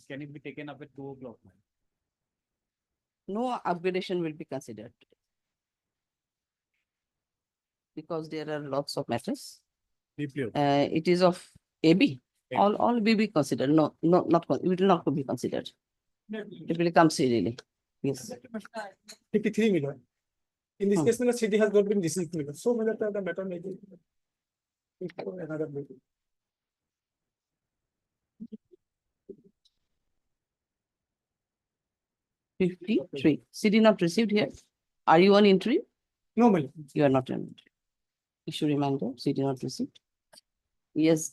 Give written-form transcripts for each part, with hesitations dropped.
can it be taken up at 2 o'clock? No upgradation will be considered. Because there are lots of matters. It is of AB. All BB considered. No, not it will not be considered. It will come serially. Yes. 53 million. In this case, the city has not been received. So many of the matter may be another meeting. $53. CD not received here. Are you on entry? No, money. You are not on entry. Issue reminder. CD not received. Yes.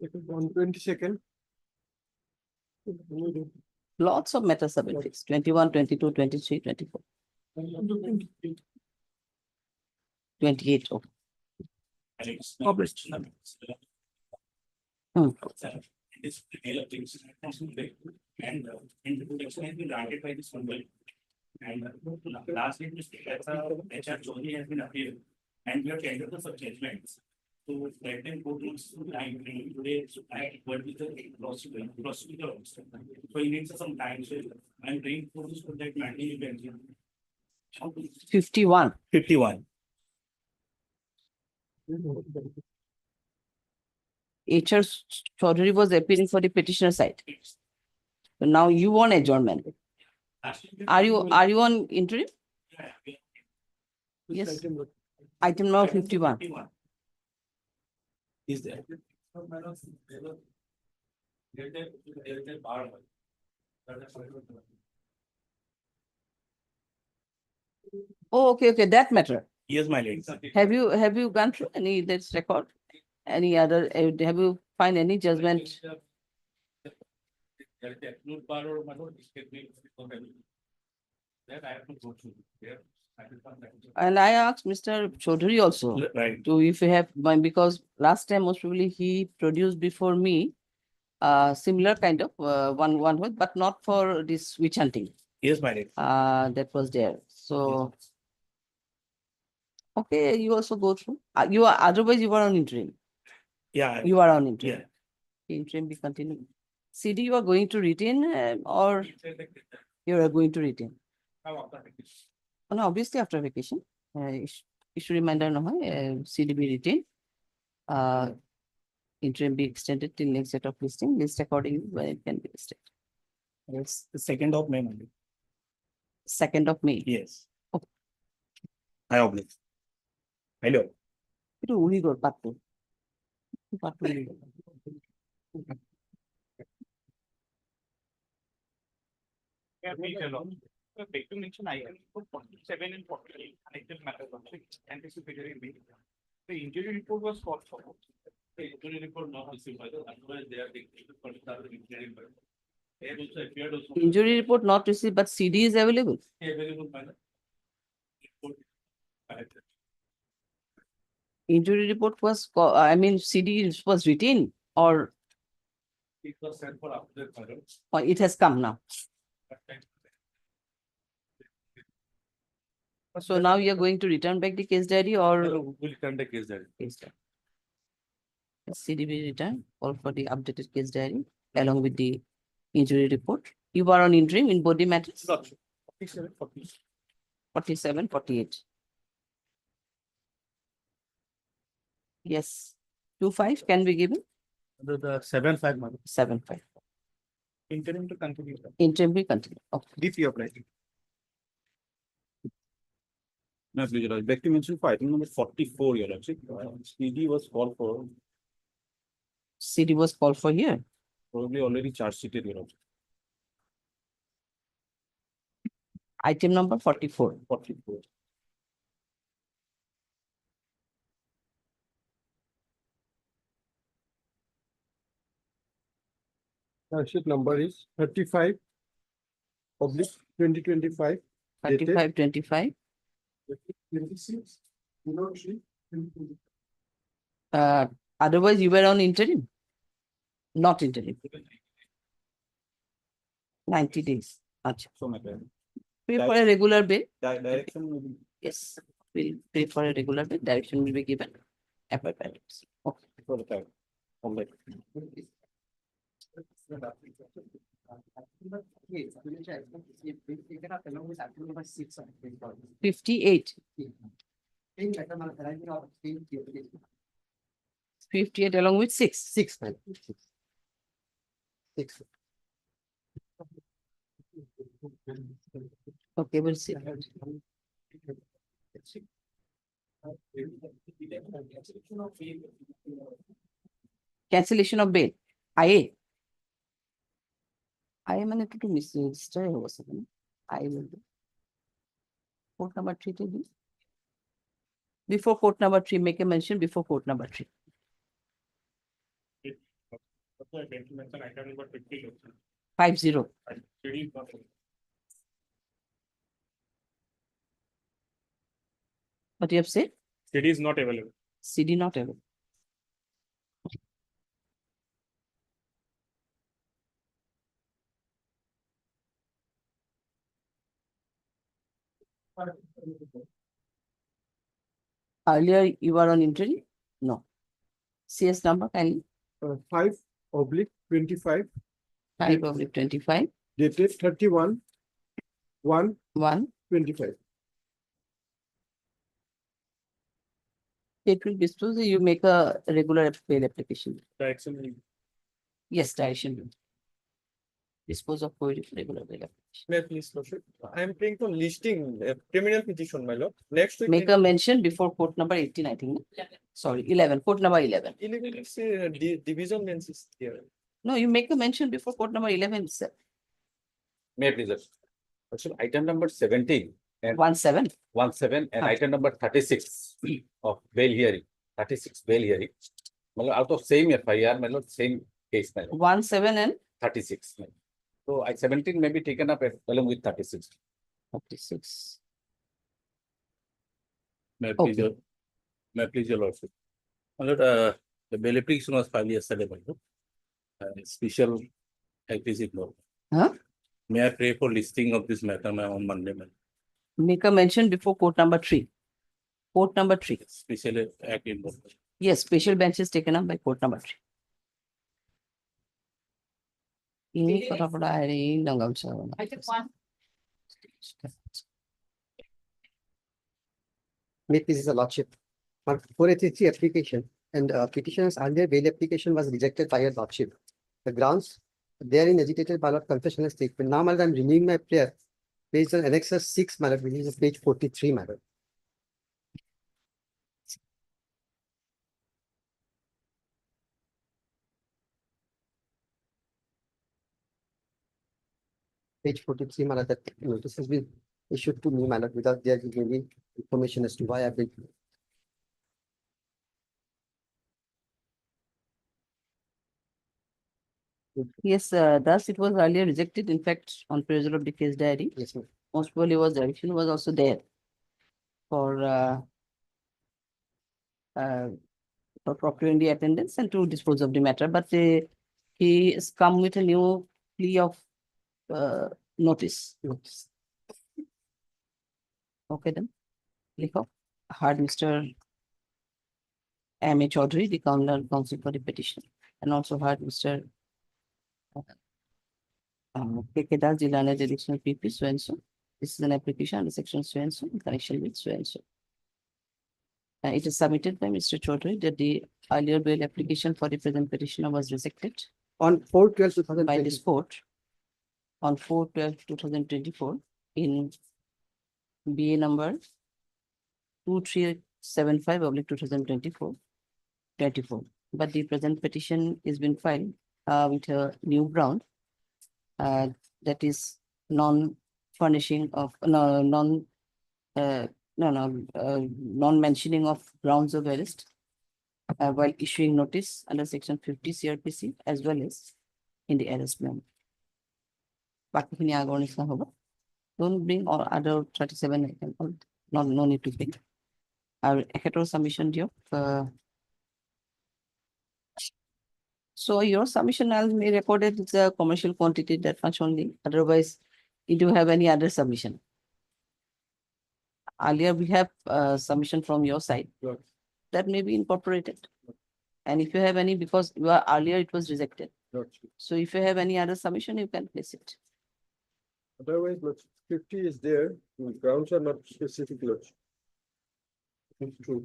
122nd. Lots of matters have been fixed. 21, 22, 23, 24. 28. Okay. Published. This and introduction has been granted by this one. And last week, HR Chowdhury has been appealed, and we have tendered the for judgments. So let them go to time today. What is the procedure? So he needs some time. So I'm trying for this that matter. 51. 51. HR Chowdhury was appealing for the petitioner side. So now you want adjournment. Are you on interim? Yes. Item number 51. Is there? Oh, okay. That matter. Yes, my lady. Have you gone through any that's record? Any other? Have you find any judgment? And I asked Mr. Chowdhury also Right. to if you have because last time most probably he produced before me similar kind of one with, but not for this witch hunting. Yes, my lady. That was there. So okay, you also go through. You are otherwise you are on interim. Yeah. You are on interim. Yeah. Interim be continuing. CD you are going to retain or you are going to retain? Oh, no, obviously after vacation. Issue reminder no CD be retained. Interim be extended till next set of listing. List accordingly when it can be listed. It's the 2nd of May, my lady. 2nd of May. Yes. Okay. I oblique. Hello. Itu uri gor patu. Patu uri gor. Beg to mention item 47 and 48 connected matters anticipated in May. The injury report was called for. The injury report not received by the otherwise they are taking for the injury. They have also appeared also. Injury report not received, but CD is available. Available by the report. Injury report was, CD was written or It was sent for after the or it has come now. So now you are going to return back the case diary or We'll return the case diary. case diary. CD will return all for the updated case diary along with the injury report. You are on interim in body matters. 47, 40. 47, 48. Yes. 25 can be given. The 7-5 month. 7-5. Interim to continue. Interim will continue. Okay. If you apply. No, please, I'd like to mention for item number 44, your Lordship. CD was called for, CD was called for here. probably already charge sheeted, your Lordship. Item number 44. 44. Sheet number is 35 public 2025. 35, 25. 26. Otherwise, you were on interim. Not interim. 90 days. Achha. So, my friend, Pay for a regular bill. direction will be Yes. We'll pay for a regular bill. Direction will be given. apparatus. Okay. For the time. All right. Yes, 58. 58 along with 6. 6, man. 6. Okay, we'll see. Cancellation of bail. IA. IA মানে একটু mister হচ্ছে না। I will do. Court number 3 to be. Before court number 3, make a mention before court number 3. Item number 50. 50. CD is not available. What you have said? CD is not available. CD not available. Earlier you were on injury? No. CS number kindly. 5/25 5/25 dated 31/1/25. 1. It will dispose, you make a regular bail application. Direction. Yes, direction. will Dispose of regular bail application. May I please, Lordship? I am paying for listing a criminal petition, my lord. Next week. Make a mention before court number 18, I think. No? Sorry, 11, court number 11. 11, it's a division bench is here. No, you make a mention before court number 11 itself. May I please, Lordship? Lordship, item number 17 and 17. 17 and Huh. item number 36 of bail hearing, 36 bail hearing. My lord, out of same FIR, my lord, same case, my lord, 17 and 36. my lord. So I 17 may be taken up along with 36. 36. May I Okay. please, may I please your lordship. My lord, the bail application was filed yesterday, my lord. Special help is ignored. Huh? May I pray for listing of this matter on Monday, my lord? Make a mention before court number 3. Court number 3. Special act involved. Yes, special bench is taken up by court number 3. Ini kata-kata hari ini nggak usah. May it please the Lordship. On 483 application and petitioner's earlier bail application was rejected by your Lordship. The grounds therein agitated by Lord confessional statement. Now, madam, I'm renewing my prayer based on annexus 6, madam, which is page 43, madam. Page 43, madam, that notice has been issued to me, madam, without there giving me information as to why I've been. Yes, thus it was earlier rejected. In fact, on perusal of the case diary, Yes, ma'am. most probably was direction was also there for procuring the attendance and to dispose of the matter. But he has come with a new plea of notice. Notice. Okay, then. Likho. Heard Mr. M.A. Chaudhary, the counsel for the petition, and also heard Mr. K.K. Das, the learned additional PP, so and so. This is an application under section so and so in connection with so and so. It is submitted by Mr. Chaudhary that the earlier bail application for the present petitioner was rejected On 4/12/2020. by this court on 4/12/2024 in BA number 2375/2024. But the present petition is been filed with a new ground that is non-furnishing of non-mentioning of grounds of arrest while issuing notice under section 50 CRPC as well as in the arrest memo. বাকিখিনি আগৰ নিচিনা হ'ব. Don't bring or other 37 no need to bring. আৰু এখেতৰ submission দিয়ক. So your submission as may recorded it's a commercial quantity that much only. Otherwise, you do have any other submission. Earlier we have submission from your side. Sure. that may be incorporated. And if you have any, because you are earlier it was rejected. Lordship. So if you have any other submission, you can place it. Otherwise, Lordship, 50 is there, the grounds are not specific, Lordship. It's true.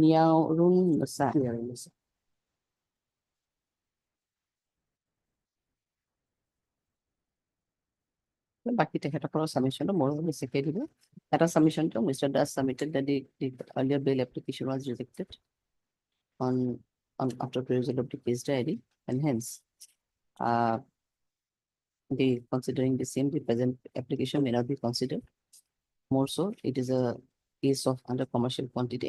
Niaurun Nasa. Yeah, yes. বাকি তেখেতসকলৰ submission মোৰ বেছিকৈ দিব। এটা submission to Mr. Das submitted that the earlier bail application was rejected on after perusal of the case diary, and hence the considering the same, the present application may not be considered. More so, it is a case of under commercial quantity.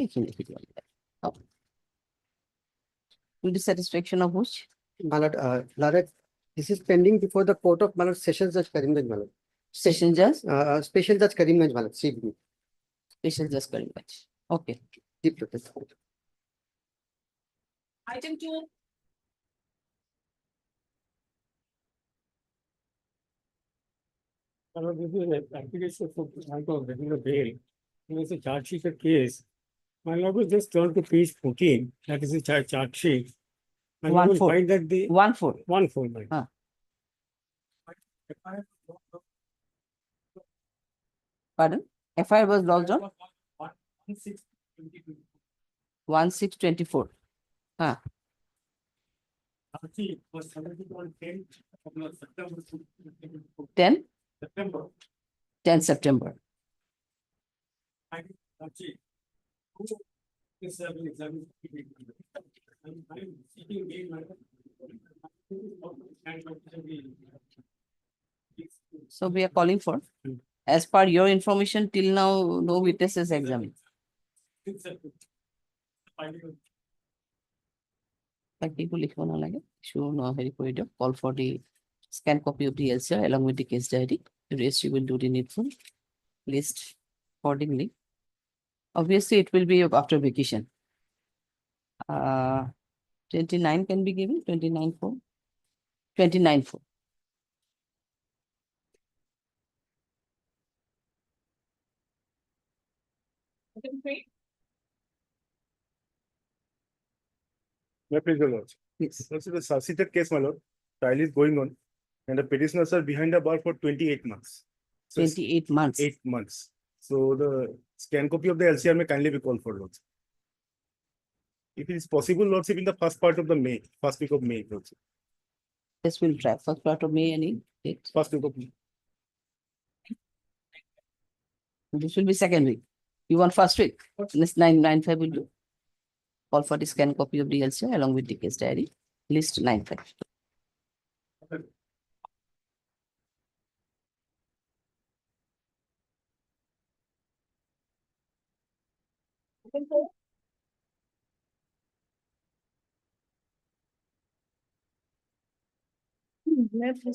To the satisfaction of which My lord, Lord, this is pending before the court of my lord Sessions Judge Karimganj, my lord. session judge, Special Judge Karimganj, my lord, CBD. special judge Karimganj. Okay. Deep protest. Item 2. This is an application for grant of regular bail. It is a charge sheet case. My lord will just turn to page 14, that is the charge sheet. And you will 1-4. find that the 1-4. 1-4, my lord. Pardon? FIR was logged on 1624. Was submitted on 10th of September. 10, September. 10 September. I think that's it. Who is examining? I'm seeking bail, madam. So we are calling for, as per your information, till now, no witnesses examined. People লিখিব নালাগে, show no হেৰি কৰি দিয়ক, call for the scan copy of the LCR along with the case diary. The rest you will do the needful list accordingly. Obviously, it will be after vacation. 29 can be given, 29-4. 29-4. May I please, your lordship? Yes. This is a suscited case, my lord. Trial is going on, and the petitioners are behind the bar for 28 months. So it's 28 months. 8 months. So the scan copy of the LCR may kindly be called for, lordship. If it is possible, lordship, in the first part of the May, first week of May, lordship. This will try first part of May, any date. First week of May. This will be second week. You want first week? This 995 will do. Call for the scan copy of the LCR along with the case diary. List 95.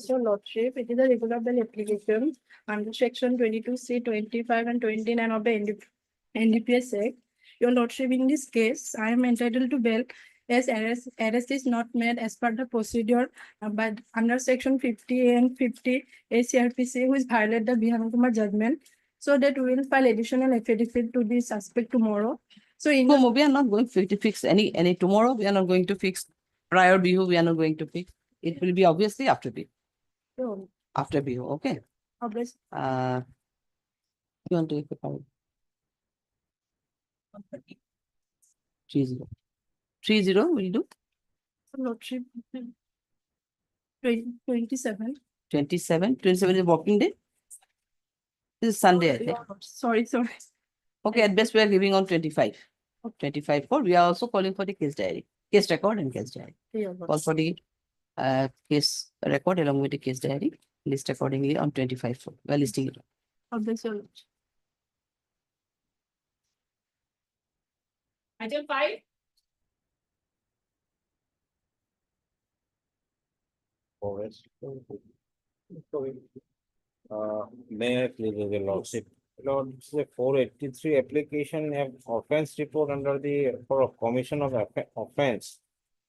Your Lordship, it is a regular bail application under section 22C, 25 and 29 of the NDPS Act. Your Lordship, in this case, I am entitled to bail as arrest is not made as per the procedure but under section 50 and 50 ACRPC, which violate the Bihanukuma judgment. So that we will file additional affidavit to this aspect tomorrow. So in No, we are not going to fix any tomorrow. We are not going to fix prior BU. We are not going to fix. It will be obviously after BU. so, After BU, okay. obvious- You want to take the power? 30. 30 will do. Lordship, 27. 27. 27 is working day. This is Sunday, I think. Sorry. Okay, at best we are giving on 25. 25 for. We are also calling for the case diary, case record and case diary. Yeah, Call for the case record along with the case diary. List accordingly on 25 for. We are listing it. obvious, your Lordship. Item 5. May I please, your lordship? Lord, this is a 483 application have offense report under the for a commission of offense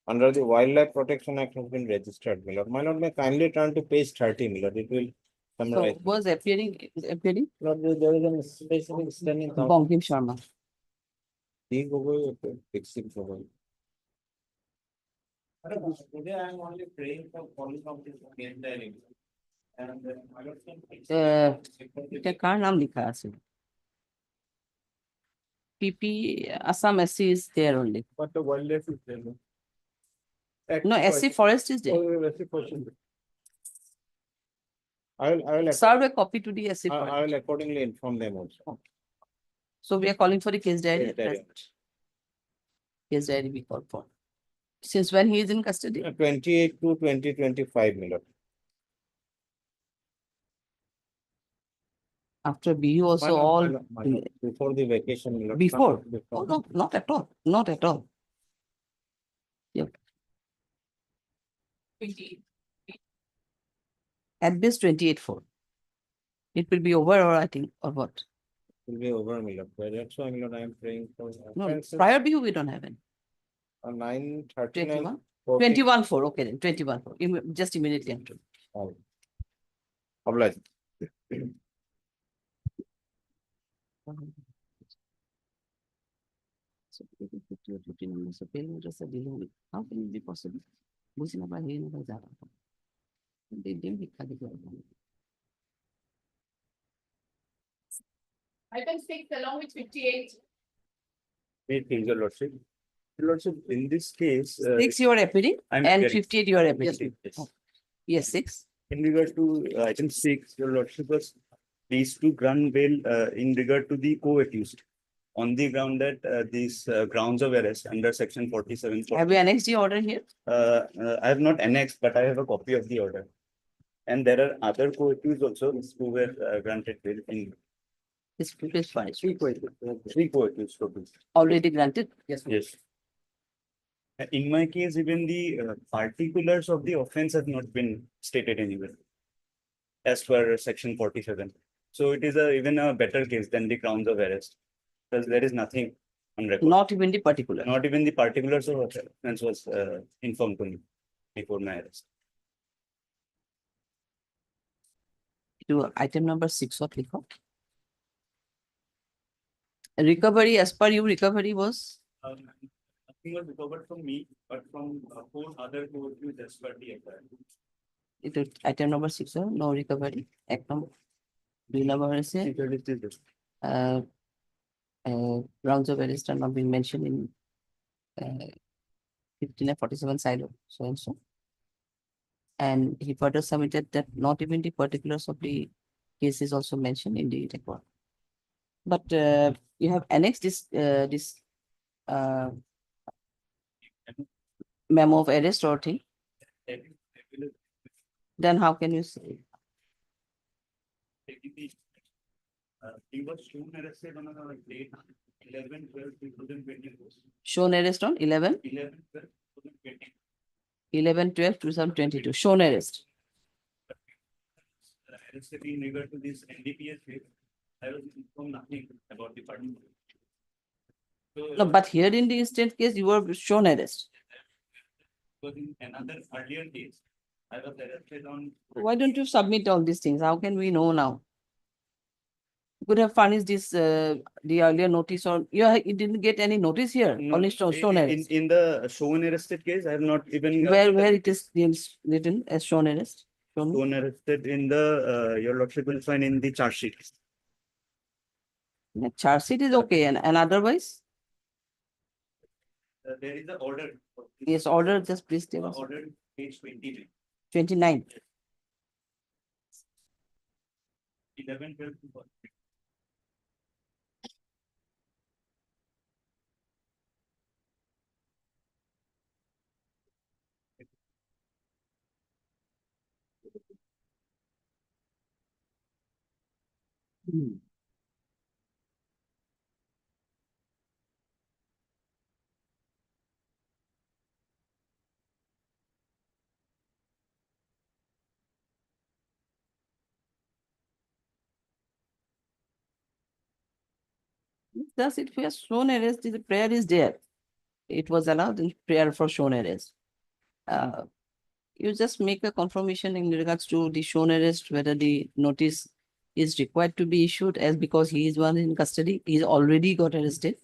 under the Wildlife Protection Act has been registered, my lord. My lord, may kindly turn to page 30, my lord. It will So Summarize. was appearing Not that there is a specific standing. Bankim Sharma. Think over it, fixing over. Today I am only praying for calling of this entire. And I don't think. এটা কার নাম লিখা আছে? PP Assam SC is there only. But the wildlife is there. No? No, SC forest is there. Oh, that's the question. I will, Serve a copy to the SC I forest. will accordingly inform them also. So we are calling for the case diary. Case diary. Case diary we call for. Since when he is in custody? 28 to 2025, my lord. After BU also all. Before the vacation. my lord. Before? Before. Oh, no, not at all, not at all. Yep. At best 28/4. It will be over or I think, or what? Will be over, my lord. That's why, my lord, I am praying for. No, offences. prior BU we don't have any. 9/39. 21/4, okay then, 21/4. Just immediately after. Oblige. So, 15 numbers of bail notice are dealing with. How can it be possible? বুঝি না বা হেই না বা যারা। দিন ভিক্ষা দিতে হবে। Item 6 along with 58. Please, your lordship. Your lordship, in this case. 6 you are appearing I'm and appearing. 58 you are Yes, appearing. yes. Yes, 6. In regard to item 6, your lordship was pleased to grant bail in regard to the co-accused on the ground that these grounds of arrest under section 47. Have you annexed the order here? I have not annexed, but I have a copy of the order. And there are other co-accused also who were granted bail in This is fine. three co-accused total. Already granted? Yes. Yes. In my case, even the particulars of the offense have not been stated anywhere as per section 47. So it is even a better case than the grounds of arrest because there is nothing on record. Not even the particular. Not even the particulars of offense was informed to me before my arrest. To item number 6 what লিখো? Recovery, as per you, recovery was? Nothing was recovered from me, but from 4 other co-accused as per the FIR. It is item number 6, no recovery. Act number 2 number is grounds of arrest are not being mentioned in 15 and 47 side of so and so. And he further submitted that not even the particulars of the case is also mentioned in the record. But you have annexed this memo of arrest or thing. Then how can you say? He was shown arrested on a date 11/12/2024. Shown arrest on 11? 11/12/2020. 11/12/2022. Shown arrest. Arrested in regard to this NDPS case. I was informed nothing about the pardon. No, but here in the instant case, you were shown arrest. Because in another earlier case, I was arrested on. Why don't you submit all these things? How can we know now? You could have furnished this, the earlier notice or you didn't get any notice here, No, only shown arrest. In the shown arrested case, I have not even. Where it is written as shown arrest? Shown me. Shown arrested in the, your lordship will find in the charge sheet. The charge sheet is okay and otherwise? There is the order. Yes, order, just please tell us. Order page 29. 29. 11/12/2024. Thus, if we are shown arrest, the prayer is there. It was allowed in prayer for shown arrest. you just make a confirmation in regards to the shown arrest, whether the notice is required to be issued as because he is one in custody, he's already got arrested.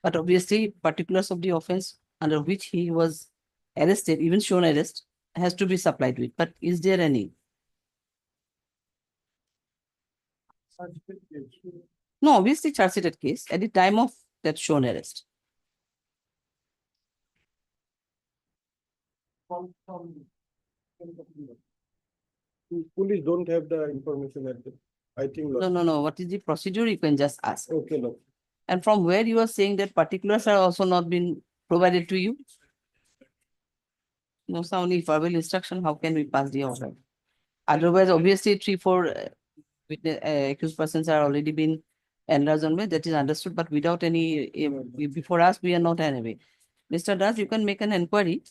But obviously particulars of the offense under which he was arrested, even shown arrest, has to be supplied with. But is there any? No, obviously charge sheeted case at the time of that shown arrest. Police don't have the information at the, I think. No. What is the procedure? You can just ask. Okay, no. And from where you are saying that particulars are also not been provided to you? No, sir, only verbal instruction, how can we pass the order? Otherwise, obviously, 3-4 accused persons are already been enlarged on way, that is understood, but without any, before us, we are not anyway. Mr. Das, you can make an inquiry.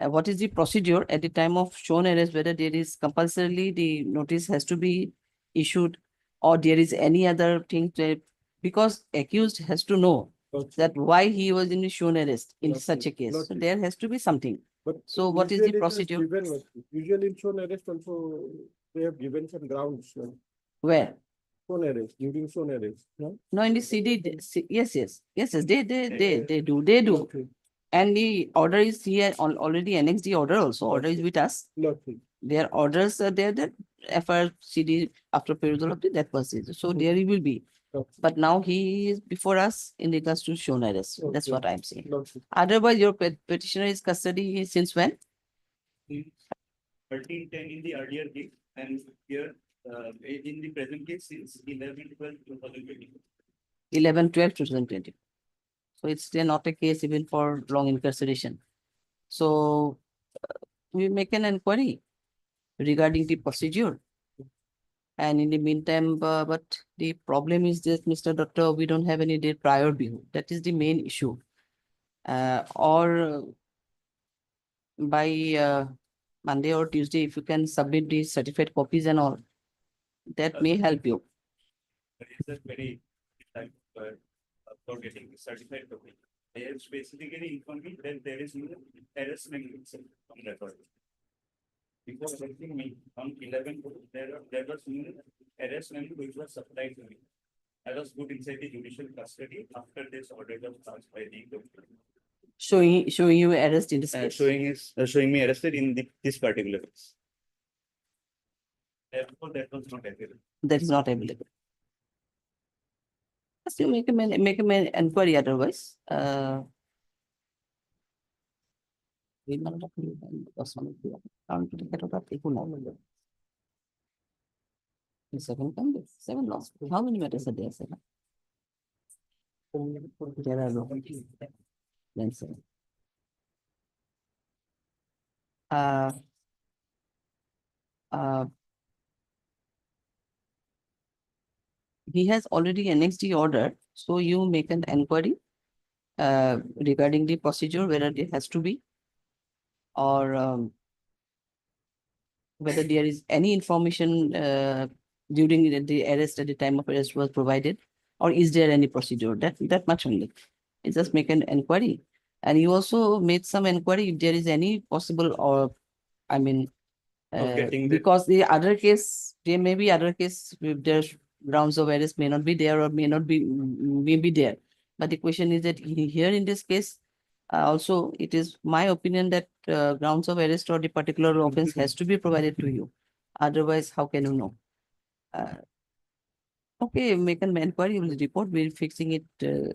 What is the procedure at the time of shown arrest, whether there is compulsorily the notice has to be issued or there is any other thing to, because accused has to know that why he was in the shown arrest in such a case. So there has to be something. But So what is the usually it is procedure? given, usually in shown arrest also, they have given some grounds, Where? shown arrest, during shown arrest, no? No, in the yes, they do. Okay. And the order is here already annexed the order also. Order is with us. Nothing. Their orders are there that FRCD after perusal of the death procedure. So there he will be. Okay. But now he is before us in regards to shown arrest. That's Okay. what I'm saying. Nothing. Otherwise, your petitioner is custody since when? 1310 in the earlier case, and here in the present case since 11/12/2020. 11/12/2020. So it's still not a case even for long incarceration. So we make an inquiry regarding the procedure. And in the meantime, but the problem is this, Mr. Doctor, we don't have any date prior view. That is the main issue. Or by Monday or Tuesday, if you can submit the certified copies and all, that may help you. It's a very type for getting certified copy. They have specifically informed me that there is no arrest mechanism on record. Before arresting me on 11, there was no arrest mechanism which was supplied to me. I was put inside the judicial custody after this order was passed by the government. Showing you arrest in this case. Showing me arrested in this particular case. Therefore, that was not available. That is not available. Just you make a inquiry otherwise. Seven lost. How many matters are there, sir? There are no. Then seven. He has already annexed the order, so you make an inquiry regarding the procedure, whether it has to be or whether there is any information during the arrest at the time of arrest was provided, or is there any procedure? That much only. You just make an inquiry. And you also made some inquiry if there is any possible or, I mean, because the other case, there may be other case, if there's grounds of arrest may not be there or may not be, may be there. But the question is that here in this case, also it is my opinion that grounds of arrest or the particular offense has to be provided to you. Otherwise, how can you know? Okay, make an inquiry, we'll report, we're fixing it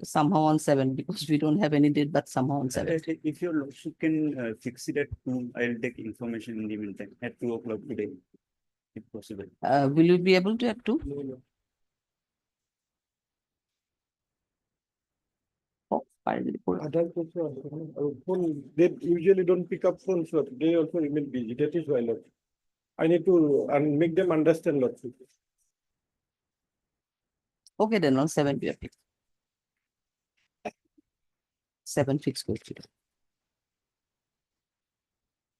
somehow on 7 because we don't have any date, but somehow on 7. If your lordship can fix it at 2, I'll take information in the meantime at 2 o'clock today, if possible. Will you be able to at 2? No. Oh, file the report. Other phone, they usually don't pick up phones, but they also remain busy. That is why, Lord. I need to make them understand, Lord. Okay, then on 7 we are fixed. 7 fixed goes to.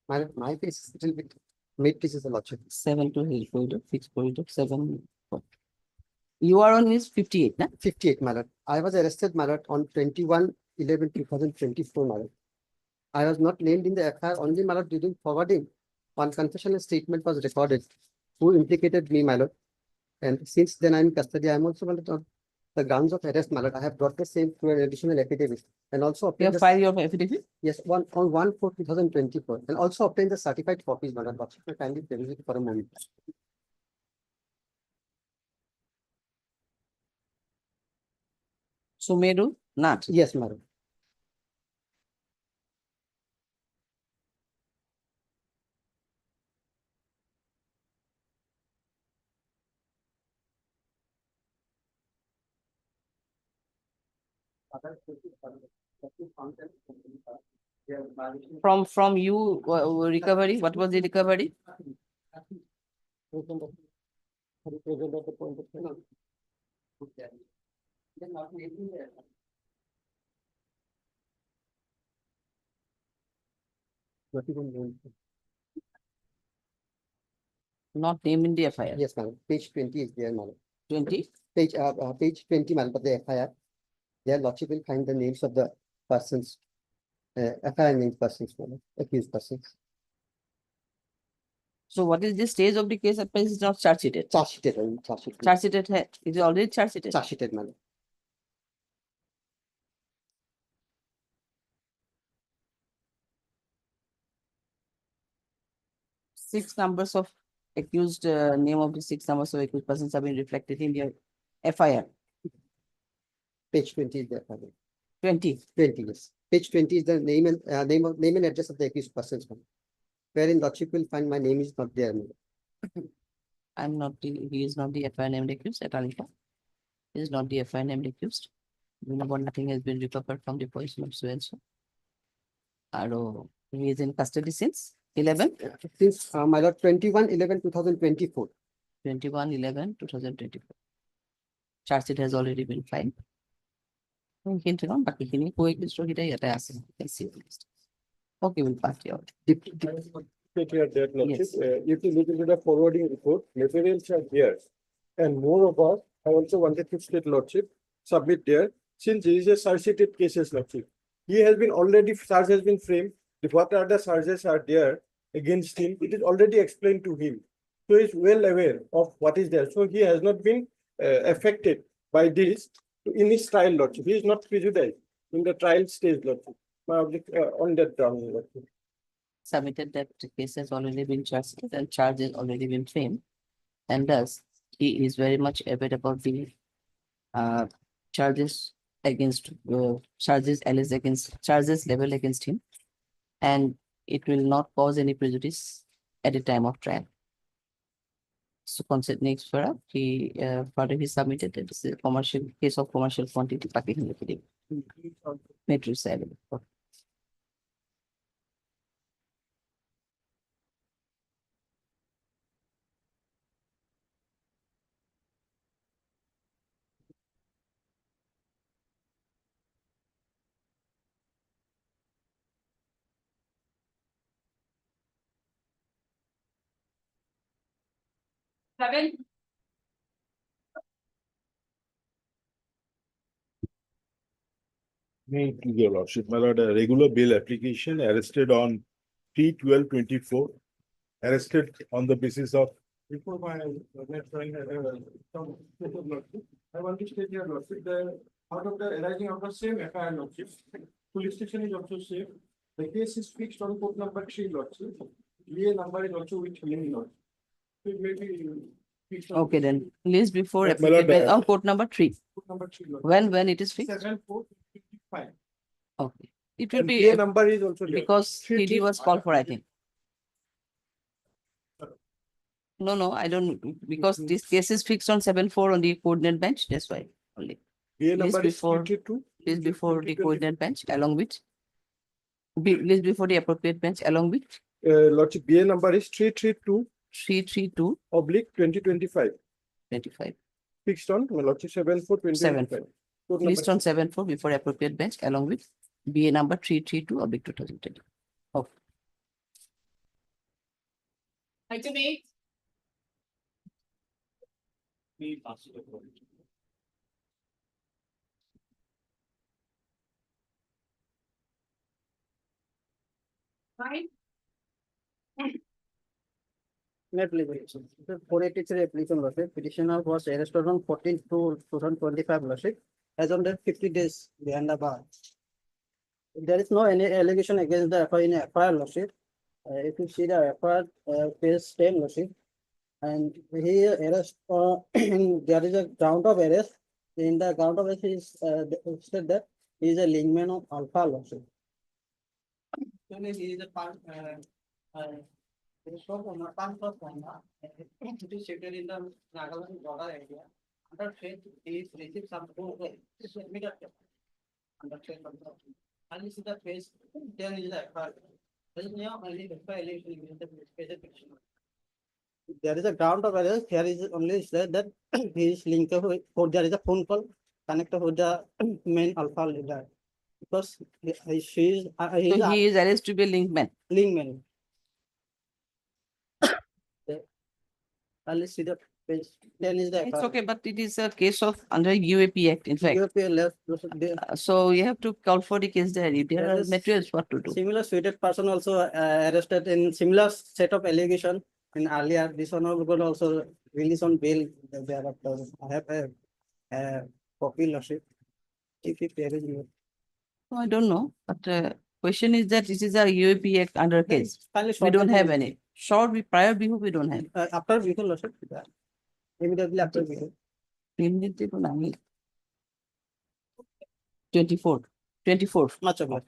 My case is little bit, made case is a lot. 7 to his corridor, fixed corridor, 7. You are on his 58, na? 58, my lord. I was arrested, my lord, on 21/11/2024, my lord. I was not named in the FIR, only my lord during forwarding. one confessional statement was recorded who implicated me, my lord. And since then I'm in custody, I'm also on the grounds of arrest, my lord. I have brought the same to an additional affidavit and also You obtained have the, filed your affidavit? yes, on 1/4/2024 and also obtained the certified copies, my lord. Lordship, may kindly peruse it for a moment. Sumeru Nath. Yes, my lord. From you recovery, what was the recovery? Not named in the FIR. Yes, madam. Page 20 is there, madam. 20. Page 20, madam, but the FIR. There, lordship will find the names of the persons, FIR named persons, madam, accused persons. So what is the stage of the case? Appears is not charge sheeted. Charge sheeted, madam, charge sheeted. Charge sheeted hai. It is already charge sheeted. Charge sheeted, madam. Six numbers of accused, name of the six numbers of accused persons have been reflected in your FIR. Page 20 is there, madam. 20. 20, yes. Page 20 is the name and name and address of the accused persons, madam. Wherein lordship will find my name is not there, madam. I'm not the, he is not the FIR named accused at Alpha. He is not the FIR named accused. Number nothing has been recovered from the position of so and so. He is in custody since 11. Since, my lord, 21/11/2024. 21/11/2024. Charge sheet has already been filed. Hint on, but he co-accused ইয়াতে আছে. You can see the list. Okay, we'll pass you out. State here that lordship, Yes. if you look into the forwarding report, materials are here. And moreover, I also wanted to state lordship, submit there, since this is a charge-sheeted cases lordship. He has been already, charge has been framed, what are the charges are there against him, it is already explained to him. So he is well aware of what is there, so he has not been affected by this in his trial lordship. He is not prejudiced in the trial stage lordship. My object on that ground lordship. Submitted that the case has already been charged and charge has already been framed. And thus, he is very much aware about the charges against, charges level against him. And it will not cause any prejudice at the time of trial. So concept next for further he submitted that this is a commercial case of commercial quantity packaging liquidity. Metro sale. Seven. May your lordship, my lord, a regular bail application arrested on 3/12/24, arrested on the basis of. Before my I want to state here lordship, the out of the arising of the same FIR lordship, police station is also same. The case is fixed on court number 3 lordship. VA number is also with me lordship. So it may be fixed on Okay, then list before But my lord, applicable on court number 3. court number 3 lordship. When it is fixed? 7/4/55. Okay. It will And be VA number is also there. because Three- PD was called for, I think. No, I don't, because this case is fixed on 7/4 on the coordinate bench, that's why only. VA List number is before- 332. List before the coordinate bench along with. List before the appropriate bench along with Lordship, VA number is 332/2025. 332/25. Fixed on, my lordship, 7/4/2025. Court number List on 7/4 before appropriate bench along with BA number 332/2020. Okay. Item 8. We pass it over. Fine. May I please read? The 483 application lordship, petitioner was arrested on 14/2/2025 lordship, as on the 50 days behind the bar. There is no any allegation against the FIR in FIR lordship. If you see the FIR page 10 lordship, and he arrest, there is a ground of arrest. In the ground of arrest, he is said that he is a linkman of Alpha lordship. Actually, he is a part, it is from one, part of one, it is situated in the Nagaland border area. Under faith, he is received some food, under faith. And this is the face, there is a part. There is no only allegation against the special petitioner. There is a ground of arrest, here is only said that he is linked with, or there is a phone call connected with the main Alpha leader. Because she is, he So is he is alleged to be a linkman. linkman. I'll see the page, then is the. It's okay, but it is a case of under UAP Act, in fact. UAP left, So you have to call for the case diary. There There are is materials what to do. similar suited person also arrested in similar set of allegation in earlier. This one also released on bail thereafter. I have a copy lordship. If there is no. I don't know, but question is that this is a UAP Act under case. Finally, We short don't and have clear. any. Prior bihu, we don't have. After vehicle lordship, immediately after vehicle. Immediately to nami. 24. Much of it.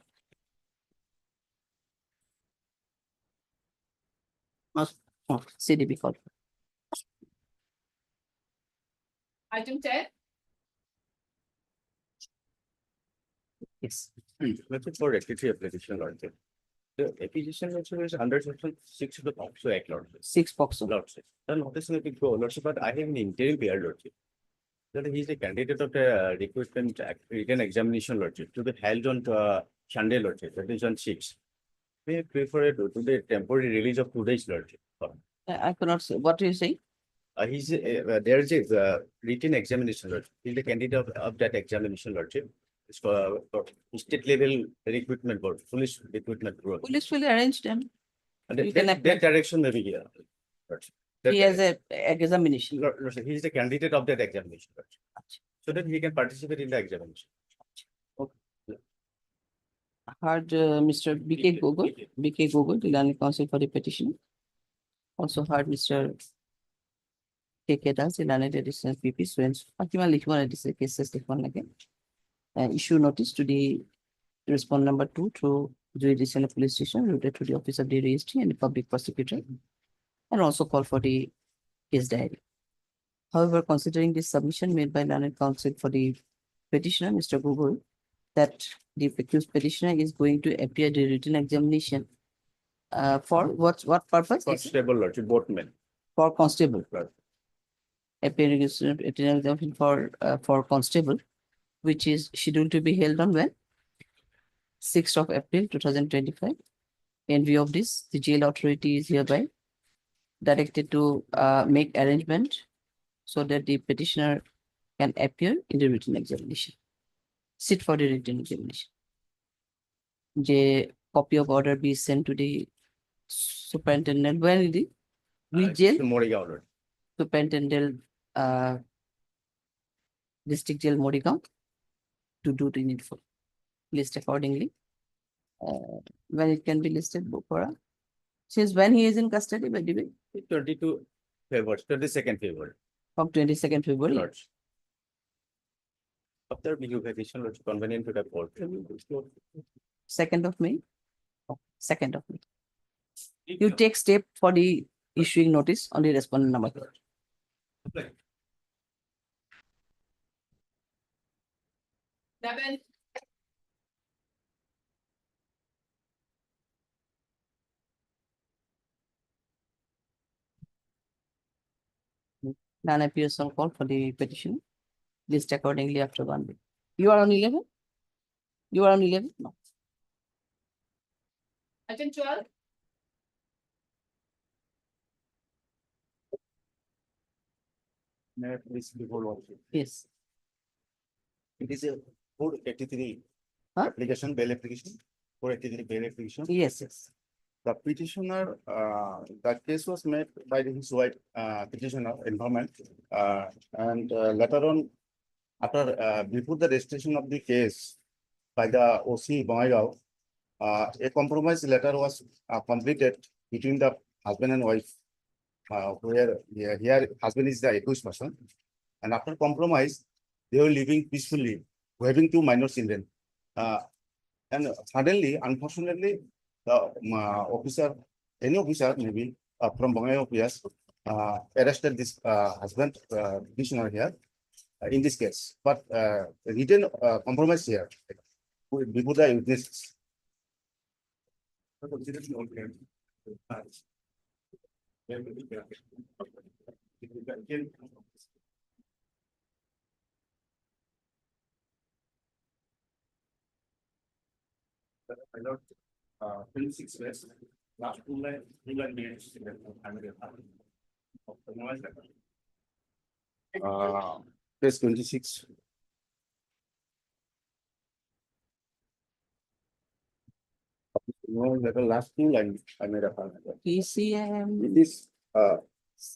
Must. CDB call. Item 10. Yes. That's it for rectification application, Lordship. The application also is under section 6 of the POCSO Act, Lordship. 6 POCSO. Lordship. And notice in the big goal, Lordship, but I have an interim period, Lordship. That he is a candidate of the recruitment written examination, Lordship, to be held on Sunday, Lordship, that is on 6. May I prefer it to the temporary release of 2 days, Lordship. I cannot say. What do you say? He's there is a written examination, Lordship. He's the candidate of that examination, Lordship. It's for state level recruitment board, police recruitment board. Police will arrange them. And You can that direction may be here. Lordship. He has a examination. Lordship, he is the candidate of that examination, Lordship. So that he can participate in the examination. Heard Mr. BK Gogol, the Legal Counsel for the petition. Also heard Mr. KK Das, the Legal Additional PP, students. Fatima Likhwan additional cases Likhwan again. Issue notice to the respondent number 2 through Judicial Police Station routed to the Office of the Registry and the Public Prosecutor, and also call for the case diary. However, considering this submission made by Learned Counsel for the petitioner, Mr. Gogol, that the accused petitioner is going to appear the written examination for what purpose? Constable, Lordship, boatman. For constable. Right. Appearing written examination for constable, which is scheduled to be held on when? 6th of April 2025. In view of this, the jail authority is hereby directed to make arrangement so that the petitioner can appear in the written examination. Sit for the written examination. The copy of order be sent to the superintendent. Where is it? Which jail? Morigaon, Lordship. Superintendent district jail Morigaon to do the needful. List accordingly. When it can be listed, Bukora. Since when he is in custody, by the way? 22 February, 22nd February. From 22nd February. Lordship. After being vacation, Lordship, convenient to the court. 2nd of May. 2nd of May. You take step for the issuing notice on the respondent number. Seven. None appears on call for the petition. List accordingly after 1 week. You are on 11? You are on 11? No. Item 12. May I please before Lordship? Yes. It is a 483 Huh? application, bail application, 483 bail application. Yes, yes. The petitioner, the case was made by his wife, petitioner informant, and later on, after, before the registration of the case by the OC Bongaigaon, a compromise letter was completed between the husband and wife, where here husband is the accused person, and after compromise, they were living peacefully, having two minor children. And suddenly, unfortunately, the officer, any officer maybe from Bongaigaon PS, arrested this husband petitioner here in this case, but written compromise here before the witnesses. I got 26 days, last two line minutes. Page 26. No, the last two lines I made a comment. PCM, This,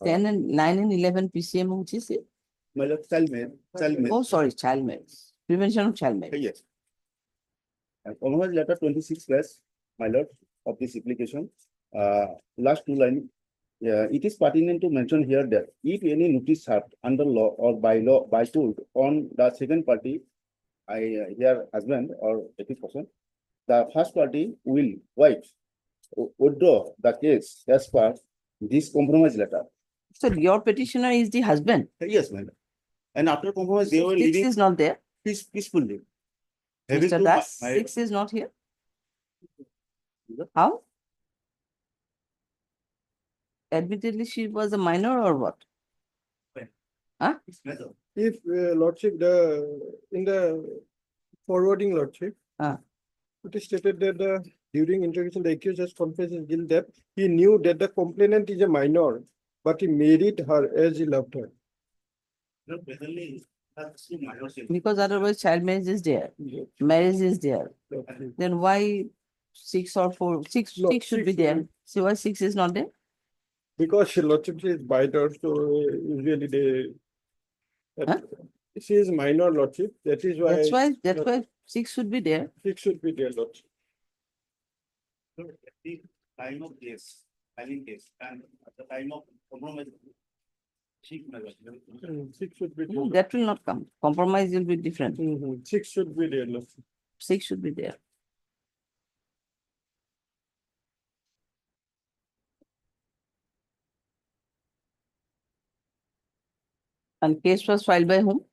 10 and 9 and 11 PCM, which is it? my lord, child marriage. Oh, sorry, child marriage, prevention of child marriage. Yes. And compromise letter 26 plus, my lord, of this application, last two line. Yeah, it is pertinent to mention here that if any notice served under law or by court on the second party, here husband or accused person, the first party will, wife, withdraw the case as per this compromise letter. So your petitioner is the husband. Yes, madam. And after compromise, they were 6 living is not there. peacefully. Having Mr. two Das, ma- 6 is not here. How? Admittedly, she was a minor or what? If lordship, in the forwarding lordship. Ah. It is stated that during interrogation, the accused has confessed his guilt that he knew that the complainant is a minor, but he married her as he loved her. Because otherwise child marriage is there, marriage is there. Then why 6 or 4? 6, No, 6 should be 6, there. So why 6 is not there? Because she lordship is minor, so usually they. Huh? She is minor lordship, that is why. That's why 6 should be there. 6 should be there lordship. The time of case, filing case, and at the time of compromise. 6 should be No, there. that will not come. Compromise will be different. 6 should be there lordship. 6 should be there. And case was filed by whom?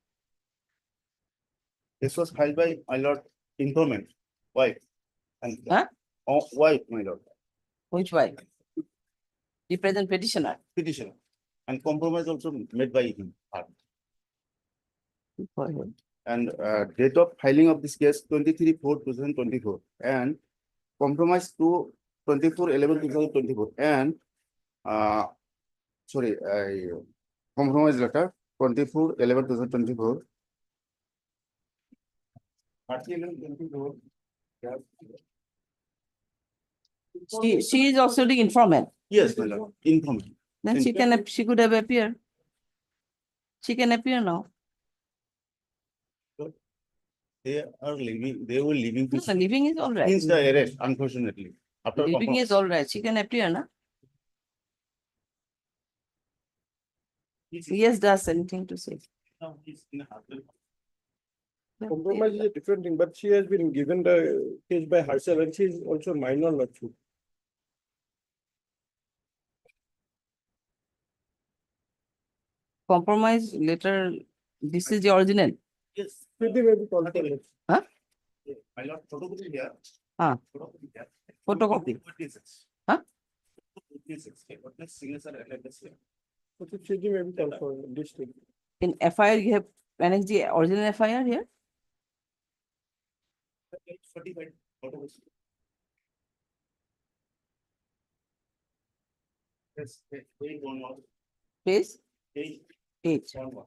This was filed by my lord informant, wife. And Huh? wife, my lord, Which wife? The present petitioner. petitioner. And compromise also made by him. Go ahead. And date of filing of this case 23/4/2024 and compromise to 24/11/2024 and sorry, compromise letter 24/11/2024. 30/11/2024. She is also the informant. Yes, my lord, informant. Then she could have appeared. She can appear now. They are living, they were living No, living is all right. since the arrest, unfortunately. After Living compromise. is all right. She can appear, na? Yes, does anything to say? Now he's in a hospital. Compromise is a different thing, but she has been given the case by herself and she is also minor lordship. Compromise letter, this is the original. Yes. Maybe called for it. Huh? My lord, photocopy here. Ah. Photocopy here. Photocopy. Witnesses. Huh? Witnesses. Witness signature and address here. But it should be maybe called for this thing. In FIR, you have annexed the original FIR here? Certified photocopy. Yes, page 1 or Page page 8. 1.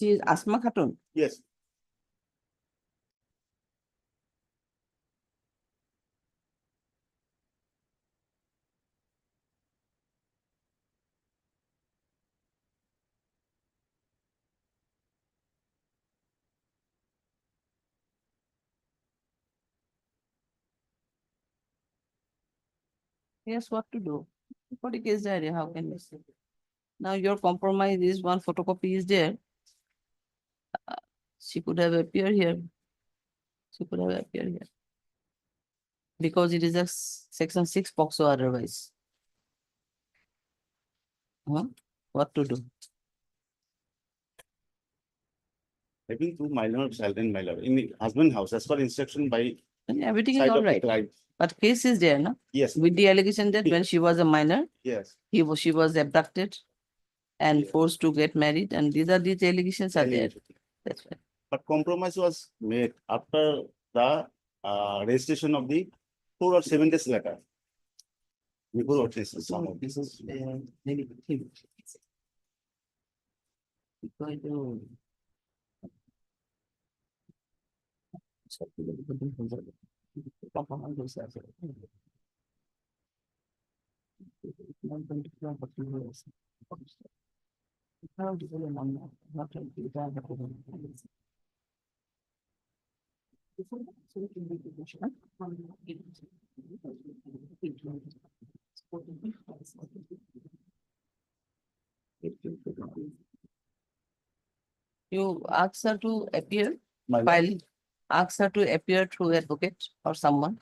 She is Asma Khatun. Yes. Yes, what to do? What is there? How can we say? Now your compromise is one photocopy is there. She could have appeared here. She could have appeared here. Because it is a section 6 POXO otherwise. Huh? What to do? Having two minor child and minor in the husband house as per instruction by And everything is side all of the right. client. But case is there, no? Yes, With the allegation that when she was a minor, yes. she was abducted and Yes. forced to get married, and these allegations are there. That's right. But compromise was made after the registration of the 4 or 7 days later. Before registration. So this is maybe going to. You ask her to appear, file, ask her to appear through advocate or someone.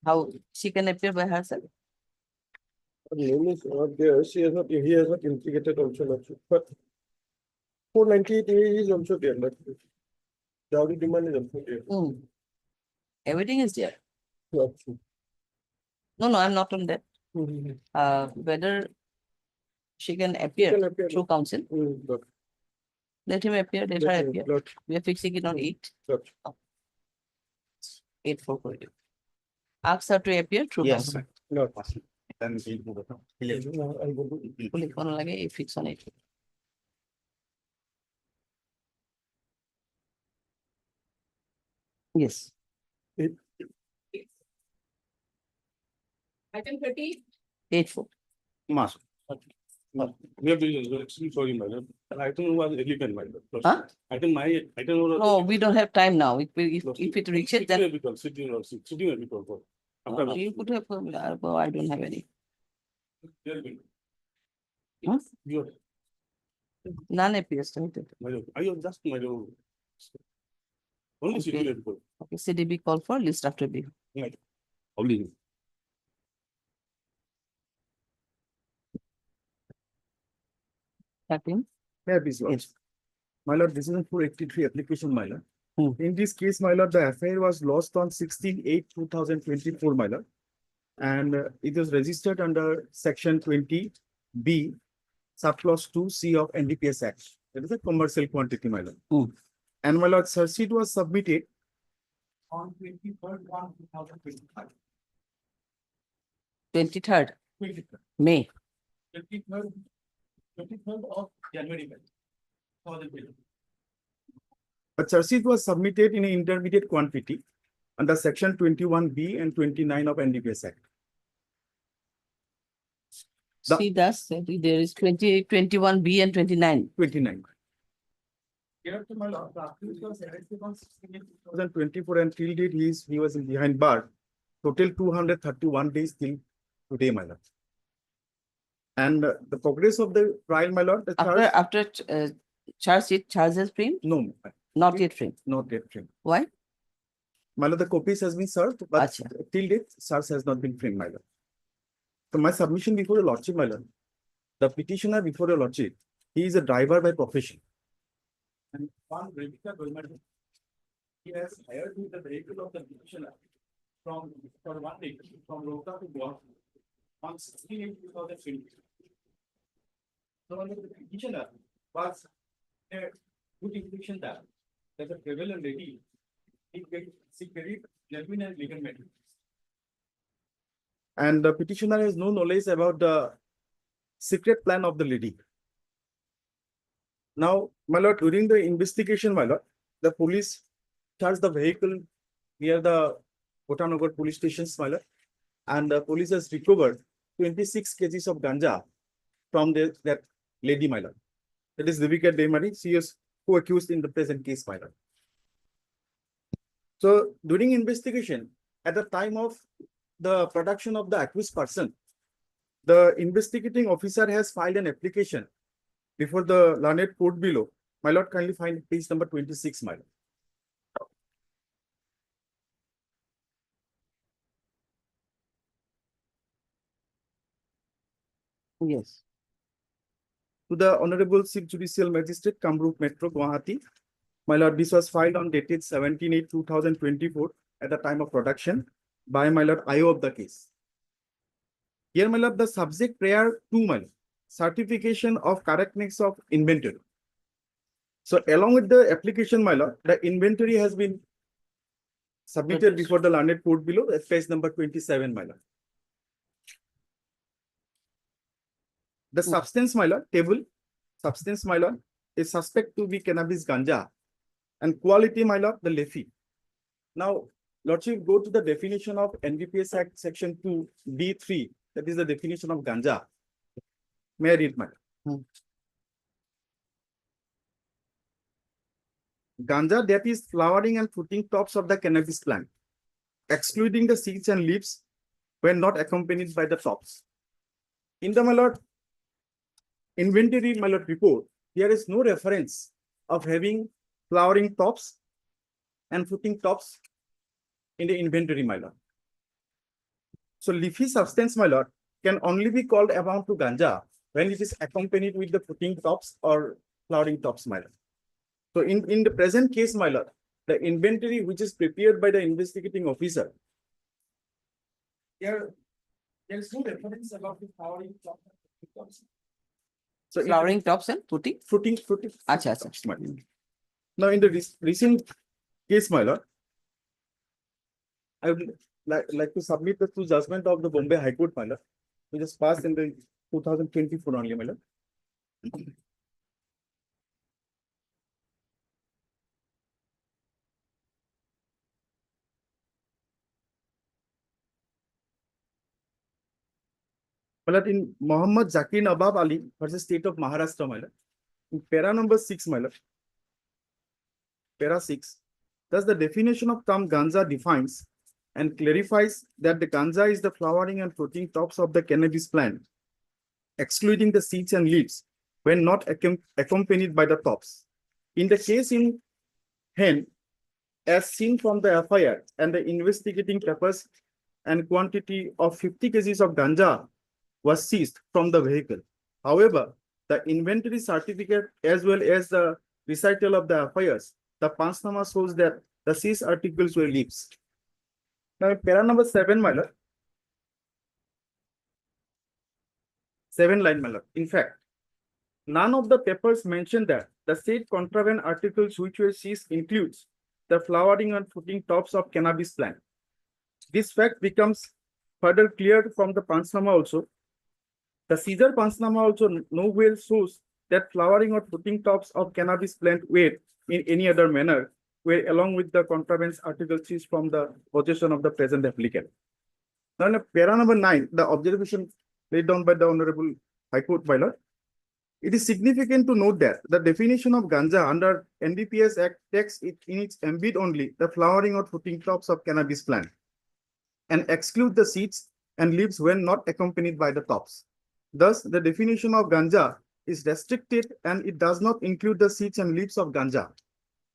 How she can appear by herself? Her name is not there. He has not indicated also, Lordship. But 498A is also there, Lordship. Dowry demand is also there. Everything is there. Lordship. No, I'm not on that. Mhm. Whether she can appear Can appear. through counsel, Lordship. let him appear, let her appear. Lordship. We are fixing it on 8. Lordship. 8 for you. Ask her to appear through Yes, counsel. Lordship. Then we'll do the. I'll go to- Click on lage, fix on it. Yes. Item 30. 8-4. Mas. We have been extremely sorry, madam. I don't know what illegal, madam. Huh? I don't know. No, we don't have time now. If it reaches, then Sitting or because. you could have, I don't have any. Huh? None appears to me. I have just my. Only sitting Okay. report. Okay, CDB call for list after B. Only. Captain. Yeah, please, Lord. Yes. My lord, this is a 483 application, my lord. Hmm. In this case, my lord, the affair was lost on 16/8/2024, my lord. And it was registered under section 20B, subclause 2C of NDPS Act. That is a commercial quantity, my lord. Hmm. And my lord, search sheet was submitted On 23rd, 2025. 23rd 23rd, May. 23rd of January. 2020. a charge sheet was submitted in an intermediate quantity under section 21B and 29 of NDPS Act. The- See thus, there is 21B and 29. 29. Here to my lord, the accused was arrested on 16/8/2024. 2024 and till date he was in behind bar. Total 231 days till today, my lord. And the progress of the trial, my lord, the charge, After charge sheet, charges frame, no, not yet frame. not yet framed. Why? My lord, the copies has been served, but Acha. till date, charge has not been framed, my lord. So my submission before the lordship, my lord, the petitioner before the lordship, he is a driver by profession. And one Rebecca Goldman. He has hired with the vehicle of the petitioner for 1 day from Roka to Goa on 16/8/2020. So under the petitioner was a good indication that the prevalent lady seek very genuine and legal matter. And the petitioner has no knowledge about the secret plan of the lady. Now, my lord, during the investigation, my lord, the police charged the vehicle near the Botanagar police stations, my lord, and the police has recovered 26 kgs of ganja from that lady, my lord. That is Devika Demari. She is co-accused in the present case, my lord. So during investigation, at the time of the production of the accused person, the investigating officer has filed an application before the learned court below. My lord, kindly find page number 26, my lord. Yes. To the Honorable Chief Judicial Magistrate, Kamrup Metro, Guwahati. My lord, this was filed on dated 17/8/2024 at the time of production by my lord IO of the case. Here, my lord, the subject prior to my lord, certification of correctness of inventory. So along with the application, my lord, the inventory has been submitted before the learned court below, at page number 27, my lord. The substance, my lord, table, substance, my lord, is suspect to be cannabis ganja, and quality, my lord, the leafy. Now, lordship, go to the definition of NDPS Act section 2(b)(3), that is the definition of ganja. May I read, my lord? Ganja, that is flowering and fruiting tops of the cannabis plant, excluding the seeds and leaves when not accompanied by the tops. In the, my lord, inventory, my lord, report, there is no reference of having flowering tops and fruiting tops in the inventory, my lord. So leafy substance, my lord, can only be called amount to ganja when it is accompanied with the fruiting tops or flowering tops, my lord. So in the present case, my lord, the inventory which is prepared by the investigating officer, there is no reference about the flowering tops. So Flowering tops and fruiting. fruiting. Acha, acha. tops, my lord. Now in the recent case, my lord, I would like to submit the two judgment of the Bombay High Court, my lord, which is passed in the 2024 only, my lord. My lord, in Muhammad Zakir Nawab Ali versus State of Maharashtra, my lord, in para number 6, my lord, para 6, thus the definition of term ganja defines and clarifies that the ganja is the flowering and fruiting tops of the cannabis plant, excluding the seeds and leaves when not accompanied by the tops. In the case in hand, as seen from the FIR and the investigating papers, and quantity of 50 kgs of ganja was seized from the vehicle. However, the inventory certificate as well as the recital of the FIRs, the Panchnama shows that the seized articles were leaves. Now, para number 7, my lord, 7 line, my lord. In fact, none of the papers mention that the said contraband articles which were seized includes the flowering and fruiting tops of cannabis plant. This fact becomes further clear from the Panchnama also. The Caesar Panchnama also nowhere shows that flowering or fruiting tops of cannabis plant were in any other manner, were along with the contraband articles seized from the possession of the present applicant. Now, in para number 9, the observation laid down by the Honorable High Court, my lord, it is significant to note that the definition of ganja under NDPS Act takes it in its ambit only the flowering or fruiting tops of cannabis plant and exclude the seeds and leaves when not accompanied by the tops. Thus, the definition of ganja is restricted and it does not include the seeds and leaves of ganja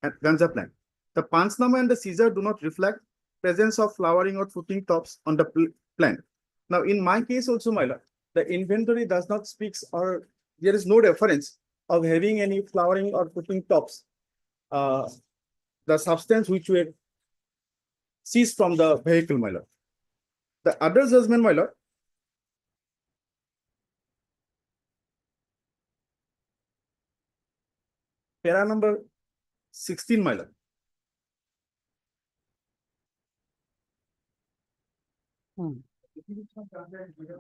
plant. The Panchnama and the Caesar do not reflect presence of flowering or fruiting tops on the plant. Now, in my case also, my lord, the inventory does not speak or there is no reference of having any flowering or fruiting tops. The substance which were seized from the vehicle, my lord. The other judgment, my lord, para number 16, my lord.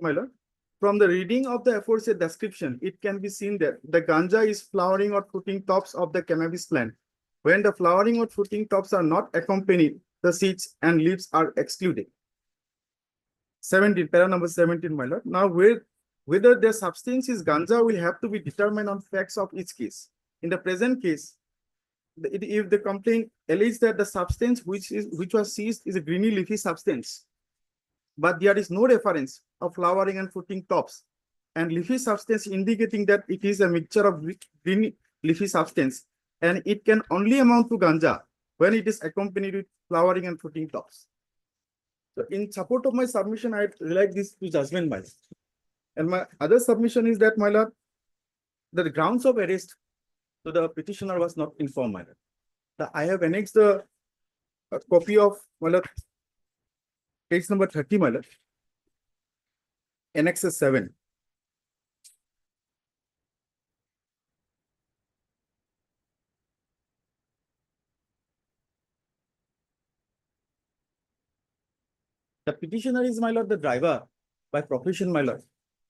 My lord, From the reading of the aforesaid description, it can be seen that the ganja is flowering or fruiting tops of the cannabis plant. When the flowering or fruiting tops are not accompanied, the seeds and leaves are excluded. 17, para number 17, my lord. Now, whether the substance is ganja will have to be determined on facts of each case. In the present case, if the complaint alleges that the substance which was seized is a greeny leafy substance, but there is no reference of flowering and fruiting tops and leafy substance indicating that it is a mixture of green leafy substance, and it can only amount to ganja when it is accompanied with flowering and fruiting tops. So in support of my submission, I relate this to judgment, my lord. And my other submission is that, my lord, the grounds of arrest to the petitioner was not informed, my lord. I have annexed a copy of, my lord, page number 30, my lord. Annexus 7. The petitioner is, my lord, the driver by profession, my lord,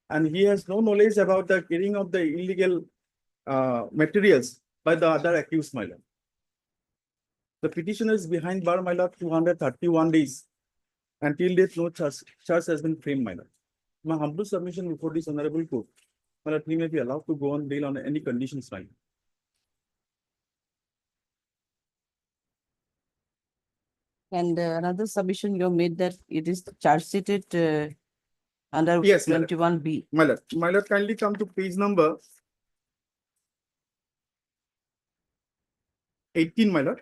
and he has no knowledge about the carrying of the illegal materials by the other accused, my lord. The petitioner is behind bar, my lord, 231 days. Until date, no charge has been framed, my lord. My humble submission before this honorable court, my lord, he may be allowed to go on bail on any conditions, my lord. And another submission you made that it is charge sheeted under Yes, my lord. 21B. My lord, kindly come to page number 18, my lord,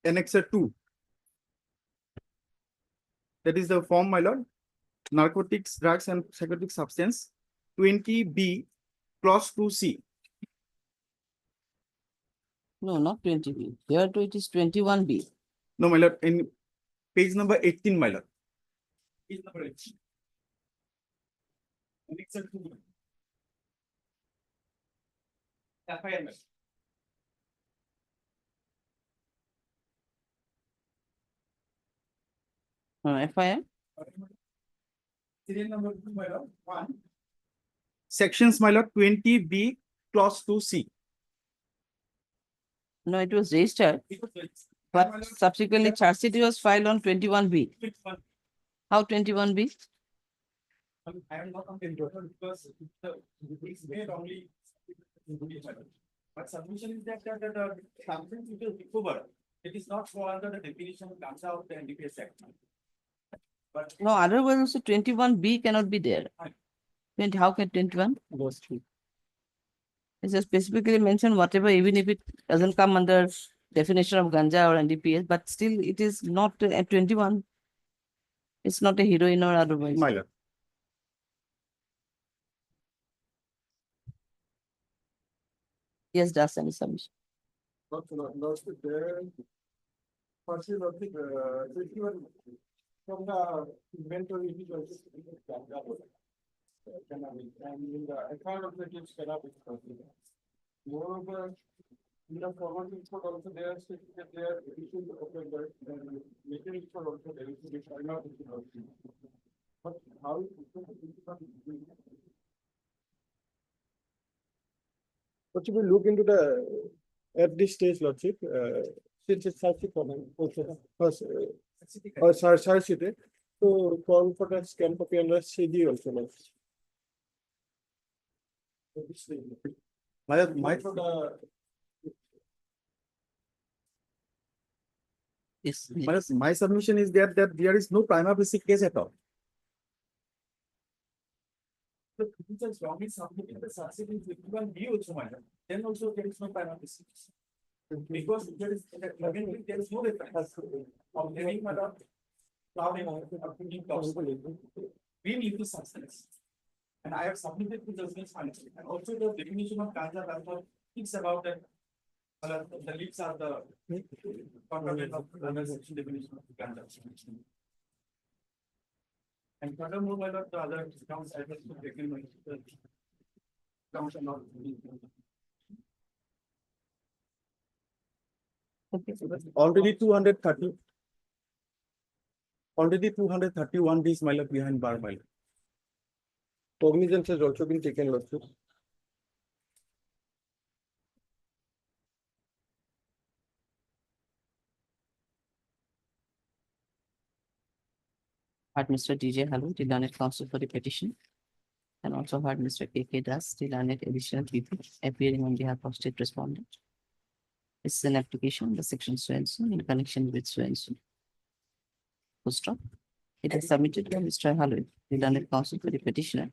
annexure 2. That is the form, my lord, narcotics, drugs, and psychotic substance, 20B, clause 2C. No, not 20B. Here to it is 21B. No, my lord, in page number 18, my lord. Page number 18. Annexure 2. FIR. FIR? Serial number 2, my lord, 1. Sections, my lord, 20B, clause 2C. No, it was registered, but subsequently charge sheet was filed on 21B. How 21B? I am not on the total because it's made only. But submission is that the substance which is recovered, it is not fall under the definition of ganja of the NDPS Act. But No, otherwise also 21B cannot be there. 20, how can 21? goes through. It's just specifically mentioned whatever, even if it doesn't come under definition of ganja or NDPS, but still it is not at 21. It's not a heroin or otherwise. My lord. Yes, that's any submission. From the inventory, and the account of the kids cannot be considered. Moreover, in the forward report also they are stating that they are issued offender and later report also they will be not issued. But how? But if we look into the at this stage, Lordship, since it's such a common or search sheet, so call for the scan copy under CD also. Yes. My submission is that there is no prima facie case at all. The petitions wrongly submitted the subsidy is even B also, madam. Then also there is no prima facie. Because there is no reference of living madam, flowering or putting tops. We need the substance. And I have submitted to judgment finally. And also the definition of ganja does not thinks about that. The leaves are the content of the section definition of ganja. And furthermore, my lord, the other counts I was taken my counts are not. Already 230. Already 231 days, my lord, behind bar, my lord. Cognizance has also been taken, Lordship. Heard Mr. DJ Halu, the learned counsel for the petition. And also heard Mr. K.K. Das, the learned additional people appearing on behalf of state respondent. This is an application, the section so and so in connection with so and so. Full stop. It is submitted by Mr. Halu, the learned counsel for the petitioner,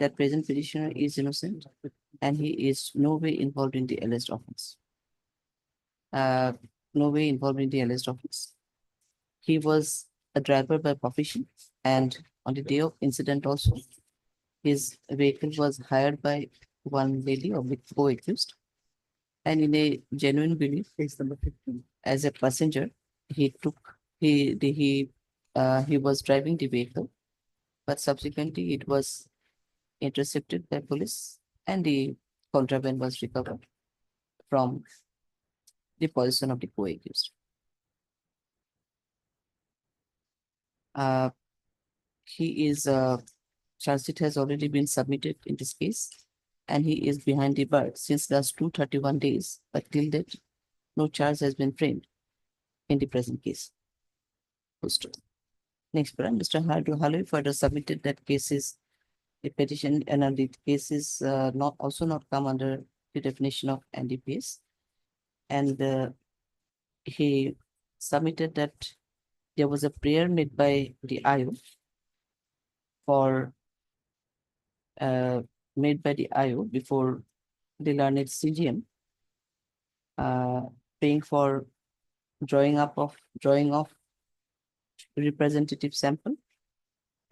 that present petitioner is innocent and he is no way involved in the alleged offense. No way involved in the alleged offense. He was a driver by profession, and on the day of incident also, his vehicle was hired by one lady or co-accused. And in a genuine belief, case number 15, as a passenger, he was driving the vehicle, but subsequently it was intercepted by police and the contraband was recovered from the possession of the co-accused. He is charge sheet has already been submitted in this case, and he is behind the bar since last 231 days, but till date, no charge has been framed in the present case. Posted. Next, Mr. Halu further submitted that cases, the petition and the cases not come under the definition of NDPS, and he submitted that there was a prayer made by the IO for before the learned CGM, paying for drawing of representative sample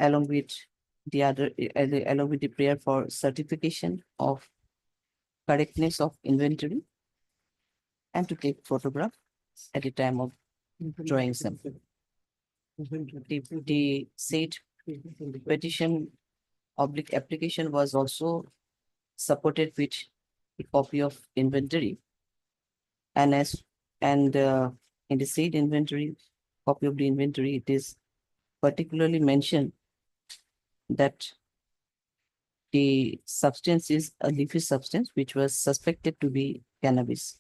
along with the prayer for certification of correctness of inventory and to take photograph at the time of drawing sample. The said petition application was also supported with a copy of inventory, and in the said inventory, copy of the inventory, it is particularly mentioned that the substance is a leafy substance which was suspected to be cannabis.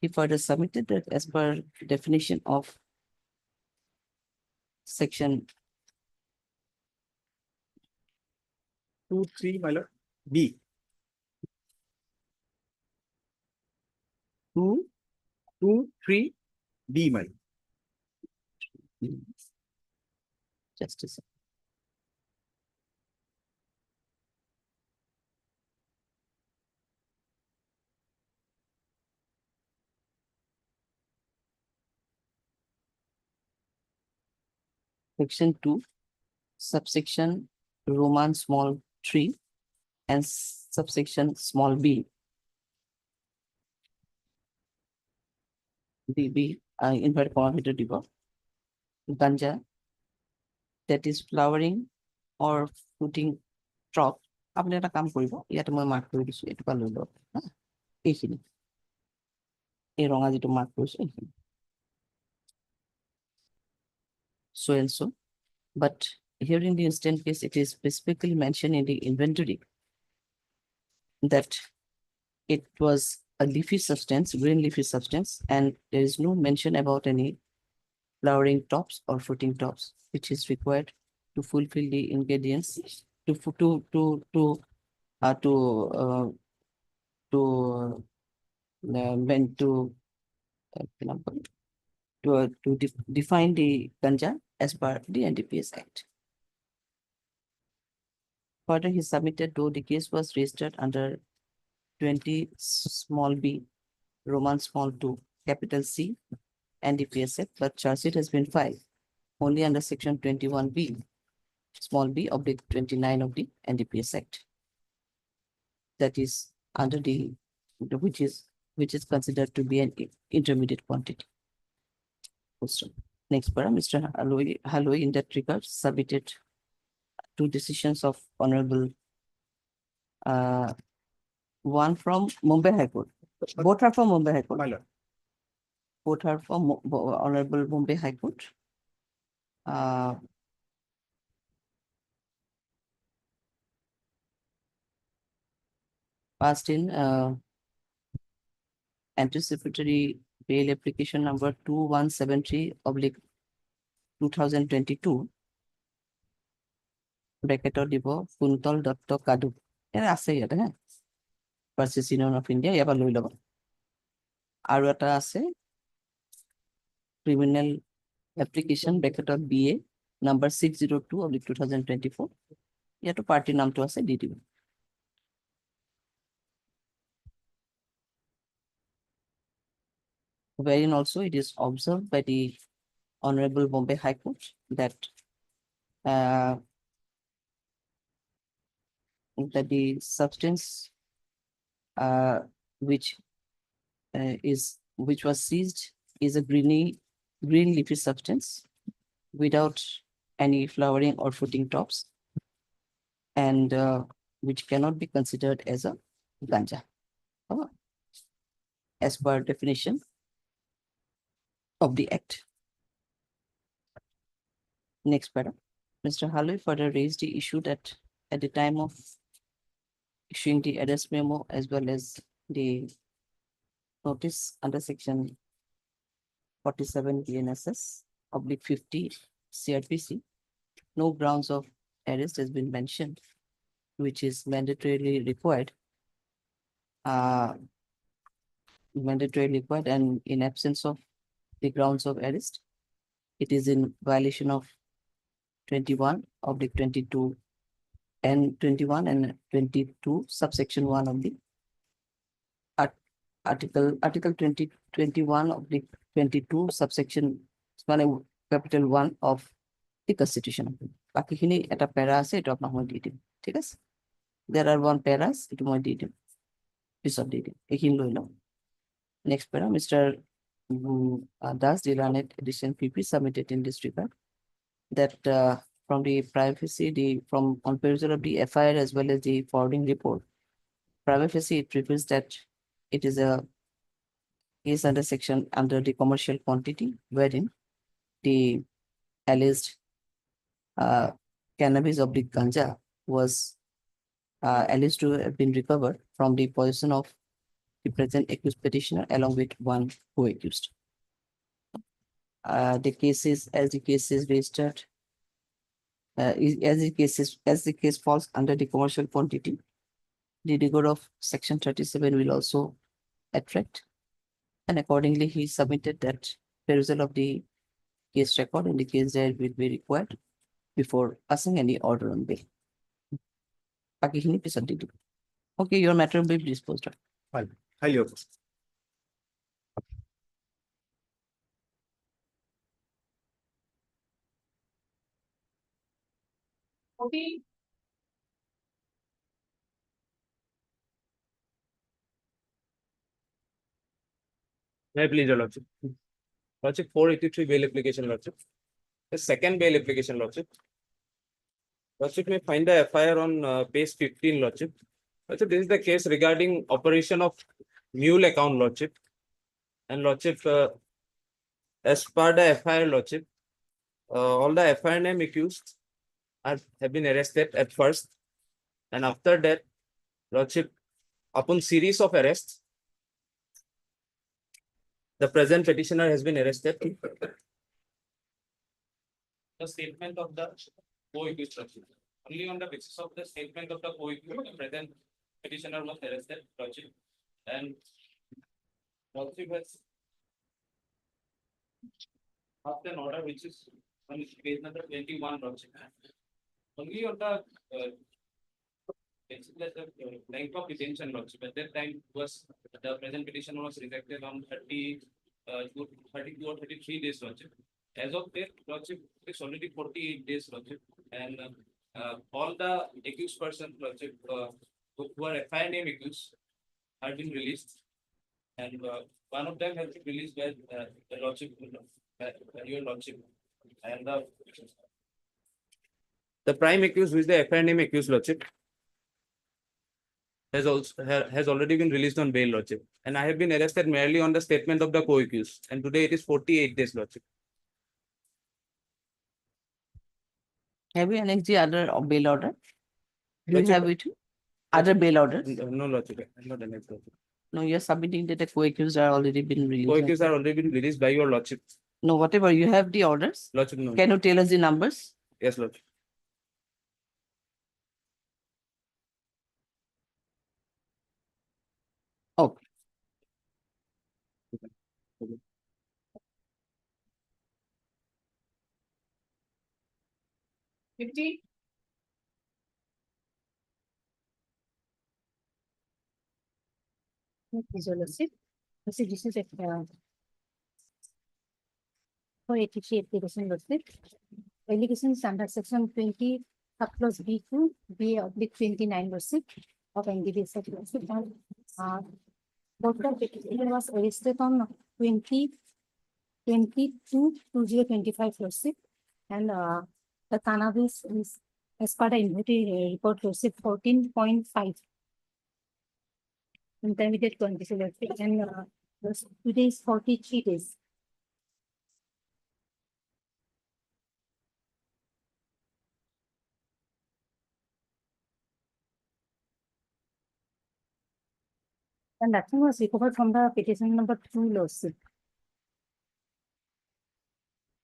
He further submitted that as per definition of section 2-3, my lord. B. 2-3 B, my lord. just a second. Section 2, subsection Roman small 3 and subsection small b. B inverted comma ভিতৰত দিব ganja that is flowering or fruiting crop. আপুনি এটা কাম কৰিব, ইয়াতে মই mark কৰি দিছো, এইটো লৈ লওক এইখিনি, এই ৰঙা যিটো মাৰ্ক কৰিছো এইখিনি, so and so. But here in the instant case, it is specifically mentioned in the inventory that it was a leafy substance, green leafy substance, and there is no mention about any flowering tops or fruiting tops, which is required to fulfill the ingredients define the ganja as per the NDPS Act. Further, he submitted though the case was registered under 20 small b, Roman small 2, capital C, NDPS Act, but charge sheet has been filed only under section 21b, small b oblique 29 of the NDPS Act. That is under which is considered to be an intermediate quantity. Next para, Mr. Halu in that regard submitted two decisions of Honorable one from Mumbai High Court. Both are from Mumbai High Court. My lord. Both are from Honorable Mumbai High Court. passed in anticipatory bail application number 2173/2022 ব্ৰেকেটত দিব কুন্তল দত্ত কাদু এনে আছে ইয়াতে হে versus union of India ইয়াৰ পৰা লৈ ল'ব আৰু এটা আছে ক্ৰিমিনেল এপ্লিকেশ্যন ব্ৰেকেটত BA number 602/2024 ইয়াতো পাৰ্টিৰ নামটো আছে দি দিব wherein also it is observed by the Honorable Bombay High Court that that the substance which was seized is a green leafy substance without any flowering or fruiting tops and which cannot be considered as a ganja as per definition of the act. Next paragraph. Mr. Halloy further raised the issue that at the time of issuing the arrest memo as well as the notice under section 47 BNSS/50 CRPC, no grounds of arrest has been mentioned, which is mandatorily required. And in absence of the grounds of arrest, it is in violation of 21/22 and 21 and 22 subsection 1 of the article 21/22 subsection capital 1 of the Constitution. বাকিখিনি এটা প্যারা আছে এটা আপোনাক মই দি দিম ঠিক আছে there are one paras এটা মই দি দিম পিছত দি দিম এইখিনি লৈ লওঁ next para Mr. Das the learned edition PP submitted in this regard that from the privacy from on perusal of the FIR as well as the forwarding report privacy it reveals that it is a case under section under the commercial quantity wherein the alleged cannabis of the ganja was alleged to have been recovered from the possession of the present accused petitioner along with one co-accused. The case is registered as the case falls under the commercial quantity. The rigor of section 37 will also attract, and accordingly he submitted that perusal of the case record and the case there will be required before passing any order on bail. Okay, your matter will be disposed of. Highly opposed. Okay. May I please, Your Lordship? Lordship, 483 bail application, Lordship. The second bail application, Lordship. Lordship may find the FIR on page 15, Lordship. Lordship, this is the case regarding operation of mule account, Lordship. And Lordship, as per the FIR, Lordship, all the FIR name accused have been arrested at first. And after that, Lordship, upon series of arrests, the present petitioner has been arrested. The statement of the co-accused. Only on the basis of the statement of the co-accused, the present petitioner was arrested. And Lordship has passed an order which is on page number 21. Lordship. Only on the length of detention, Lordship. At that time, was the present petitioner was rejected on 32 or 33 days, Lordship. As of date, Lordship, it's already 48 days, Lordship. And all the accused persons, Lordship, who are FIR name accused, have been released. And one of them has been released by the Lordship, your Lordship. And the prime accused, who is the FIR name accused, Lordship, has already been released on bail, Lordship. And I have been arrested merely on the statement of the co-accused. And today it is 48 days, Lordship. Have you annexed the other bail order? Do you Lordship, have it? Other bail orders? No, Lordship, not any. No, you're submitting that the co-accused are already been released. Co-accused are already been released by your Lordship. No, whatever, you have the orders. Lordship, no. Can you tell us the numbers? Yes, Lordship. Okay. Fifty, Please, your lordship. This is a 483 application lordship. Allegations under section 20 subclause B2 B/29 lordship of NDPS lordship. Dr. Petitioner was arrested on 20/22/2025 lordship, and the cannabis is as per the inventory report lordship 14.5. Intermediate condition lordship, and today is 43 days. And nothing was recovered from the petition number 2 lawsuit.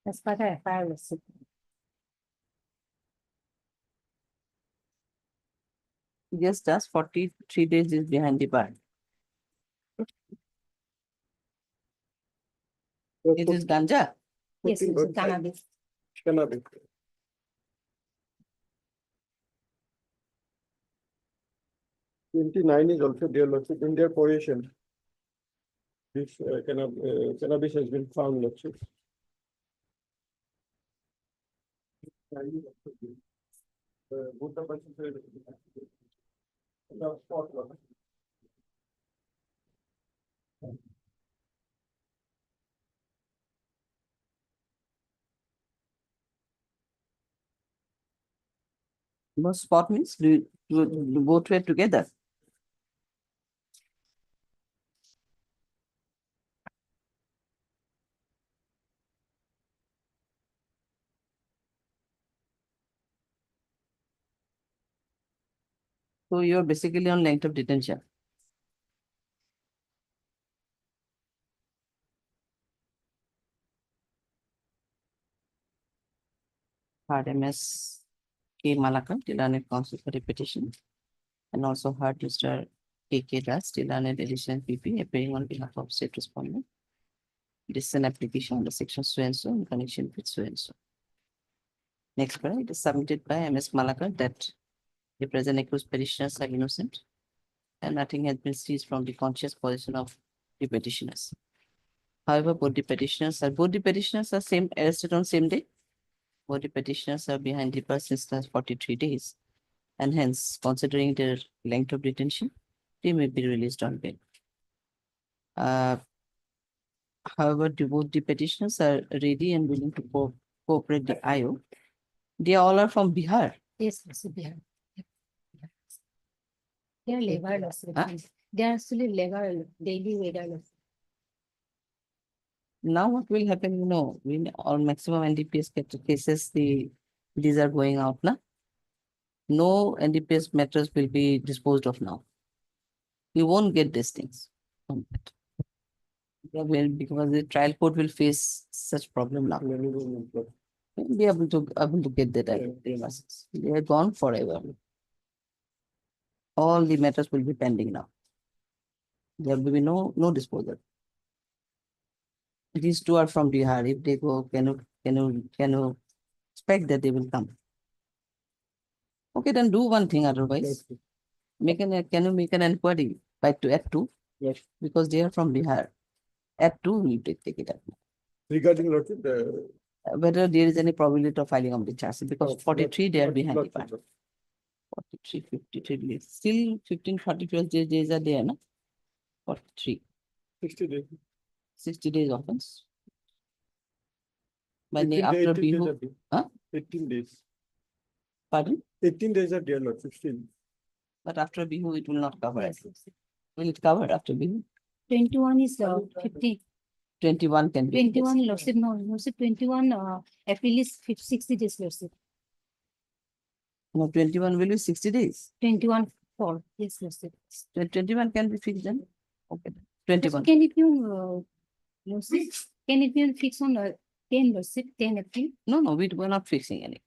As per the FIR lawsuit. Yes, that's 43 days is behind the bar. It is ganja. Yes, it's 14.5. cannabis. Cannabis. 29 is also there, Lordship, in their possession. This cannabis has been found, Lordship. Both the persons are- No, spot, Lordship. No spot means you both were together. So you're basically on length of detention. Heard MS K. Malaka, still on a counsel for repetition. And also heard Mr. K. Das, still on an additional PP, appearing on behalf of state respondent. This is an application under section so and so in connection with so and so. Next, it is submitted by MS Malaka that the present accused petitioners are innocent and nothing has been seized from the conscious position of the petitioners. However, both the petitioners are same arrested on same day. Both the petitioners are behind the bars since last 43 days, and hence, considering their length of detention, they may be released on bail. However, both the petitioners are ready and willing to cooperate the IO. They all are from Bihar. Yes, yes, Bihar. They are labor laws. Huh? They are actually labor, daily labor laws. Now what will happen, in all maximum NDPS cases, these are going out now. No NDPS matters will be disposed of now. You won't get these things from that. Because the trial court will face such problem now. They'll be able to get that. They are gone forever. All the matters will be pending now. There will be no disposal. These two are from Bihar. If they go, can you expect that they will come? Okay, then do one thing otherwise. Can you make an inquiry to F2? Yes. Because they are from Bihar. F2 will take it up. Regarding Lordship, Whether there is any probability of filing of the charge, because 43 they are behind the Lordship, bar. 43, 53 days. Still 15, 40 days are there, no? 43, 60 days. 60 days offense. By 18 after 18 days Bihu, are there. huh? 18 days. Pardon? 18 days are there, Lordship, still. But after Bihu, it will not cover. I think. Will it cover after Bihu? 21 is 50. 21 can be. 21 lordship, no, lordship 21, April is 60 days lordship. No, 21 will be 60 days. 21 4. Yes, Lordship. 21 can be fixed then? Okay, Lordship, 21. can it be on, Lordship? Can it be fixed on 10, Lordship, 10 April? No, we're not fixing any.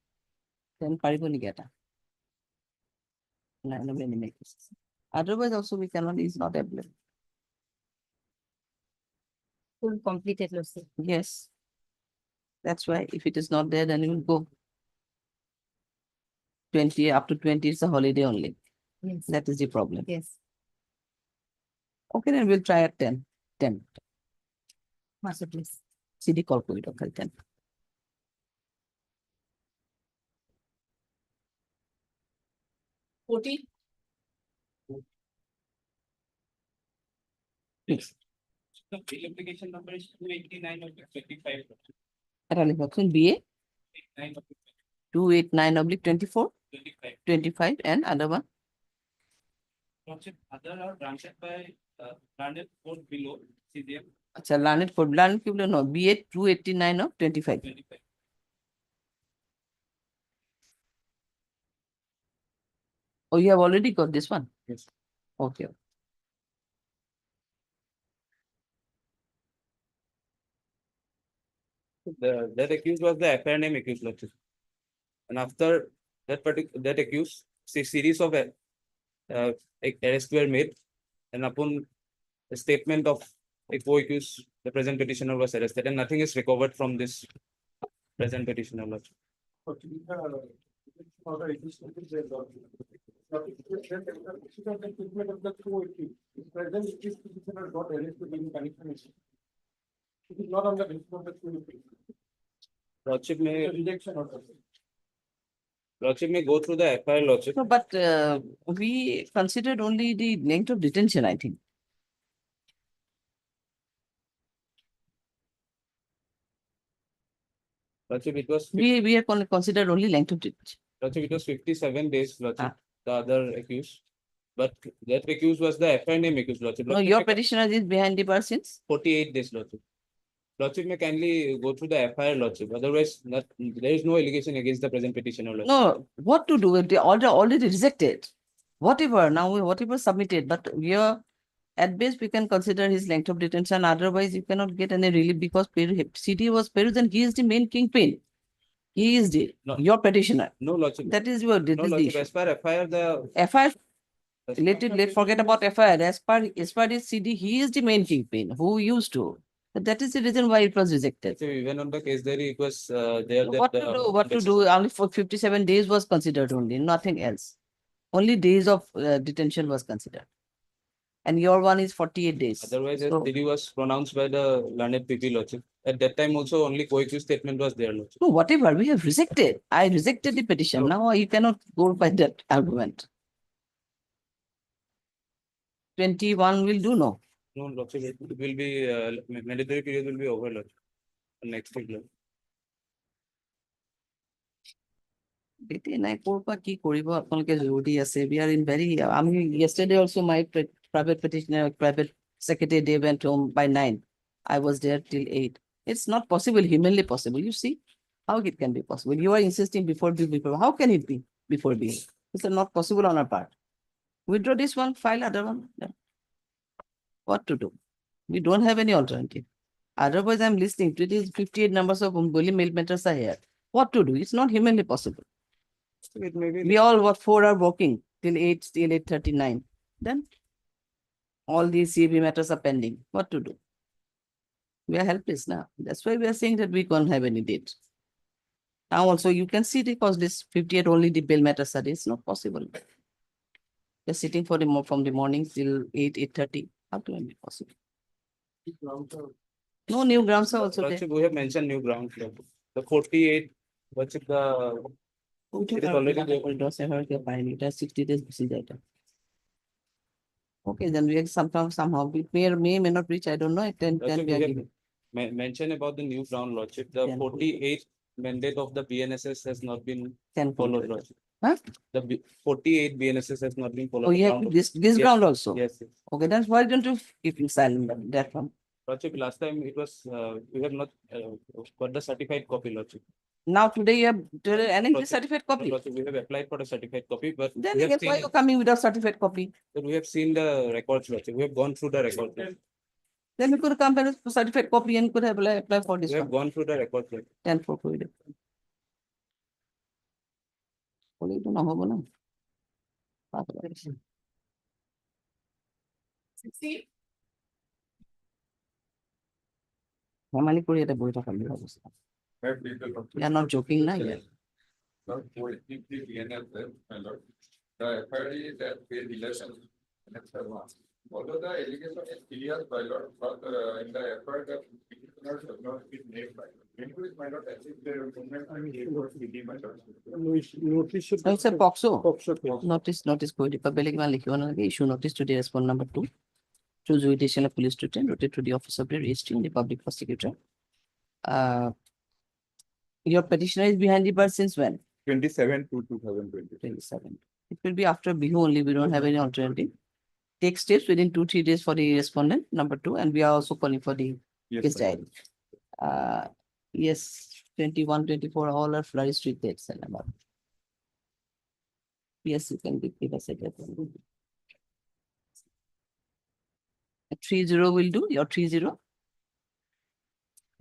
Then pariboni geta. No, many make this. Otherwise also we cannot, is not available. Full completed, Lordship. Yes. That's why if it is not there, then you will go. 20, up to 20 is a holiday only. Yes. That is the problem. Yes. Okay, then we'll try at 10. 10. Master, please. CD corporate, okay, 10. Fourteen. Please. The bill application number is 289 of 25. BA 9 of 289/24, 25. 25, and other one. Lordship, other are granted by granted code below CDM Acha, learned for learned people no BA 289/25. 25. Oh, you have already got this one? Yes. Okay. That accused was the FIR name accused, Lordship. And after that accused, series of arrests were made, and upon a statement of a co-accused, the present petitioner was arrested, and nothing is recovered from this present petitioner, Lordship. It is not on the basis of the Lordship may rejection order. go through the FIR, Lordship. No, but we considered only the length of detention, I think. Lordship, it was We have only considered only length of detention. Lordship, it was 57 days, Lordship, Ah. the other accused. But that accused was the FIR name accused, Lordship. No, Lordship your may- petitioner is behind the bar since? 48 days, Lordship. Lordship may kindly go through the FIR, Lordship. Otherwise, there is no allegation against the present petitioner, Lordship. No, what to do if they already rejected? Whatever, now whatever submitted, but we are, at best, we can consider his length of detention. Otherwise, you cannot get any relief because CD was Perus and he is the main kingpin. He is the No. your petitioner. No, Lordship. That is your No, Lordship. issue. As per FIR, the FIR, forget about FIR. As far as CD, he is the main kingpin who used to. But that is the reason why it was rejected. So even on the case diary, it was there. What to do? Only for 57 days was considered only, nothing else. Only days of detention was considered. And your one is 48 days. Otherwise, So- CD was pronounced by the learned PP, Lordship. At that time, also only co-accused statement was there, Lordship. No, whatever, we have rejected. I rejected the petition. No. Now you cannot go by that argument. 21 will do no. No, Lordship, it will be mandatory period will be over, Lordship. Next week, Lordship. Dite nai korba ki koribo apnaloke jodi ase. We are in very. Yesterday also my private petitioner, private secretary, they went home by 9. I was there till 8. It's not possible, humanly possible. You see how it can be possible. You are insisting before. How can it be before being? It's not possible on our part. Withdraw this one, file other one. Then what to do? We don't have any alternative. Otherwise, I'm listening to these 58 numbers of Umboli mail matters are here. What to do? It's not humanly possible. It may be. We all 4 are working till 8:39. Then all these CB matters are pending. What to do? We are helpless now. That's why we are saying that we can't have any date. Now also you can see because this 58 only the bill matters are. It's not possible. They're sitting for from the morning till 8:30. How can it be possible? No new grounds are also there. Lordship, we have mentioned new grounds, Lordship. The 48, Lordship, it is already there. It has 60 days busy data. Okay, then we have somehow we may not reach. I don't know. At 10 Lordship, we are we have giving. mentioned about the new ground, Lordship. The 10. 48 mandate of the BNSS has not been 10 followed, Lordship. Huh? The 48 BNSS has not been followed. Oh, The yeah, ground- this Yes. ground also. Yes, yes. Okay, that's why don't you keep silent on that one? Lordship, last time it was, we have not got the certified copy, Lordship. Now today you have annexed the certificate No, copy. Lordship, we have applied for a certified copy, but Then we have again, why seen, you coming without certificate copy? but we have seen the records, Lordship. We have gone through the records. Then you could come with certificate copy and could have apply for this We have one. gone through the records. Lordship. 10 for COVID. বলেই তো না হবো না। মানে করে এটা বইটা খালি অবস্থা। We are not joking না here. The FIR is that paid relation. Although the allegation is clear by law, but in the FIR the petitioner should not be named by. Inquiries might not achieve their movement and Notice should. It's a POXO. POXO case. Notice कोई public में लिखी होना कि issue notice to the respond number 2 to jurisdiction of police to rotate to the office of the registry and the public prosecutor. Your petitioner is behind the bars since when? 27 to 2020. 27. It will be after Bihu only. We don't have any alternative. Take steps within 2-3 days for the respondent, number 2, and we are also calling for the Yes, case ma'am. diary. Yes, 21, 24, all are flourish street dates and about. Yes, you can give us a date. 30 will do, your 30.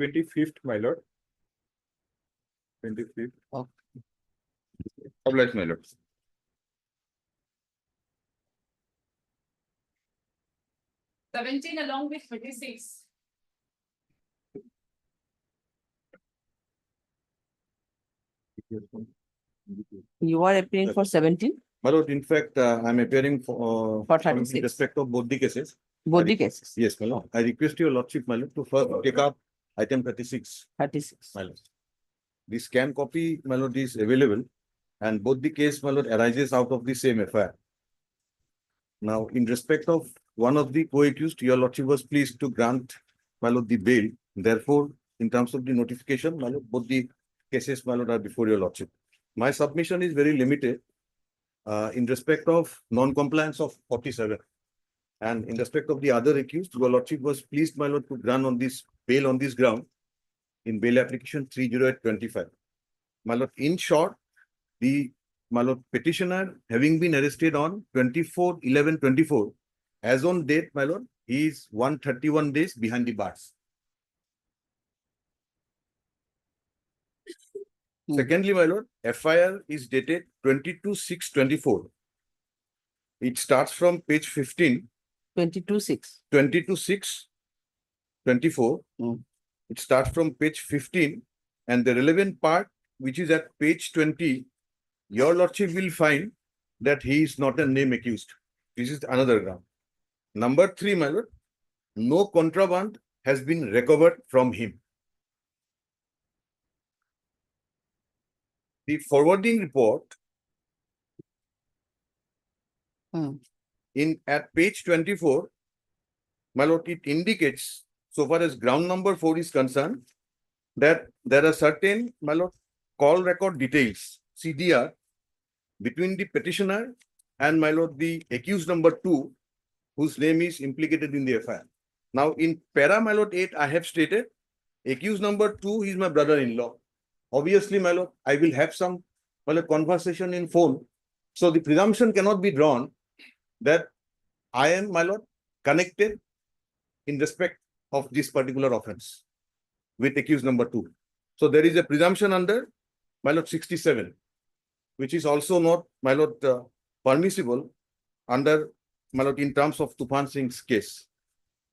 25th, my lord. 25th. Okay. Obliged, my lord. Seventeen along with 26. You are appearing for 17 My lord, in fact, I'm appearing for in 36, respect of both the cases. both the cases, Yes, my lord. I request your lordship, my lord, to first take up item 36, 36. my lord. The scan copy, my lord, is available and both the case, my lord, arises out of the same FIR. Now, in respect of one of the co-accused, your lordship was pleased to grant, my lord, the bail. Therefore, in terms of the notification, my lord, both the cases, my lord, are before your lordship. My submission is very limited in respect of non-compliance of 47. And in respect of the other accused, your lordship was pleased, my lord, to grant on this bail on this ground in bail application 30825. My lord, in short, the my lord petitioner having been arrested on 24/11/24, as on date, my lord, he is 131 days behind the bars. Secondly, my lord, FIR is dated 22/6/24. It starts from page 15, 22-6. 22/6/24. It starts from page 15 and the relevant part, which is at page 20, your lordship will find that he is not a name accused. This is another ground. Number 3, my lord, no contraband has been recovered from him. The forwarding report at page 24, my lord, it indicates, so far as ground number 4 is concerned, that there are certain, my lord, call record details, CDR, between the petitioner and, my lord, the accused number 2, whose name is implicated in the FIR. Now, in para, my lord, 8, I have stated, accused number 2 is my brother-in-law. Obviously, my lord, I will have some, my lord, conversation in phone. So the presumption cannot be drawn that I am, my lord, connected in respect of this particular offense with accused number 2. So there is a presumption under, my lord, 67, which is also not, my lord, permissible under, my lord, in terms of Tufan Singh's case.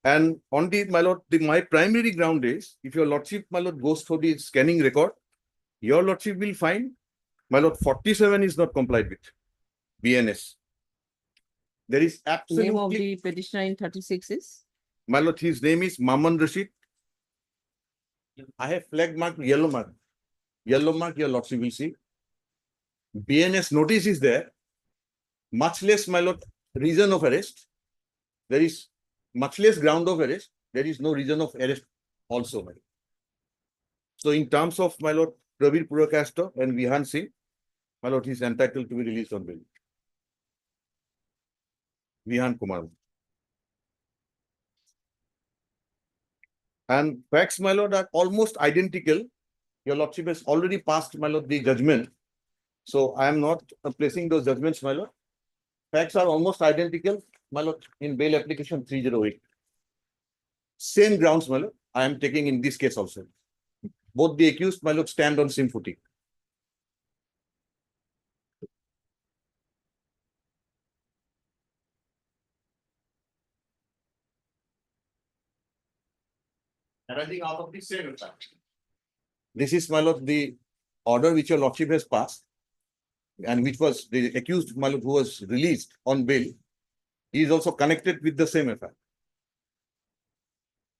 And on the, my lord, my primary ground is, if your lordship, my lord, goes for the scanning record, your lordship will find, my lord, 47 is not complied with BNS. There is absolutely. Name of the petitioner in 36 is? My lord, his name is Maman Rashid. I have flag mark, yellow mark. Yellow mark, your lordship will see. BNS notice is there. Much less, my lord, reason of arrest. There is much less ground of arrest. There is no reason of arrest also, my lord. So in terms of, my lord, Pravir Purakasto and Vihan Singh, my lord, he is entitled to be released on bail. Vihan Kumar. And facts, my lord, are almost identical your lordship has already passed, my lord, the judgment. So I am not placing those judgments, my lord. Facts are almost identical, my lord, in bail application 308. Same grounds, my lord, I am taking in this case also. Both the accused, my lord, stand on same footing. Arising out of the same fact. This is, my lord, the order which your lordship has passed, and which was the accused, my lord, who was released on bail. He is also connected with the same affair.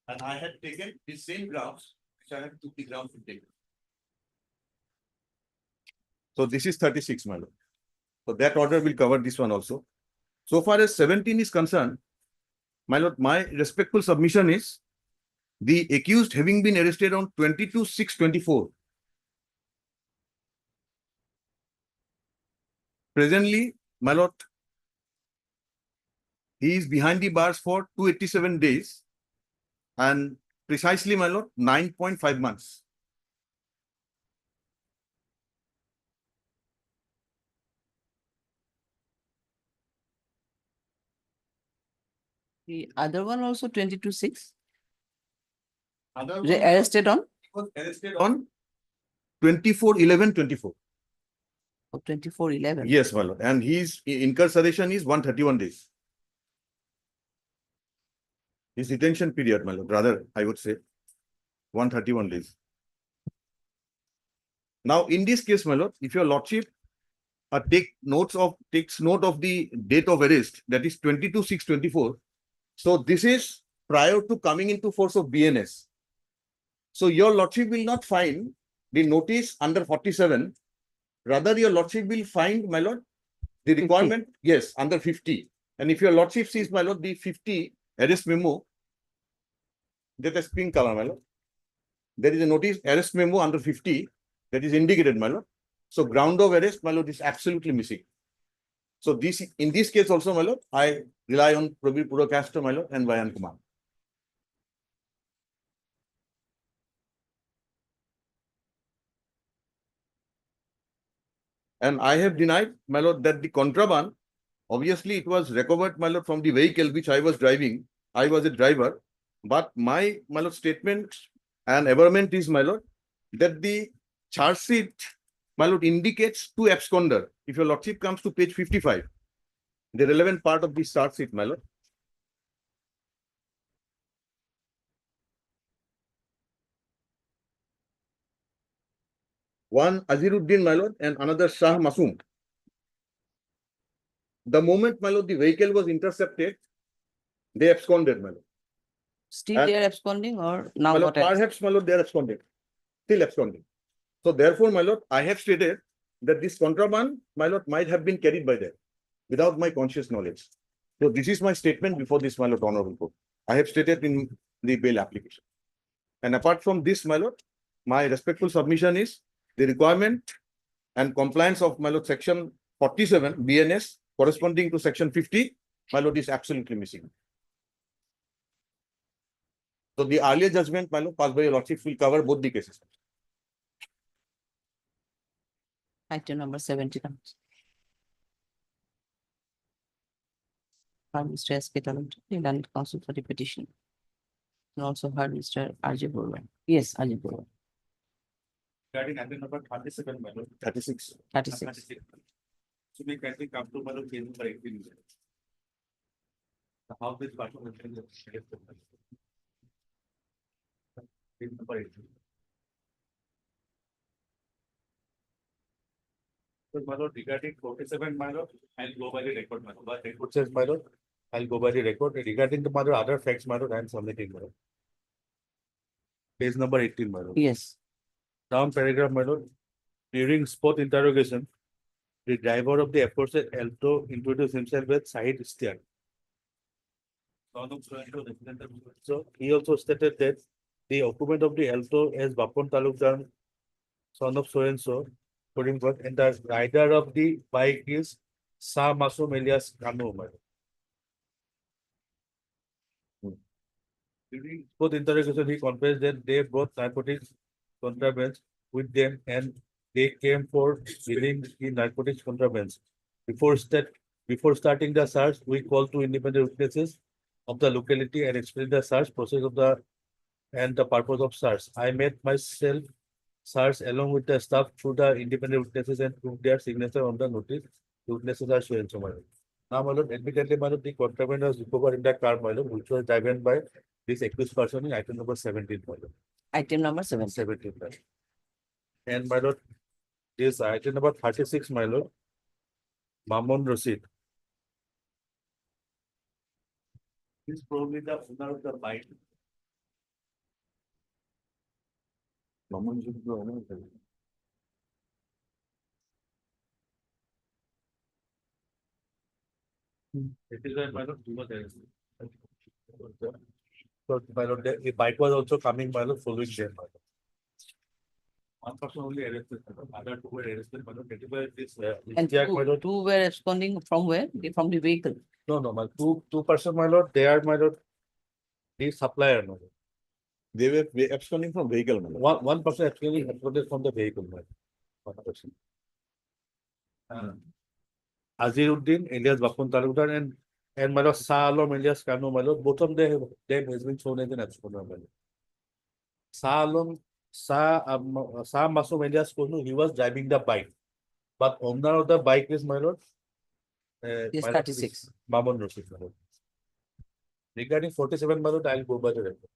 And I had taken the same grounds, which I have took the ground to take. So this is 36, my lord. So that order will cover this one also. So far as 17 is concerned, my lord, my respectful submission is the accused having been arrested on 22/6/24. Presently, my lord, he is behind the bars for 287 days and precisely, my lord, 9.5 months. The other one also 22/6, Other arrested on was arrested on 24/11/24. 24/11. Yes, my lord. And his incarceration is 131 days. His detention period, my lord, rather, I would say 131 days. Now, in this case, my lord, if your lordship takes note of the date of arrest, that is 22/6/24. So this is prior to coming into force of BNS. So your lordship will not find the notice under 47. Rather, your lordship will find, my lord, the requirement, yes, under 50. And if your lordship sees, my lord, the 50 arrest memo, that is pink color, my lord. There is a notice arrest memo under 50 that is indicated, my lord. So ground of arrest, my lord, is absolutely missing. So this, in this case also, my lord, I rely on Prabir Purocastro, my lord, and Vayan Kumar. And I have denied, my lord, that the contraband, obviously it was recovered, my lord, from the vehicle which I was driving. I was a driver, but my lord, statement and averment is, my lord, that the charge sheet, my lord, indicates two absconder. If your lordship comes to page 55, the relevant part of the charge sheet, my lord. One Aziruddin, my lord, and another Shah Masoom. The moment, my lord, the vehicle was intercepted, they absconded, my lord. Still they are absconding or now My lord, what else? perhaps, my lord, they are absconded, still absconding. So therefore, my lord, I have stated that this contraband, my lord, might have been carried by them without my conscious knowledge. So this is my statement before this, my lord, honorable court. I have stated in the bail application. And apart from this, my lord, my respectful submission is the requirement and compliance of, my lord, section 47 BNS corresponding to section 50, my lord, is absolutely missing. So the earlier judgment, my lord, passed by your lordship will cover both the cases. Item number 70. Mr. S.K. Talent, Legality Counsel for the petition. And also heard Mr. R.J. Burwan. Yes, R.J. Burwan. Regarding item number 37, my lord. 36. 36. So we can come to my lord, case number 18. How this part of the thing is. Case number 18. So, my lord, regarding 47, my lord, I'll go by the record, my lord. But record says, my lord, I'll go by the record. Regarding the, my lord, other facts, my lord, I'm submitting, my lord. Page number 18, my lord. Yes. Down paragraph, my lord. During spot interrogation, the driver of the aforesaid Alto introduced himself with side steer. So he also stated that the occupant of the Alto is Bapon Talukdar, son of so and so, and the rider of the bike is Sa Masum alias Kanu. During both interrogation, he confessed that they brought narcotics contrabands with them and they came for dealing in narcotics contrabands. Before starting the search, we called to independent witnesses of the locality and explained the search process of the purpose of search. I made myself search along with the staff through the independent witnesses and took their signature on the notice. The witnesses are shown so much. Now, my lord, admittedly, my lord, the contraband was recovered in the car, my lord, which was driven by this accused person in item number 17, my lord. Item number 7. 17, my lord. And my lord, this item number 36, my lord, Mammon Rasid. This is probably the owner of the bike. Mammon should be the owner of the bike. It is why my lord, do not arrest. So, my lord, the bike was also coming, my lord, following them, my lord. One person only arrested, my lord. Other two were arrested, my lord. That is why this, And Jack, my lord. two were absconding from where? From the vehicle. No, my two person, my lord, they are, my lord, the supplier, my lord. They were absconding from vehicle, my lord. One person actually absconded from the vehicle, my lord. One person. Aziruddin, Elias Bakun Talukdar, and my lord, Shah Alam, Elias Kanu, my lord, both of them has been shown as an absconder, my lord. Shah Alam, Shah Masum Elias Kanu, he was driving the bike. But owner of the bike is, my lord, Yes, my lord, 36. Mammon Rasid, my lord. Regarding 47, my lord, I'll go by the record.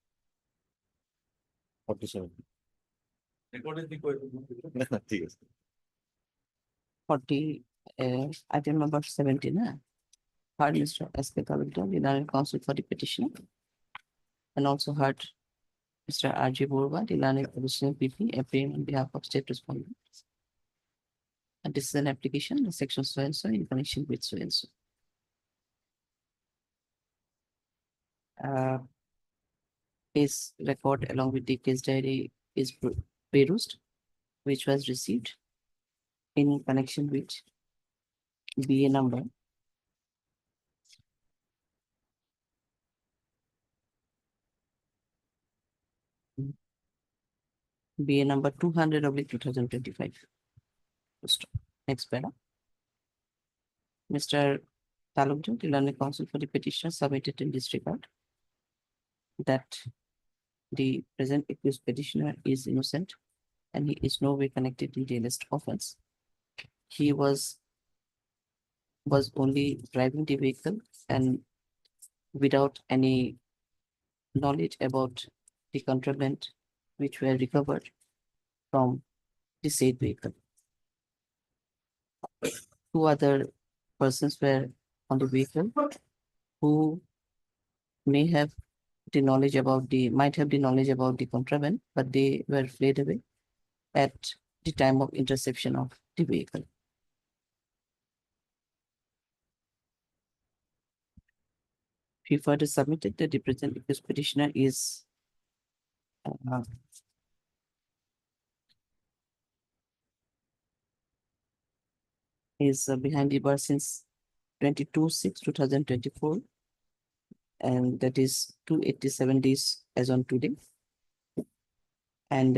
47. Record is the question. ঠিক আছে। 40, item number 17. Heard Mr. S.K. Talukdar, the learned counsel for the petitioner. And also heard Mr. R.J. Borba, the learned petitioner PP, appearing on behalf of state respondents. And this is an application, the section so and so in connection with so and so. Case record along with the case diary is produced, which was received in connection with BA number BA number 200 of 2025. Next para. Mr. Talukdar, the learned counsel for the petitioner, submitted in this regard that the present accused petitioner is innocent and he is no way connected in the alleged offense. He was only driving the vehicle and without any knowledge about the contraband which were recovered from the said vehicle. Two other persons were on the vehicle who may have the knowledge about might have the knowledge about the contraband, but they were fled away at the time of interception of the vehicle. He further submitted that the present accused petitioner is behind the bar since 22/6/2024, and that is 287 days as on today. And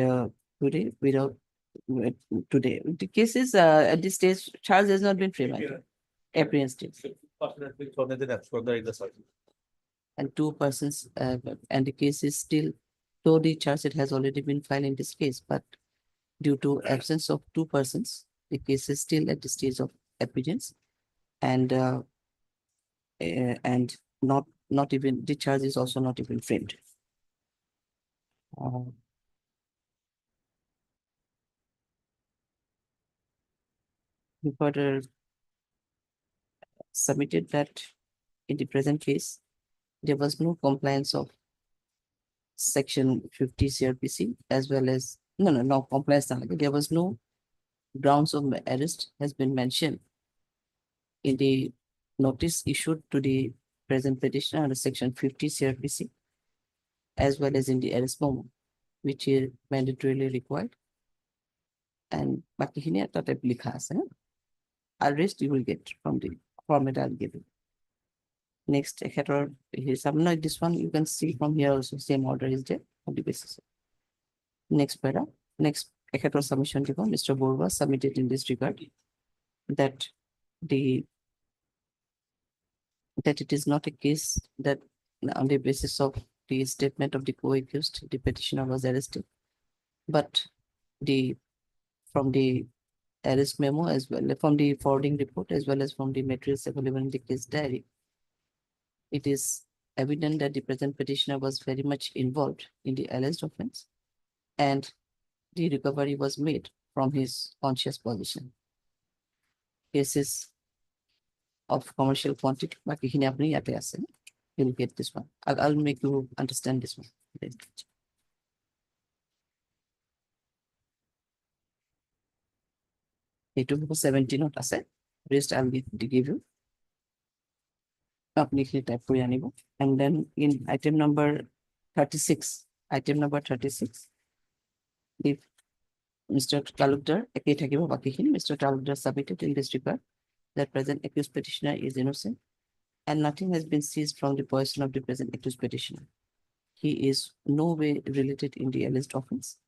today, today, the case is at this stage, charge has not been framed. Appearance stage. And two persons, and the case is still, though the charge it has already been filed in this case, but due to absence of two persons, the case is still at the stage of appearance, and not even the charge is also not even framed. We further submitted that in the present case, there was no compliance of section 50 CRPC as well as no compliance. There was no grounds of arrest has been mentioned in the notice issued to the present petitioner under section 50 CRPC as well as in the arrest memo, which is mandatorily required. And arrest you will get from the format I'll give you. Next, here's this one you can see from here also, same order is there on the basis. Next para. Next Ekator submission given, Mr. Borwa submitted in this regard that that it is not a case that on the basis of the statement of the co-accused, the petitioner was arrested, but from the arrest memo as well, from the forwarding report as well as from the materials available in the case diary, it is evident that the present petitioner was very much involved in the alleged offense, and the recovery was made from his conscious position. Cases of commercial quantity, you'll get this one. I'll make you understand this one. It took 17 not asset. Rest I'll give you. Type and then in item number 36, if Mr. Talukdar, Mr. Talukdar submitted in this regard that present accused petitioner is innocent and nothing has been seized from the possession of the present accused petitioner. He is no way related in the alleged offense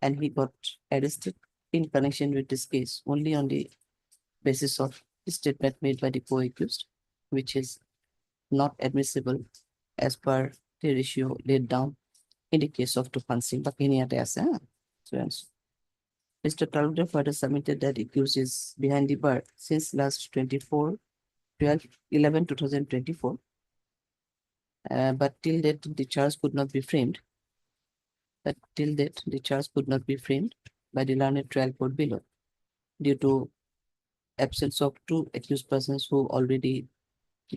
and he got arrested in connection with this case only on the basis of the statement made by the co-accused, which is not admissible as per the ratio laid down in the case of Tupansing. So Mr. Talukdar further submitted that the accused is behind the bar since last 12/11/2024. But till that the charge could not be framed. By the learned trial court below due to absence of two accused persons who already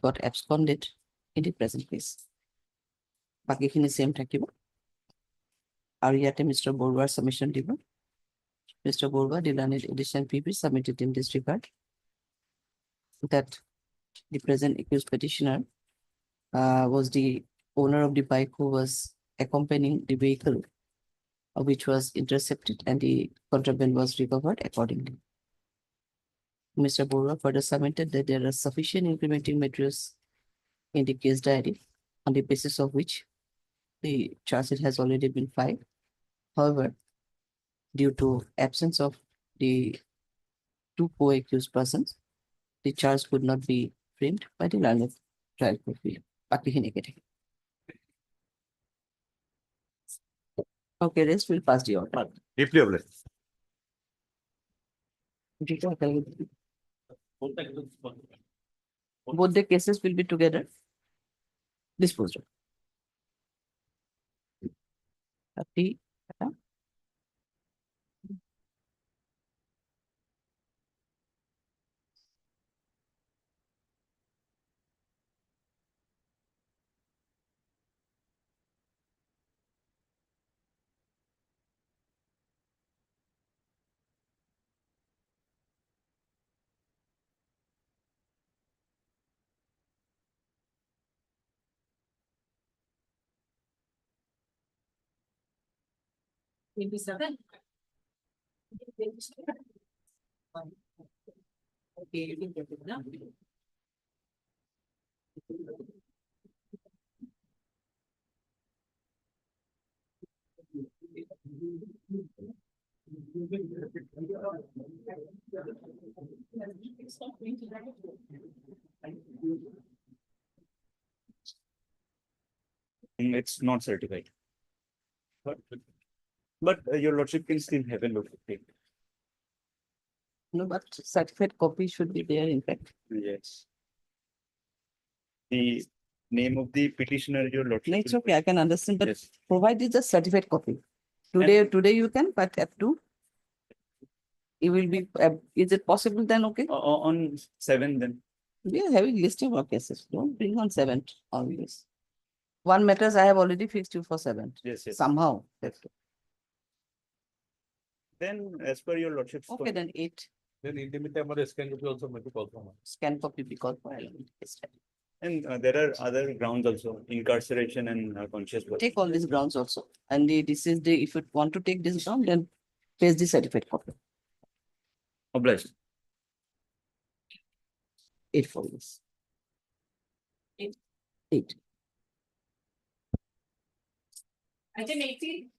got absconded in the present case. Bakikini same থাকিব আৰু ইয়াতে Mr. Borwa submission দিব. Mr. Borwa, the learned edition PP submitted in this regard that the present accused petitioner was the owner of the bike who was accompanying the vehicle which was intercepted and the contraband was recovered accordingly. Mr. Borwa further submitted that there are sufficient incriminating materials in the case diary on the basis of which the charge sheet has already been filed. However, due to absence of the two co-accused persons, the charge could not be framed by the learned trial court below. Okay, rest will pass the order. Deeply obliged. Both the cases will be together disposed of. Maybe 7. Okay, you can get it now. It's not certified. But your lordship can still have a look at it. No, but certified copy should be there in fact. Yes. The name of the petitioner, your lordship. No, it's okay, I can understand, but Yes. provide is a certified copy. Today you can, but at 2. It will be, is it possible then, okay? On 7 then. We are having list of cases. Don't bring on 7th always. One matters I have already fixed you for 7th. Yes, yes. Somehow. Then as per your lordship's. Okay, then 8. Then intimate scan copy also make a call for. Scan copy be called for. And there are other grounds also, incarceration and conscious. Take all these grounds also. And this is the, if you want to take this ground, then place the certified copy. Obliged. 8 for this. 8. Item 18.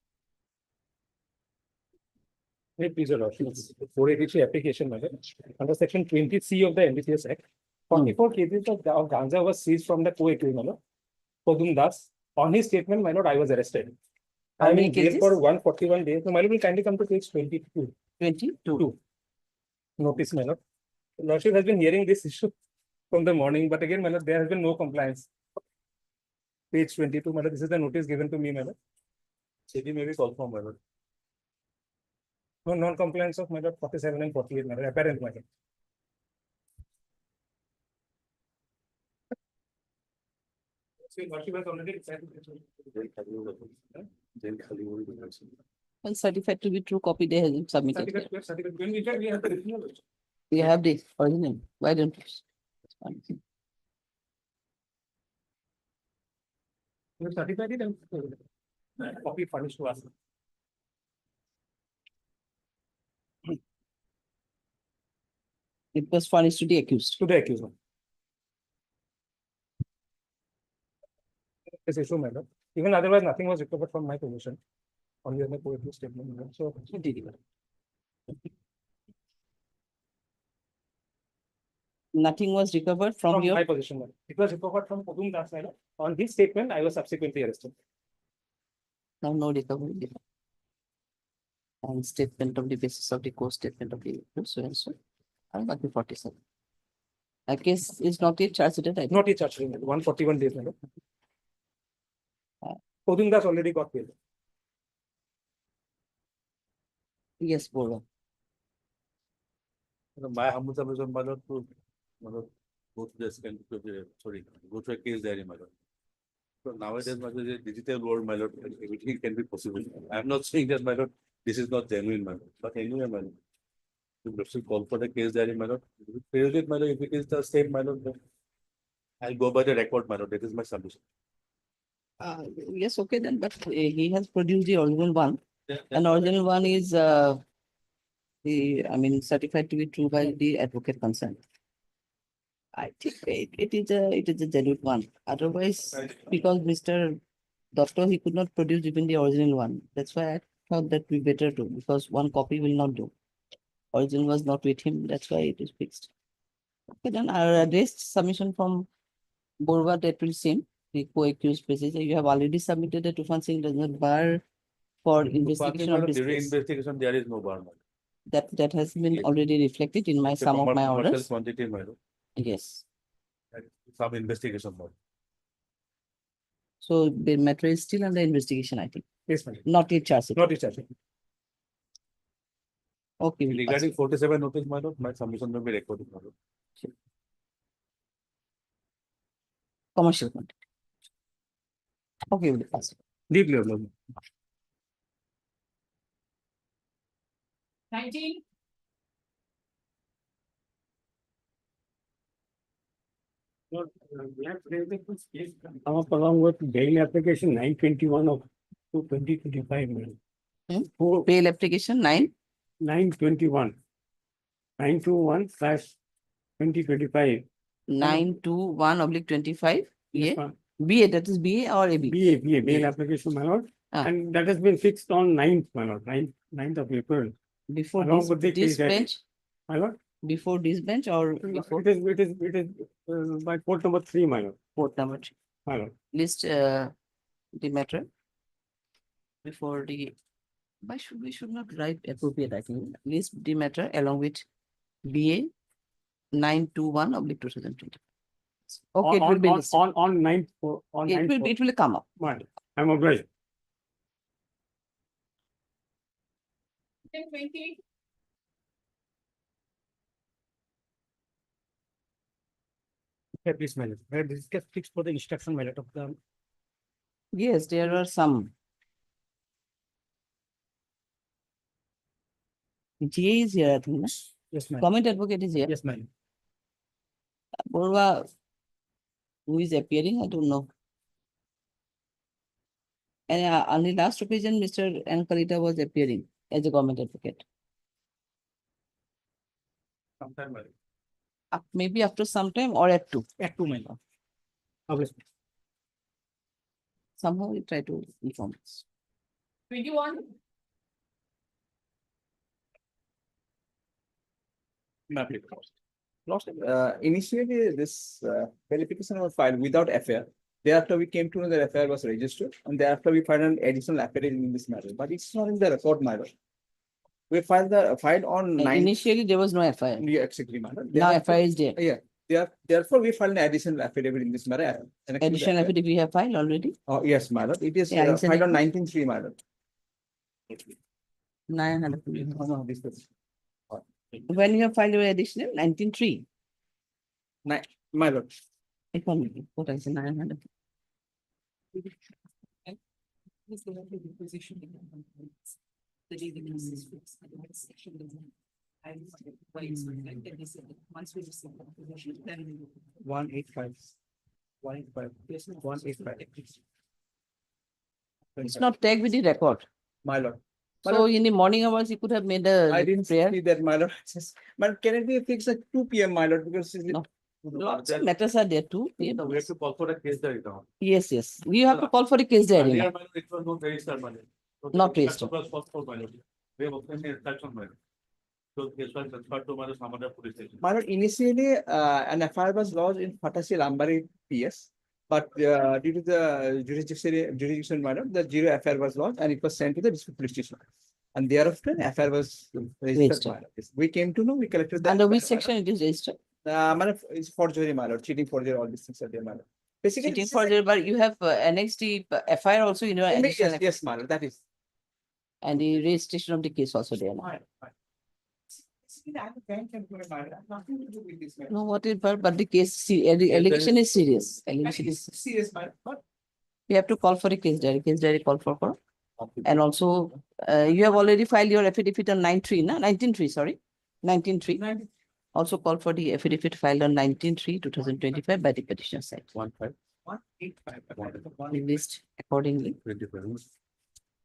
Please, your lordship, 483 application, madam. Under section 20C of the NDPS Act, 44 kgs of ganja was seized from the co-accused, my lord, Podum Das. On his statement, my lord, I was arrested. How I am many in jail kgs? for 141 days. So, my lord, will kindly come to page 22. 22. Notice, my lord. Lordship has been hearing this issue from the morning, but again, my lord, there has been no compliance. Page 22, my lord, this is the notice given to me, my lord. CD may be called for, my lord. No non-compliance of my lord 47 and 48, my lord, apparent, my lord. So, lordship has already decided. Well, certified to be true copy they have submitted. Certificate, when we check, we have the original. We have the original. Why don't you? It's fine. We have certified it and copy furnished to us. It was furnished to the accused. To the accused. This issue, madam. Even otherwise, nothing was recovered from my possession. Only on the co-accused statement, madam. So, Nothing was recovered from from your, my possession, madam. It was recovered from Podum Das, madam. On his statement, I was subsequently arrested. now no recovery. And statement of the basis of the court statement of the so and so. And back to 47. A case is not yet charged. Not yet charged, madam. 141 days, madam. Podum Das already got bail. Yes, Bora. My humble submission, my lord, to, my lord, go to the second, sorry, go to a case diary, my lord. So nowadays, my lord, is a digital world, my lord, everything can be possible. I am not saying that, my lord, this is not genuine, my lord, but anyway, my lord. You must call for the case diary, my lord. Praise it, my lord, if it is the same, my lord, then I'll go by the record, my lord, that is my submission. Yes, okay then, but he has produced the original one. Yeah, And original one is certified to be true by the advocate concerned. I think it is a genuine one. Otherwise, because Mr. Doctor, he could not produce even the original one. That's why I thought that we better do, because one copy will not do. Original was not with him, that's why it is fixed. Okay, then our addressed submission from Borwa, that will seem the co-accused basis. You have already submitted a Tufan Singh does not bar for investigation of this During case. investigation, there is no bar, my lord. That has been Yes. already reflected in my It's a some of my commercial orders. quantity, my lord. Yes. Some investigation, my lord. So the matter is still under investigation, I think. Yes, madam. Not yet charged. Not yet charged. Okay. we'll pass Regarding it. 47 notice, my lord, my submission will be recorded, my lord. Commercial content. Okay, we'll pass it. Deeply obliged. 19. Come up along with bail application 921 of 2025, madam. Bail application 921. 921/2025. 921/25. Yes, BA. ma'am. BA, that is BA or AB? BA, bail application, my lord. Ah. And that has been fixed on 9th, my lord, 9th of April. Before Along with the this case diary. bench, My lord, before this bench or before it is by court number 3, my lord, court number 3? my lord. List the matter before the. Why should we should not write appropriate? I think list the matter along with BA 921/2020. Okay, it will be listed. On 9th, on It 9th. will come up. Madam, I'm obliged. 20. Okay, please, my lord. This gets fixed for the instruction, my lord, of the. Yes, there are some. GA is here, I think. No? Yes, ma'am. Comment advocate is here. Yes, ma'am. Borwa, who is appearing, I don't know. And on the last occasion, Mr. Ankalita was appearing as a government advocate. Sometime, my lord. Maybe after some time or at 2. At 2, my lord. Obviously. Somehow we try to inform us. 21. Initially, this verification was filed without FIR. Thereafter, we came to know that FIR was registered, and thereafter we filed an additional affidavit in this matter. But it's not in the record matter. We filed on 9. Initially, there was no FIR. Yeah, exactly, matter. Now FIR is there. Yeah, therefore we filed an additional affidavit in this matter. Additional affidavit we have filed already. Oh, yes, madam. It is Yeah, it's an filed on echo. 19/3, madam. 900. No, this was When you have filed your additional 19.3. my lord. What I say 900. Once we receive the information, then we will. 185. 185. Yes, 185. It's not tagged with the record. My lord. So in the morning hours, you could have made a I didn't prayer. see that, my lord. But can it be fixed at 2 p.m., my lord? Because No. Lots of matters are there too. We have to call for a case diary now. Yes, yes. You have to call for the case diary. Earlier, now. my lord, it was not registered, my lord. So Not the registered. was first for my lord. We have obtained the instruction, my lord. So case was transferred to my lord, Samada police station. my lord, initially, an FIR was lodged in Fatasi Lambari PS. But due to the jurisdiction, my lord, the zero FIR was lodged and it was sent to the district police station. And thereafter, FIR was registered. My lord. We came to know, we collected that. Under which section it is registered? My lord, it's forgery, my lord, cheating forgery, all these things are there, my lord. Basically, Sitting this is for the, but you have annexed the FIR also in your additional. yes, yes, my lord, that is. And the registration of the case also there. now. Nothing to do with this, my lord. No, what is, but the case, the allegation is serious. Allegation is Serious, my lord. You have to call for a case diary. Case diary call for. And also, you have already filed your affidavit on 9.3, no? 19.3, sorry. 19.3. Also call for the affidavit filed on 19/3/2025 by the petitioner side. 185. List accordingly.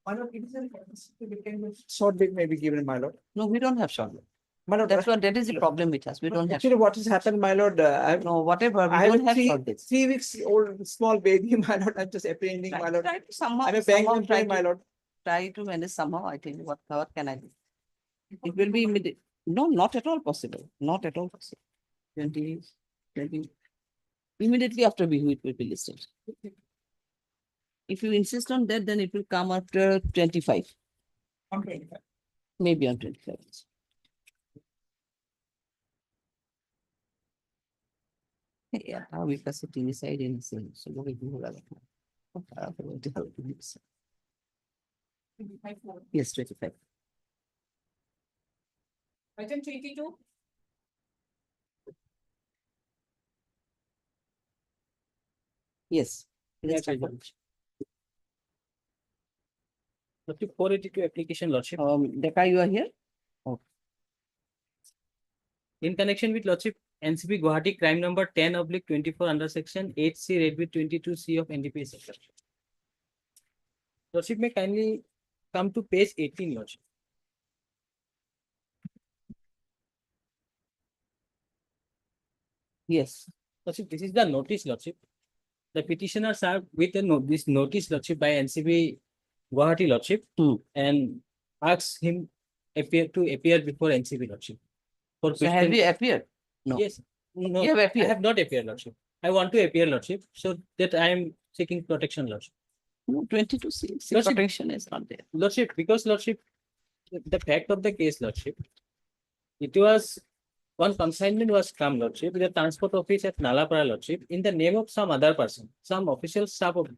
My lord, it is a short date may be given, my lord. No, we don't have short. My lord, That is the problem with us. We don't have. actually, what has happened, my lord, No, whatever. We I have don't have three, short dates. 3 weeks old small baby, my lord. I'm just apprehending, my lord. Try to somehow. I'm a bank somehow employee, my lord. Try to manage somehow. I think what can I do? It will be immediate. No, not at all possible. Not at all possible. 20. Immediately after Bihu, it will be listed. If you insist on that, then it will come after 25. On 25. Maybe on 25. Yeah, how we can sit inside and say, so what we do. Yes, 25. Item 22. Yes. Yes, I do. Lordship 482 application, Lordship. Deka, you are here? In connection with Lordship, NCP Guwahati crime number 10/24 under section 8C read with 22C of NDPS section. Lordship may kindly come to page 18, Lordship. Yes. Lordship, this is the notice, Lordship. The petitioner served with this notice, Lordship, by NCP Guwahati, Lordship, and asks him to appear before NCP, Lordship. So have you appeared? No. Yes. No, You have appeared? I have not appeared, Lordship. I want to appear, Lordship, so that I am seeking protection, Lordship. No, 22C. Lordship. Protection is not there. Lordship, because Lordship, the fact of the case, Lordship, it was one consignment was come, Lordship, with the transport office at Nalapara, Lordship, in the name of some other person, some official staff of,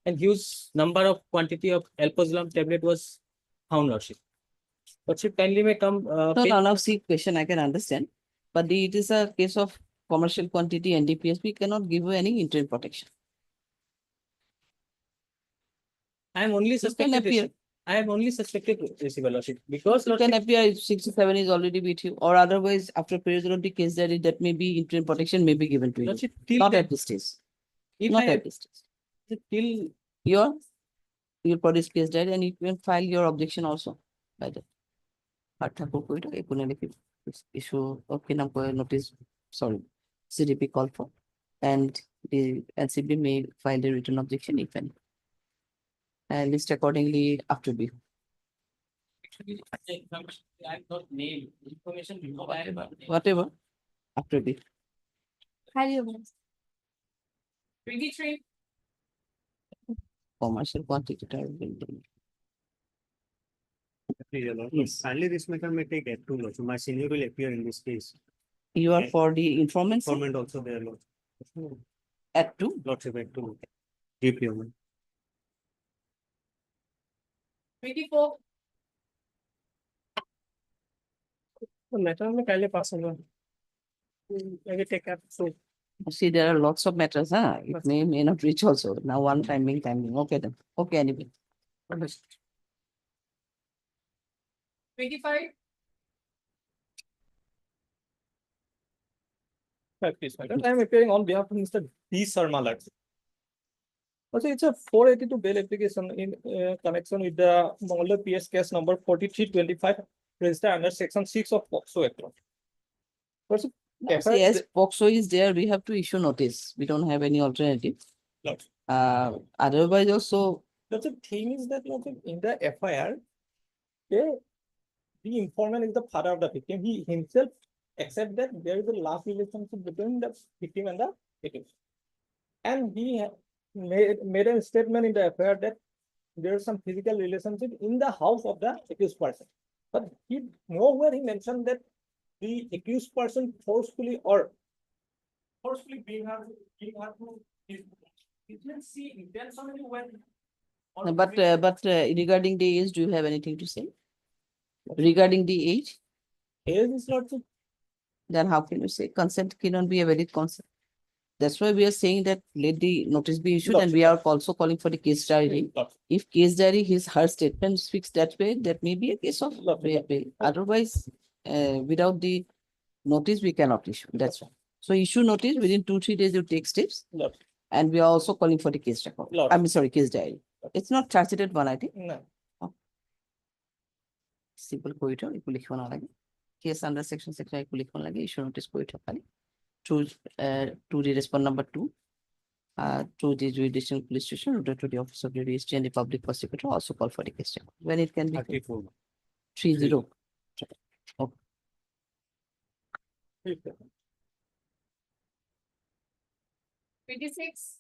and huge number of quantity of alprazolam tablet was found, Lordship. Lordship, kindly may come. Now see question I can understand, but it is a case of commercial quantity NDPS. We cannot give you any interim protection. I am only suspected. appear. I am only suspected receiver, Lordship, because You can Lordship, appear if 67 is already with you, or otherwise after perusal of the case diary, that may be interim protection may be given to you. Lordship, till Not then, at this stage. if Not I at this stage. till You'll produce case diary and you can file your objection also by that. Issue notice, sorry, CDP call for, and the NCB may file the written objection if any. And list accordingly after B. Actually, I got name, information before I have. Whatever. After the Hurry over. 23, commercial quantity building. Yes, kindly this matter may take F2 Lord. My senior will appear in this case. You are for the informants Informant also there, Lord. at 2. Lordship F2. DPO. 24, The matter may kindly pass over. Maybe take up so. See, there are lots of matters, huh? It may not reach also. Now one timing. Okay then. Okay, anyway. 25, Please, madam. I am appearing on behalf of Mr. D. Sarmalak. Also, it's a 482 bail application in connection with the Mangala PS case number 4325, registered under section 6 of POCSO Act. Also, See, as POCSO is there, we have to issue notice. We don't have any alternative. Lord. Otherwise also, The thing is that Lord, in the FIR, the informant is the father of the victim. He himself accepts that there is a love relationship between the victim and the victim. And he made a statement in the FIR that there is some physical relationship in the house of the accused person. But he nowhere he mentioned that the accused person forcefully bring her to his. He didn't see intentionally when. but regarding the age, do you have anything to say? Regarding the age, Age is not so. then how can you say consent cannot be a valid consent? That's why we are saying that let the notice be issued, and we are also calling for the case diary. If case diary, her statement speaks that way, that may be a case of bail. Otherwise, without the notice, we cannot issue. That's right. So issue notice within 2-3 days, you take steps. Lord. And we are also calling for the case record. Lord. I mean, sorry, case diary. It's not charge sheeted one, I think. No. Simple coitor, equal likhon alage. Case under section equal likhon lage. Issue notice coitor khali. To the respond number 2. To the judicial police station, to the office of the registry and the public prosecutor, also call for the case record. When it can be 30. Okay. 26,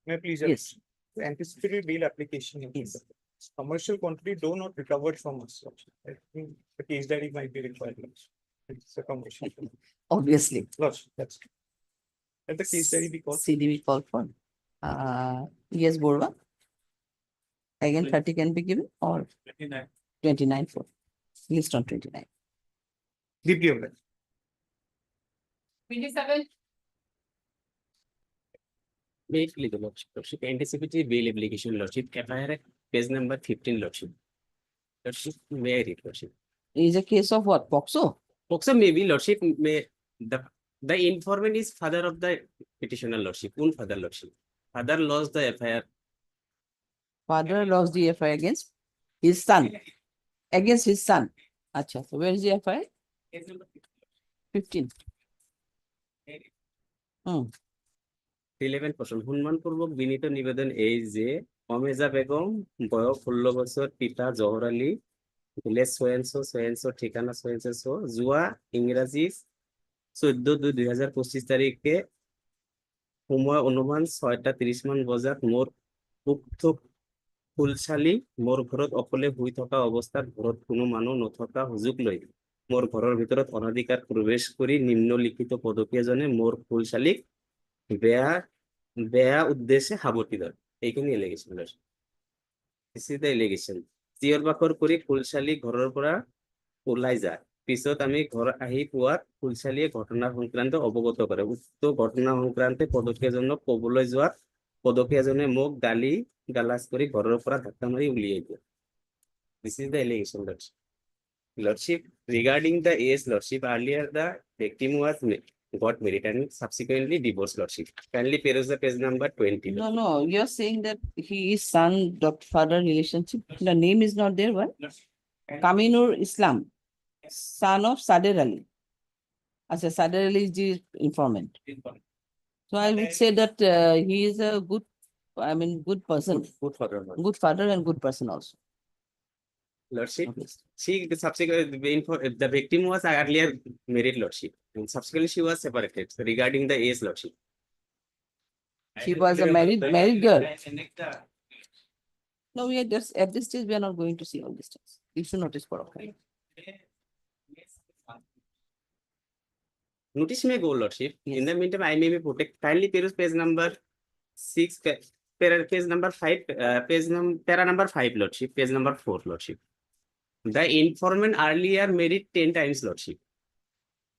May I please? Yes. The anticipatory bail application. Yes. Commercial quantity though not recovered from us. I think the case diary might be required. It's a commercial. Obviously. Lodge, that's. Let the case diary be called. CDB call for. Yes, Borva. Again, 30 can be given or 29 for. List on 29. DPO. 27, Basically, the lordship, anticipatory bail application, lordship, FIR, page number 15, lordship. Lordship, may I read, lordship? Is a case of what? POCSO? POCSO maybe, lordship, may, the informant is father of the petitioner, lordship, own father, lordship. Father lost the FIR. Father lost the FIR against his son. Against his son. Acha, so where is the FIR? 15. 11 person. হুনমানপূর্বক বিনীত নিবেদন এই যে অমেজা বেগম বয়স 16 বছর পিতা জহর Ali village সোয়েন্সো ঠিকানা সোয়েন্সো জুয়া ইংরাজি 14/2/2025 তারিখে সময় অনুমান 6:30 মান বজাত মোর উক্ত ফুলশালী মোর ঘৰত অকলে শুই থকা অৱস্থাত ঘৰত কোনো মানুহ নথকা সুযোগ লৈ মোর ঘৰৰ ভিতৰত অনাধিকাৰ প্ৰৱেশ কৰি নিম্নলিখিত পদকীয়জনে মোর ফুলশালীক বেয়া উদ্দেশ্যে সাৱটি ধৰে এইখিনি এলিগেশ্যন লৈছে দিস ইজ দ্য এলিগেশ্যন চিঞৰ বাখৰ কৰি ফুলশালী ঘৰৰ পৰা ওলাই যায় পিছত আমি ঘৰ আহি পোৱাত ফুলশালীয়ে ঘটনা সংক্ৰান্ত অৱগত কৰে উক্ত ঘটনা সংক্ৰান্তে পদকীয়জনক ক'বলৈ যোৱাত পদকীয়জনে মোক গালাজ কৰি ঘৰৰ পৰা ধাক্কা মাৰি উলিয়াই দিয়ে this is the allegation lordship regarding the age lordship earlier the victim was got married and subsequently divorced lordship. Kindly peruse the page number 20. No, you're saying that he is son, father relationship. The name is not there, what? Kaminur Islam, son of Sader Ali. As a Sader Ali is the informant. So I would say that he is a good I mean, good person, Good father. good father and good person also. Lordship, Obviously. she subsequently, the victim was earlier married lordship, and subsequently she was separated. So regarding the age lordship. She was a married girl. No, we are just, at this stage, we are not going to see all these things. You should notice for okay. Notice may go, Lordship. In Yes. the meantime, I may be protect. Kindly peruse page number 6, page number 5, para number 5, Lordship, page number 4, Lordship. The informant earlier married 10 times, Lordship.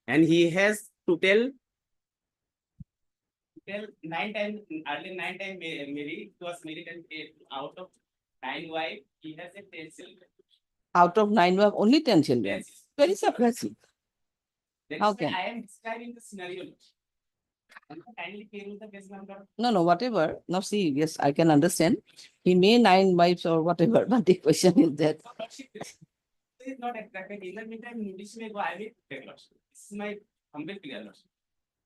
And he has total 9 times, earlier 9 times married, was married, and out of 9 wives, he has a 10 children. Out of 9, we have only 10 children. Yes. Very surprising. That How is why can? I am describing the scenario. And kindly peruse the page number. No, whatever. Now see, yes, I can understand. He may 9 wives or whatever, but the question is that Is not attracted. In the meantime, notice may go. I will take loss. This is my humble clear loss.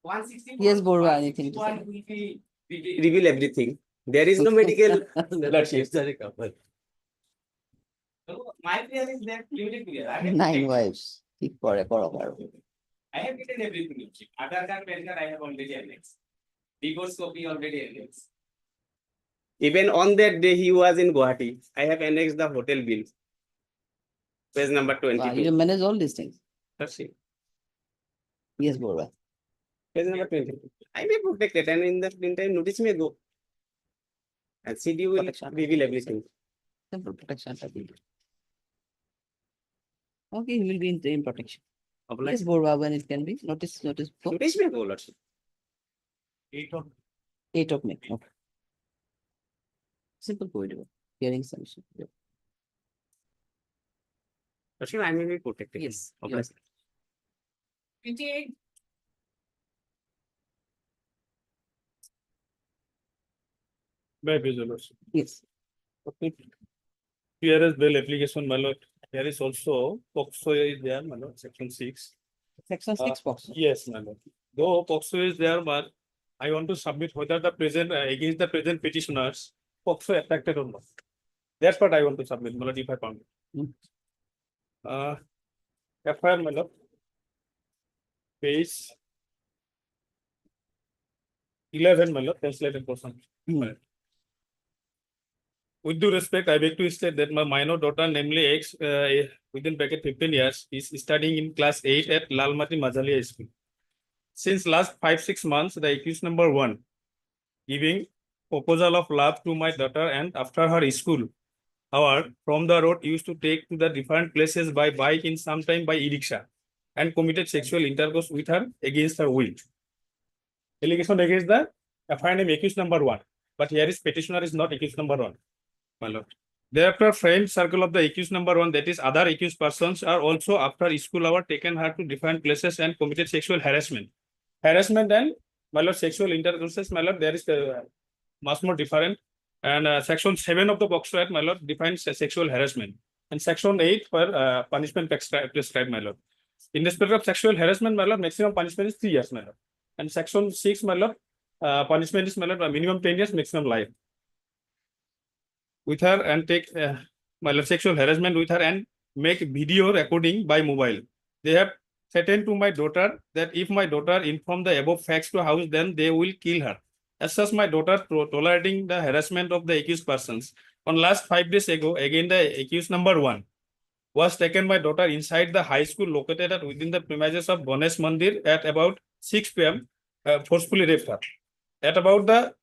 160. Yes, Borwa, anything to say? 161 will be reveal everything. There is no medical lordship. So my prayer is that clearly clear. I have 9 taken- wives. ঠিক করে করো করো। I have written everything. Lordship. Aadhaar card, PAN card, I have already annexed. Divorce copy already annexed. Even on that day he was in Guwahati. I have annexed the hotel bill. Page number Wow, you 22. manage all these things. Lordship. Yes, Borwa. Page number 22. I may protect it, and in the meantime, notice may go. And CD will Protection. reveal everything. Simple protection. Okay, he will be in protection. Oblige. Yes, Borwa, when it can be. Notice. Notice may go, Lordship. 8 of May. Okay. Simple code. Hearing submission. Yeah. Lordship, I may be protected. Yes, Oblige. 28. By Lordship. Yes. Okay. Here is bail application, my lord. Here is also POXO is there, my lord, section 6. Section 6 box. Yes, my lord. Though POXO is there, but I want to submit whether the present, against the present petitioners, POXO attracted or not. That's what I want to submit, my lord, if I found it. FIR, my lord. Page 11, my lord, translated person. With due respect, I beg to state that my minor daughter, namely X, within bracket 15 years, is studying in class 8 at Lalmati Mazalia School. Since last 5-6 months, the accused number 1, giving proposal of love to my daughter, and after her school hour from the road used to take to the different places by bike, in sometime by e-rickshaw, and committed sexual intercourse with her against her will. Allegation against the FIR name accused number 1, but here is petitioner is not accused number 1. My lord. Thereafter, friend circle of the accused number 1, that is other accused persons, are also after school hour taken her to different places and committed sexual harassment. Harassment and, my lord, sexual intercourses, my lord, there is much more different. And section 7 of the POXO Act, my lord, defines sexual harassment. And section 8 for punishment prescribed, my lord. In respect of sexual harassment, my lord, maximum punishment is 3 years, my lord. And section 6, my lord, punishment is, my lord, minimum 10 years, maximum life. With her and take my lord, sexual harassment with her and make video recording by mobile. They have threatened to my daughter that if my daughter inform the above facts to house, then they will kill her. As such, my daughter tolerating the harassment of the accused persons. On last 5 days ago, again the accused number 1 was taken my daughter inside the high school located at within the premises of Ganesh Mandir at about 6 p.m. Forcefully raped her. At about the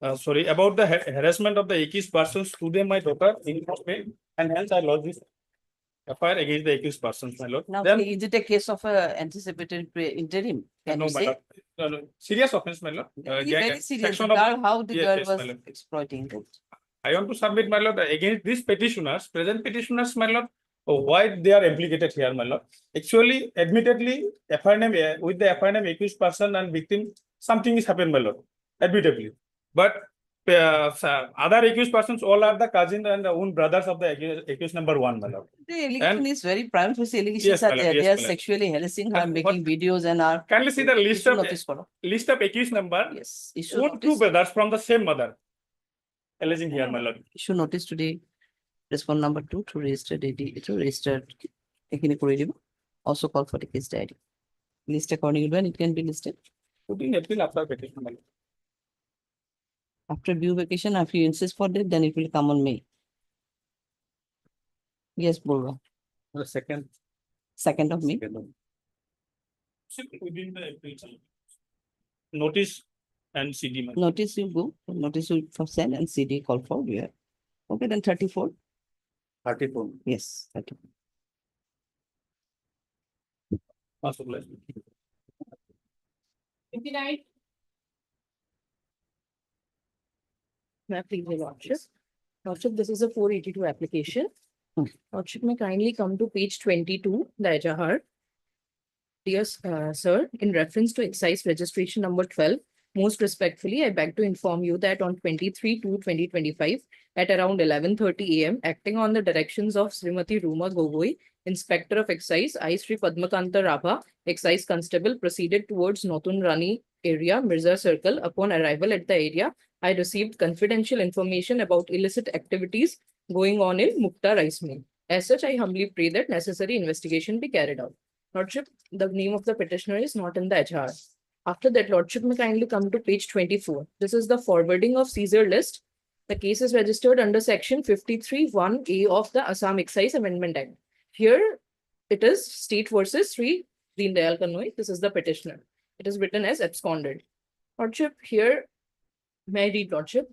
about the harassment of the accused persons to them, my daughter informed me, and hence I lodged this FIR against the accused persons, my lord. Now, Then, is it a case of anticipated interim? Can no, you my say? lord. No, serious offense, my lord. Very serious. Section The of- girl, how the Yes, girl yes, was my lord. exploiting it. I want to submit, my lord, against these petitioners, present petitioners, my lord, why they are implicated here, my lord. Actually, admittedly, FIR name, with the FIR name accused person and victim, something is happened, my lord, admittedly. But other accused persons all are the cousin and the own brothers of the accused number 1, my lord. The allegation is very prime facie allegations Yes, are my lord, there. yes, They are my lord. sexually harassing her, And making videos and are. Kindly see the list Issue of notice for. accused number. Yes. Issue Own two notice. brothers from the same mother. alleging here, my lord. issue notice today, respond number 2 to register to register এখানে করে দিব, also call for the case diary. List according to when it can be listed. 14 April after petition, my lord. After due vacation, if you insist for that, then it will come on May. Yes, Bulwa, The second. 2nd of May. Within the application. Notice and CD. my lord. Notice you go, notice you for send and CD call for where. Okay, then 34. 34. Yes, 34. Also, like, 59. May I please, your lordship? Lordship, this is a 482 application. Lordship, may kindly come to page 22, the Ejahar. Dear sir, in reference to excise registration number 12, most respectfully, I beg to inform you that on 23/2/2025 at around 11:30 AM, acting on the directions of Srimati Ruma Gogoi, Inspector of Excise, I Sri Padmakanta Rabha, Excise Constable, proceeded towards Notun Rani area, Mirza Circle. Upon arrival at the area, I received confidential information about illicit activities going on in Mukta Rice Mill. As such, I humbly pray that necessary investigation be carried out. Lordship, the name of the petitioner is not in the HR. After that, Lordship, may kindly come to page 24. This is the forwarding of Caesar list. The case is registered under section 53(1)(a) of the Assam Excise Amendment Act. Here, it is State versus Sri Deen Dayal Kanoi. This is the petitioner. It is written as absconded. Lordship, here, may I read, Lordship?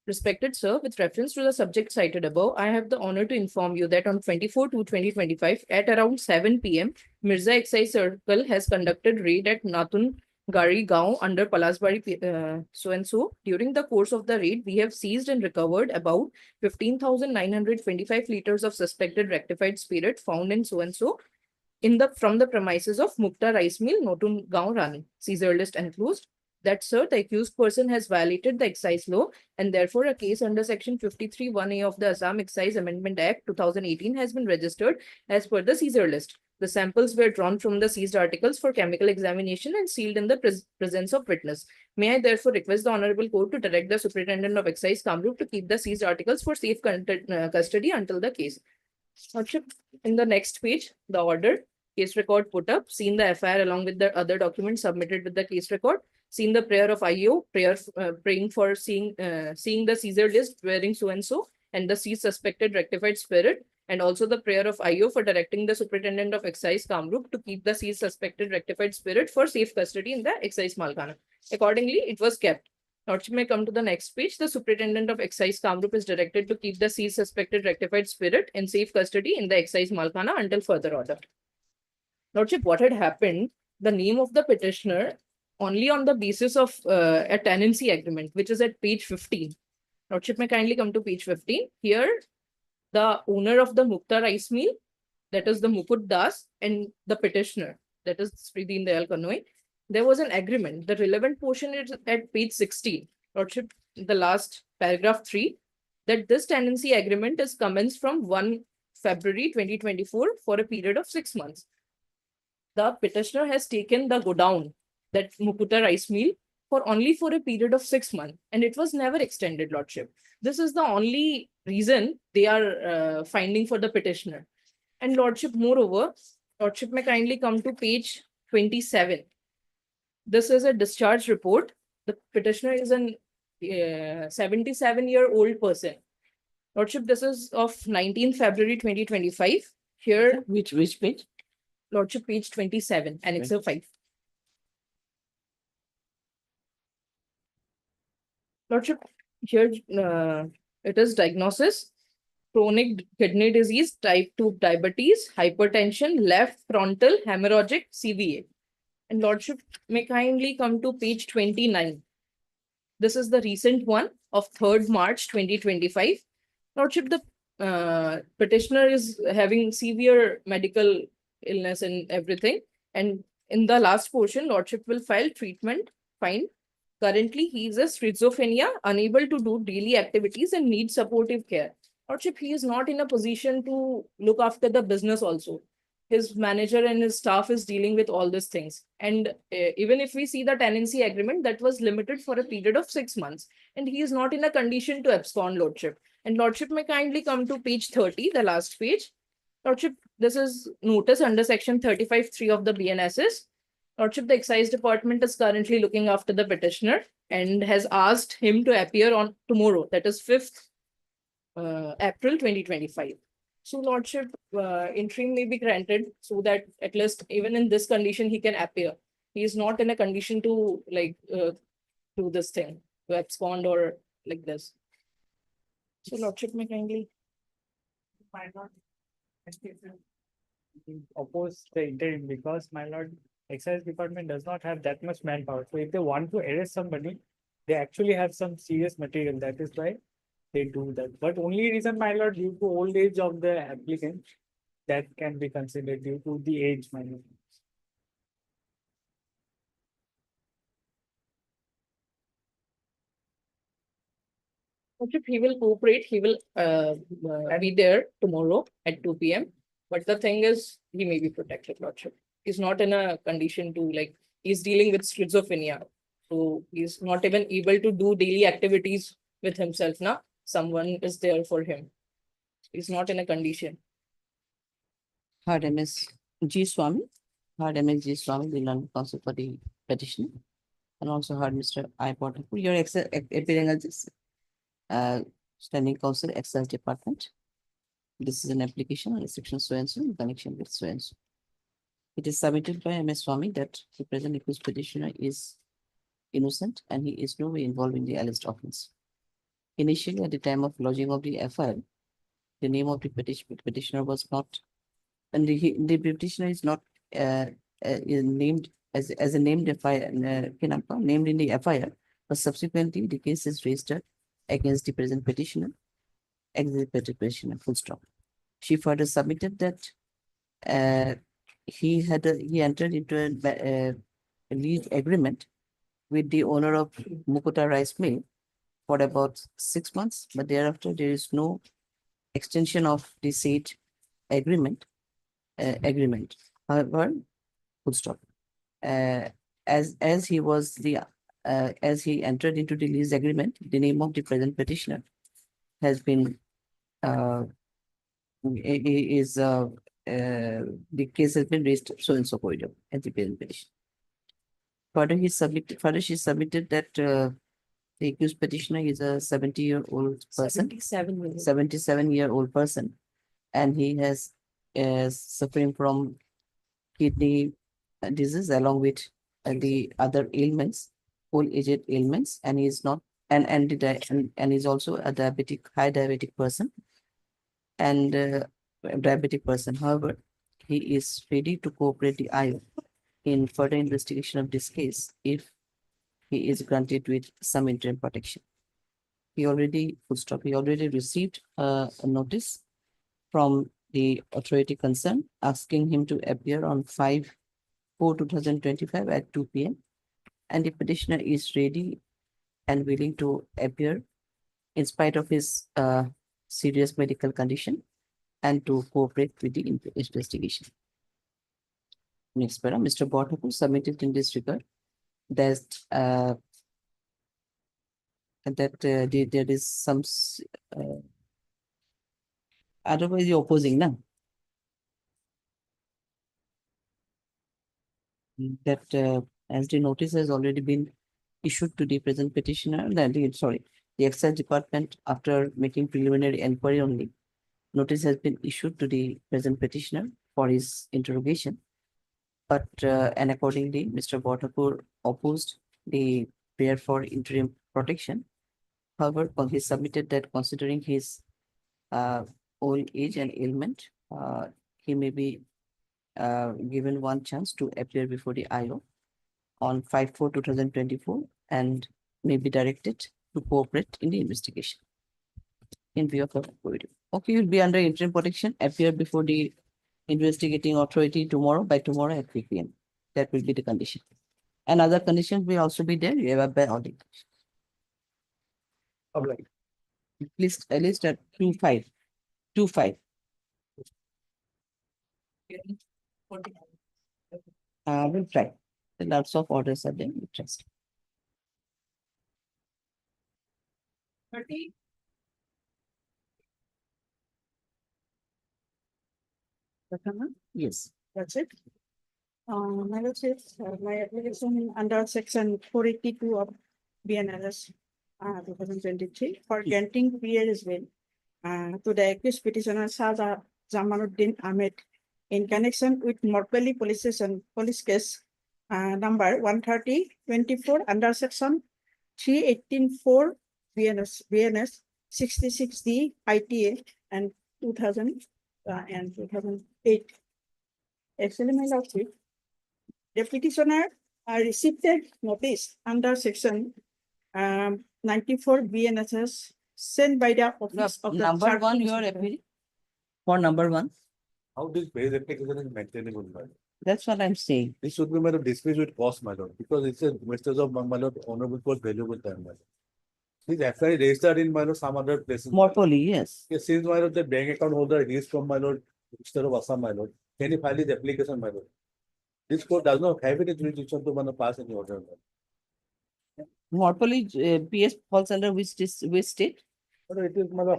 Respected sir, with reference to the subject cited above, I have the honor to inform you that on 24/2/2025 at around 7 PM, Mirza Excise Circle has conducted raid at Natun Gari Gaon under Palasbari so and so. During the course of the raid, we have seized and recovered about 15,925 liters of suspected rectified spirit found in so and so from the premises of Mukta Rice Mill, Notun Gaon, Rani. Caesar list enclosed. That, sir, the accused person has violated the excise law and therefore a case under section 53(1)(a) of the Assam Excise Amendment Act 2018 has been registered as per the Caesar list. The samples were drawn from the seized articles for chemical examination and sealed in the presence of witness. May I therefore request the Honorable Court to direct the Superintendent of Excise Kamrup to keep the seized articles for safe custody until the case. Lordship, in the next page, the order, case record put up, seen the FIR along with the other documents submitted with the case record, seen the prayer of IO, praying for seeing the Caesar list wearing so and the seized suspected rectified spirit, and also the prayer of IO for directing the Superintendent of Excise Kamrup to keep the seized suspected rectified spirit for safe custody in the Excise Malkhana. Accordingly, it was kept. Lordship, may come to the next page. The Superintendent of Excise Kamrup is directed to keep the seized suspected rectified spirit in safe custody in the Excise Malkhana until further order. Lordship, what had happened, the name of the petitioner only on the basis of a tenancy agreement, which is at page 15. Lordship, may kindly come to page 15. Here, the owner of the Mukta Rice Mill, that is the Mukut Das, and the petitioner, that is Sri Deen Dayal Kanoi, there was an agreement. The relevant portion is at page 16. Lordship, the last paragraph 3, that this tenancy agreement is commenced from 1 February 2024 for a period of 6 months. The petitioner has taken the godown, that Mukuta Rice Mill, for a period of 6 months, and it was never extended, Lordship. This is the only reason they are finding for the petitioner. And Lordship, moreover, Lordship, may kindly come to page 27. This is a discharge report. The petitioner is an 77-year-old person. Lordship, this is of 19th February 2025. Here, Which page? Lordship, page 27, Annexure 5. Lordship, here it is diagnosis: chronic kidney disease, type 2 diabetes, hypertension, left frontal hemorrhagic CVA. And Lordship, may kindly come to page 29. This is the recent one of 3rd March 2025. Lordship, the petitioner is having severe medical illness and everything. And in the last portion, Lordship will file treatment, fine. Currently, he is a schizophrenia, unable to do daily activities and needs supportive care. Lordship, he is not in a position to look after the business also. his manager and his staff is dealing with all these things. And even if we see the tenancy agreement, that was limited for a period of 6 months, and he is not in a condition to abscond, Lordship. And Lordship may kindly come to page 30, the last page. Lordship, this is notice under section 35(3) of the BNSS. Lordship, the excise department is currently looking after the petitioner and has asked him to appear on tomorrow, that is 5th April 2025. So Lordship, interim may be granted so that at least even in this condition, he can appear. He is not in a condition to do this thing, to abscond or like this. So Lordship may kindly. Oppose the interim because, my lord, excise department does not have that much manpower. So if they want to arrest somebody, they actually have some serious material. That is why they do that. But only reason, my lord, due to old age of the applicant, that can be considered due to the age, my lord. Lordship, he will cooperate. He will be there tomorrow at 2 p.m. But the thing is, he may be protected, Lordship. He's not in a condition to he's dealing with schizophrenia. So he's not even able to do daily activities with himself now. Someone is there for him. He's not in a condition. Heard MS G. Swami. Heard MS G. Swami, the London counsel for the petitioner. And also heard Mr. I. Potter. You're appearing as this standing counsel, excise department. This is an application on restriction so and so in connection with so and so. It is submitted by MS Swami that the present accused petitioner is innocent and he is no way involved in the alleged offense. Initially, at the time of lodging of the FIR, the name of the petitioner was not, and the petitioner is not is named as a named FIR, named in the FIR, but subsequently the case is registered against the present petitioner, full stop. She further submitted that he entered into a lease agreement with the owner of Mukuta Rice Mill for about 6 months, but thereafter there is no extension of the said agreement. However, full stop. As he was the as he entered into the lease agreement, the name of the present petitioner has been the case has been raised so and so corridor at the present petition. Further, she submitted that the accused petitioner is a 70-year-old person, 77-year-old person, and he is suffering from kidney disease along with the other ailments, old-aged ailments, and he is not and is also a high diabetic person, and diabetic person. However, he is ready to cooperate the IO in further investigation of this case if he is granted with some interim protection. He already received a notice from the authority concerned asking him to appear on 5/4/2025 at 2 p.m. and the petitioner is ready and willing to appear in spite of his serious medical condition and to cooperate with the investigation. Next paragraph, Mr. Bhattakur submitted in this regard that there is some otherwise you're opposing now. That as the notice has already been issued to the present petitioner, the excise department, after making preliminary inquiry only, notice has been issued to the present petitioner for his interrogation. But and accordingly, Mr. Bhattakur opposed the prayer for interim protection. However, he submitted that considering his old age and ailment, he may be given one chance to appear before the IO on 5/4/2024 and may be directed to cooperate in the investigation in view of the video. Okay, you'll be under interim protection, appear before the investigating authority by tomorrow at 3 p.m. That will be the condition. And other conditions will also be there. You have a bad audit. Please, at least at 2/5. We'll try. The lots of orders are there, we'll trust. 30. Yes. That's it. My lordship, my application under section 482 of BNRS 2023 for granting period is well to the accused petitioner Sada Jamaluddin Ahmed in connection with Morpelli police station police case number 130/24 under section 318(4) BNS 66D ITA and 2000 and 2008. Actually, my lordship, the petitioner received a notice under section 94 BNSS sent by the office of the Number Church one, you are Commissioner. appealing? For number one, How this base application is maintainable, my lord? that's what I'm saying. This should be, my lord, dismissed with cost, my lord, because it's a wastage of, my lord, honorable cost, valuable time, my lord. This FIR registered in, my lord, some other places. Morpoli, yes. Yes, since, my lord, the bank account holder is from, my lord, instead of Assam, my lord, can you file his application, my lord? This court does not have any jurisdiction to, my lord, pass any order, my lord. Morpoli PS falls under which state? But it is, my lord,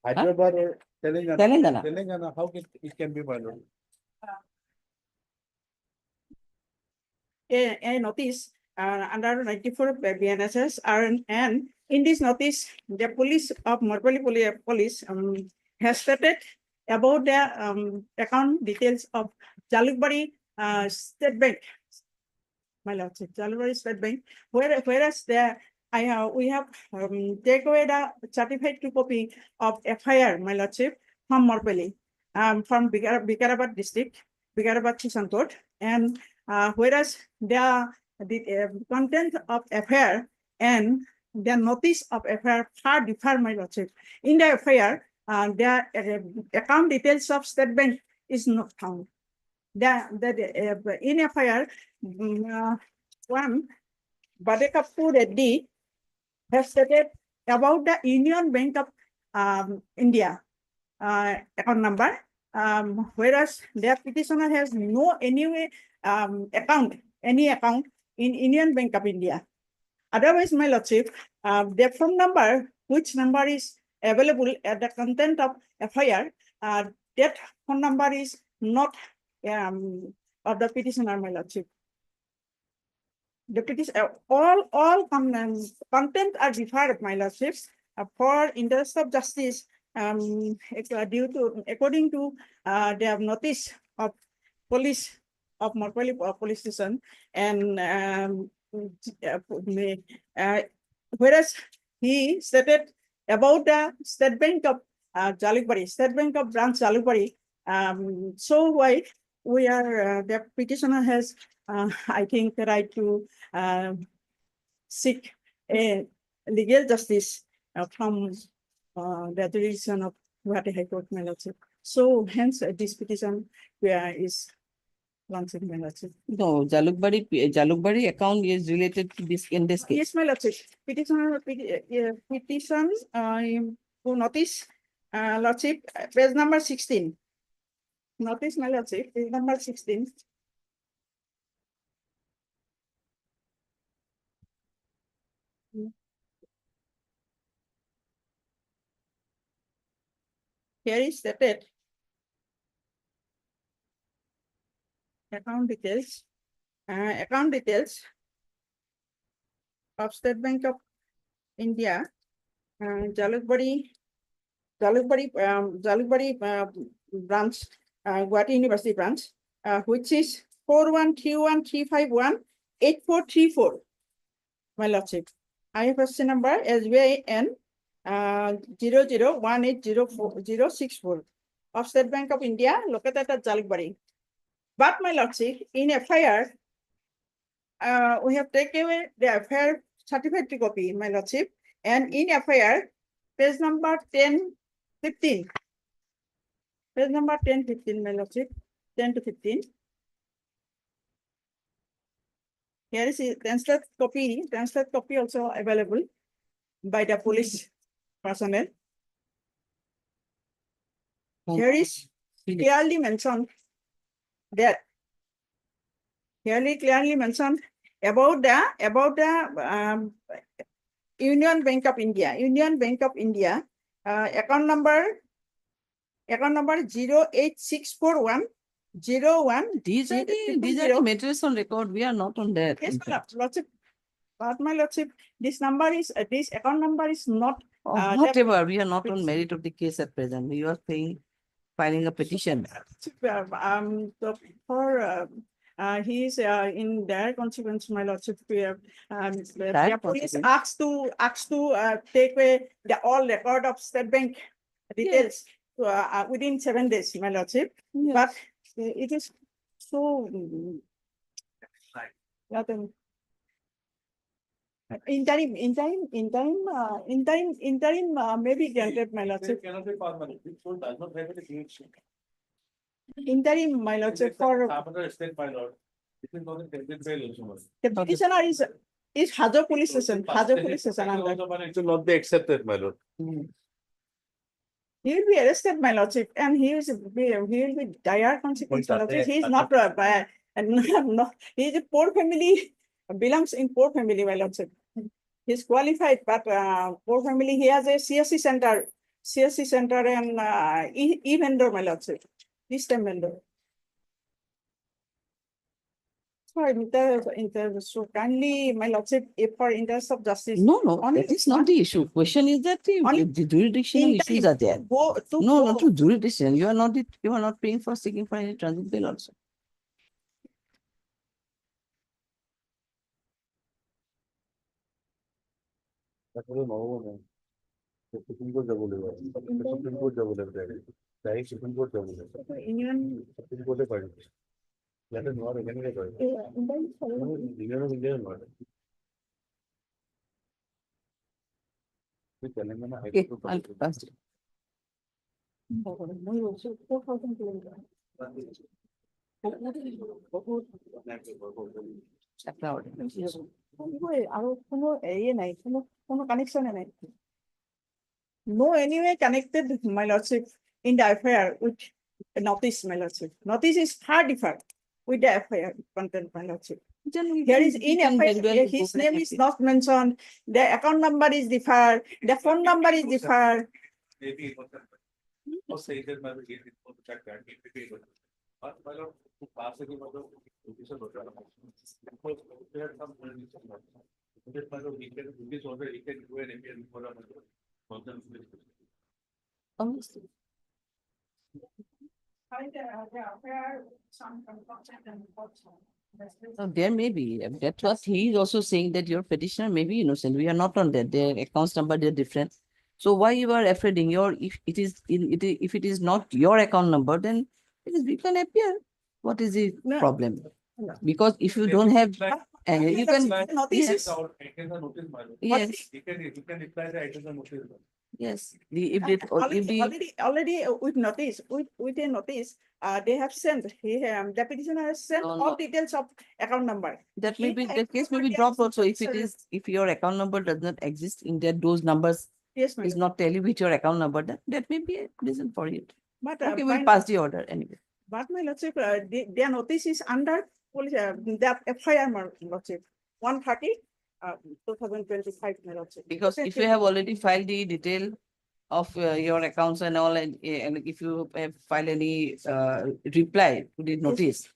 Hyderabad or Telangana. Telangana. Telangana, how it can be, my lord? A notice under 94 BNSS and in this notice, the police of Morpelli police has stated about the account details of Jalukbari State Bank. My lordship, Jalukbari State Bank, whereas we have take away the certified copy of FIR, my lordship, from Morpelli, from Vikarabad district, Vikarabad Session Court, and whereas the content of FIR and the notice of FIR far differ, my lordship. In the FIR, the account details of State Bank is not found. In FIR, one Badekapur Reddy has stated about the Union Bank of India account number, whereas their petitioner has no any account in Union Bank of India. Otherwise, my lordship, their phone number, which number is available at the content of FIR, that phone number is not of the petitioner, my lordship. The petition, all content are different, my lordships, for interest of justice, according to the notice of police of Morpelli police station, and whereas he stated about the State Bank of Jalukbari, State Bank of branch Jalukbari. So why we are the petitioner has, I think, the right to seek a legal justice from the jurisdiction of Guwahati High Court, my lordship. So hence this petition is launching, my lordship. No, Jalukbari account is related to this in this case. Yes, my lordship. Petition to notice, lordship, page number 16. Notice, my lordship, page number 16. Here is stated account details of State Bank of India, Jalukbari branch, Guwahati University branch, which is 4131351844. My lordship, IFSC number SBIN 0018040064 of State Bank of India, located at Jalukbari. But my lordship, in FIR, we have taken away the FIR certificate copy, my lordship, and in FIR, page number 1015. Page number 1015, my lordship, 10 to 15. Here is a translate copy also available by the police personnel. Here is clearly mentioned that clearly mentioned about the Union Bank of India, account number 08641 01. These are the materials on record. We are not on that. Yes, Lordship. But my Lordship, this account number is not. that- Whatever, we are not on merit of the case at present. We are filing a petition. He is in direct consequence, my Lordship. The Direct police consequence? asked to take away all record of State Bank details within 7 days, my Lordship. Yes. But it is so. Interim, maybe granted, my Lordship. Cannot be permanent. It does not have any jurisdiction. Interim, my Lordship, for After state by law. This is not a template bail also. the petitioner is Hajo Police Station, and It will not be accepted, my lord. he will be arrested, my Lordship, and he will be dire consequence, my Lordship. He is not he is a poor family, belongs in poor family, my Lordship. He is qualified, but poor family. He has a CSC center and e-vendor, my Lordship. This time vendor. So kindly, my Lordship, if for interest of justice. No, only that is not the issue. Question is that Only the jurisdictional issues are there. Not to jurisdiction. You are not paying for seeking for any transit bill also. Supreme Court double level. Supreme Court double level. Direct Supreme Court double level. Union. Supreme Court party. That is not again. Okay, I'll pass it. আৰু কোনো এৰিয়ে নাই, কোনো connection নাই. No anyway connected, my Lordship, in the affair with notice, my Lordship. Notice is far different with the affair content, my Lordship. Here is in FIR, his name is not mentioned, the account number is different, the phone number is different. Maybe it was. Or say that my gate is for the check that it will be able to. But my lord, to pass it, my lord, it is a lot of. Because there are some politicians. Because my lord, he can do this order, he can do an MPN for a. Honestly. So there may be, that's what he is also saying, that your petitioner may be innocent. We are not on that. Their accounts number, they're different. So why you are afraid if it is not your account number, then we can appear. What is the problem? No. Because if you don't have, you can. Notices. Yes. You can reply the item of notice. Yes, Already with notice, with a notice, they have sent, the petitioner has sent all details of account number. that may be, the case may be dropped also if your account number does not exist in that, those numbers Yes, is not tell you with your account number, that may be a reason for it. But Okay, we'll pass the order anyway. But my Lordship, their notice is under police, the FIR, my Lordship, 130, 2025, my Lordship. Because if you have already filed the detail of your accounts and all, and if you have filed any reply to the notice,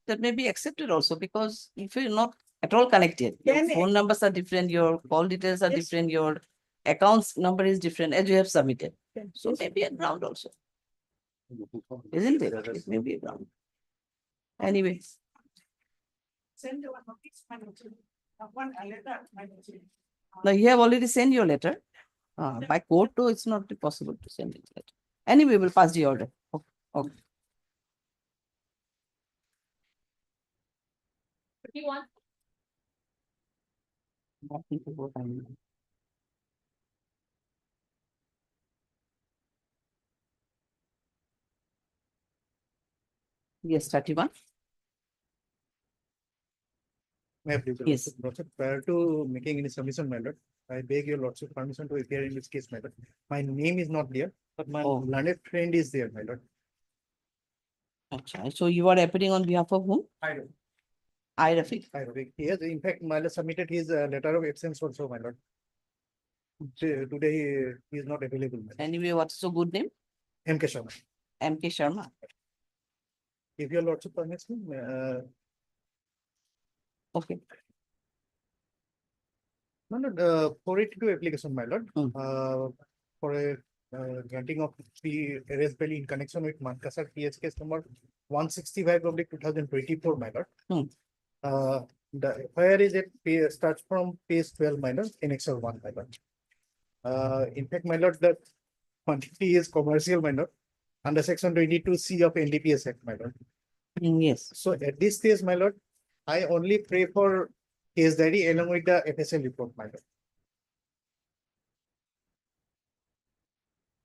that may be accepted also, because if you're not at all connected, your Then- phone numbers are different, your call details are Yes. different, your accounts number is different as you have submitted. So Yes. maybe a ground also, isn't it? It may be a ground. Anyway, Send one notice, my Lordship, one letter, my Lordship. now you have already sent your letter. By court too, it's not possible to send it letter. Anyway, we'll pass the order. Okay. What do you want? Nothing to vote on. Yes, 31. May I please, your Yes. Lordship, Lordship, prior to making any submission, my lord, I beg your Lordship permission to appear in this case, my lord. My name is not there, but my Oh. learned friend is there, my lord. Achha, so you are appearing on behalf of whom? I don't. I, Rafiq. He has in fact, my lord submitted his letter of absence also, my lord. Today he is not available. my lord. Anyway, what's so good name? M.K. Sharma. M.K. Sharma. If your lordship permits me, Okay. my lord, 482 application, my lord, for a granting of the arrest bail in connection with Mankasar PH case number 165/2024, my lord. The FIR is at starts from page 12, my lord, in Excel 1, my lord. In fact, my lord, the quantity is commercial, my lord, under section 22C of NDPS Act, my lord. Yes. So at this stage, my lord, I only pray for case diary along with the FSL report, my lord.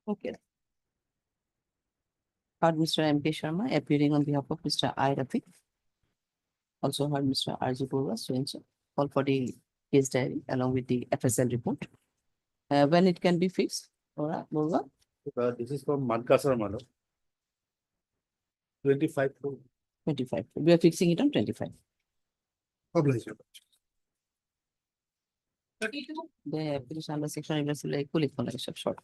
Okay. Heard Mr. M.K. Sharma appearing on behalf of Mr. I. Rafiq. Also heard Mr. R.J. Purva, so and so. Call for the case diary along with the FSL report. When it can be fixed, Purva? This is from Mankasar, my lord. 25 to 25. We are fixing it on 25. Oblige, your lordship. 32. The application under section like short.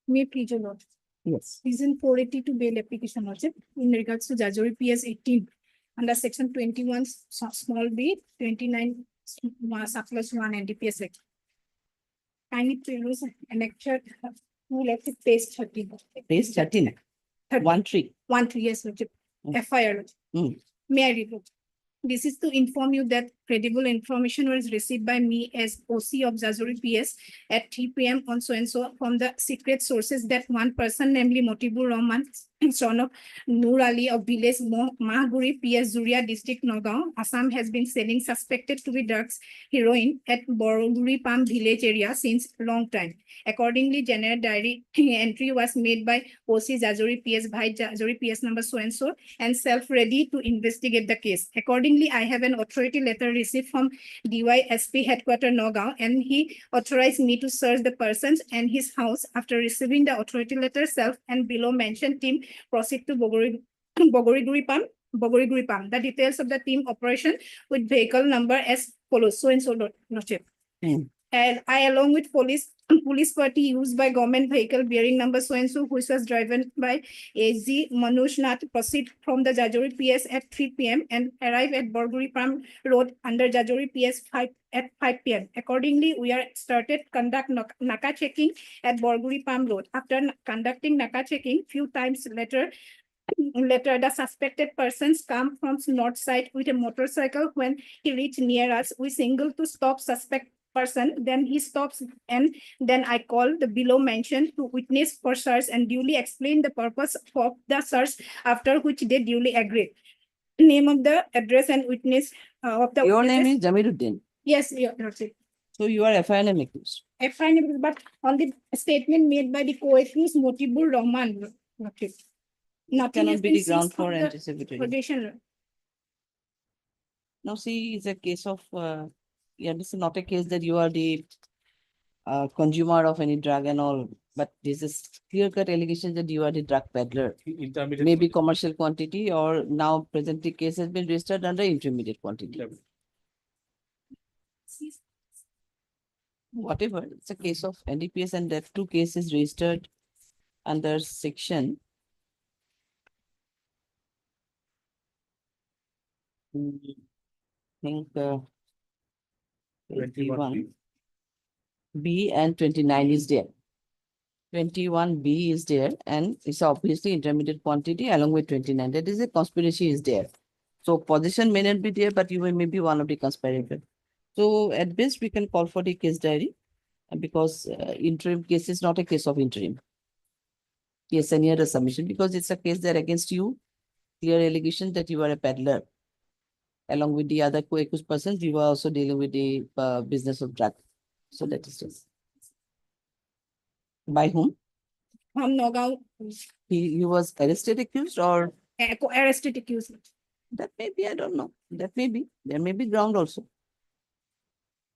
May please, your lord. Yes. Reason 482 bail application, lordship, in regards to Jajori PS 18 under section 21 small b 29 surplus 1 NDPS Act. Kindly peruse annexure 2 left page 13. Page 13. 13. 13, yes, lordship. FIR. May I read? This is to inform you that credible information was received by me as OC of Jajori PS at 3 p.m. on so and so from the secret sources that one person, namely Motibur Rahman, son of Nur Ali of village Mahaguri, PS Zuria district, Nagaon, Assam, has been selling suspected to be drugs, heroin at Boroguri Palm village area since long time. Accordingly, general diary entry was made by OC Jajori PS by Jajori PS number so and self-ready to investigate the case. Accordingly, I have an authority letter received from DYSP headquarters Nagaon, and he authorized me to search the persons and his house. After receiving the authority letter, self and below mentioned team proceed to Bogoriguri Palm. The details of the team operation with vehicle number as follows. So and so, lordship. And I, along with police party used by government vehicle bearing number so and so, which was driven by AZ Manoj Nath, proceed from the Jajori PS at 3 p.m. and arrive at Borguri Palm Road under Jajori PS at 5 p.m. Accordingly, we are started conduct Naka checking at Borguri Palm Road. After conducting Naka checking, few times later, the suspected persons come from north side with a motorcycle. When he reached near us, we signal to stop suspect person, then he stops, and then I call the below mentioned to witness for search and duly explain the purpose of the search, after which they duly agreed. Name of the address and witness of the Your witnesses. name is Jamiruddin. Yes, your lordship. So you are FIR accused. FIR, but on the statement made by the co-accused Motibur Rahman, lordship. Nothing Cannot has be been the ground seized for from the anticipatory. tradition. No, see, it's a case of, yeah, this is not a case that you are the consumer of any drug and all, but this is clear-cut allegation that you are the drug peddler. Intermediate. Maybe commercial quantity, or now presently case has been registered under intermediate quantity. Whatever, it's a case of NDPS, and that two cases registered under section think 21 B and 29 is there. 21B is there, and it's obviously intermediate quantity along with 29. That is, a conspiracy is there. So position may not be there, but you may be one of the conspirators. So at best, we can call for the case diary, because interim case is not a case of interim. Yes, any other submission, because it's a case there against you, clear allegation that you are a peddler. Along with the other co-accused persons, you are also dealing with the business of drug. So that is just. By whom? From Nagaon. He was arrested, accused, or? Arrested, accused. That may be, I don't know. That may be. There may be ground also.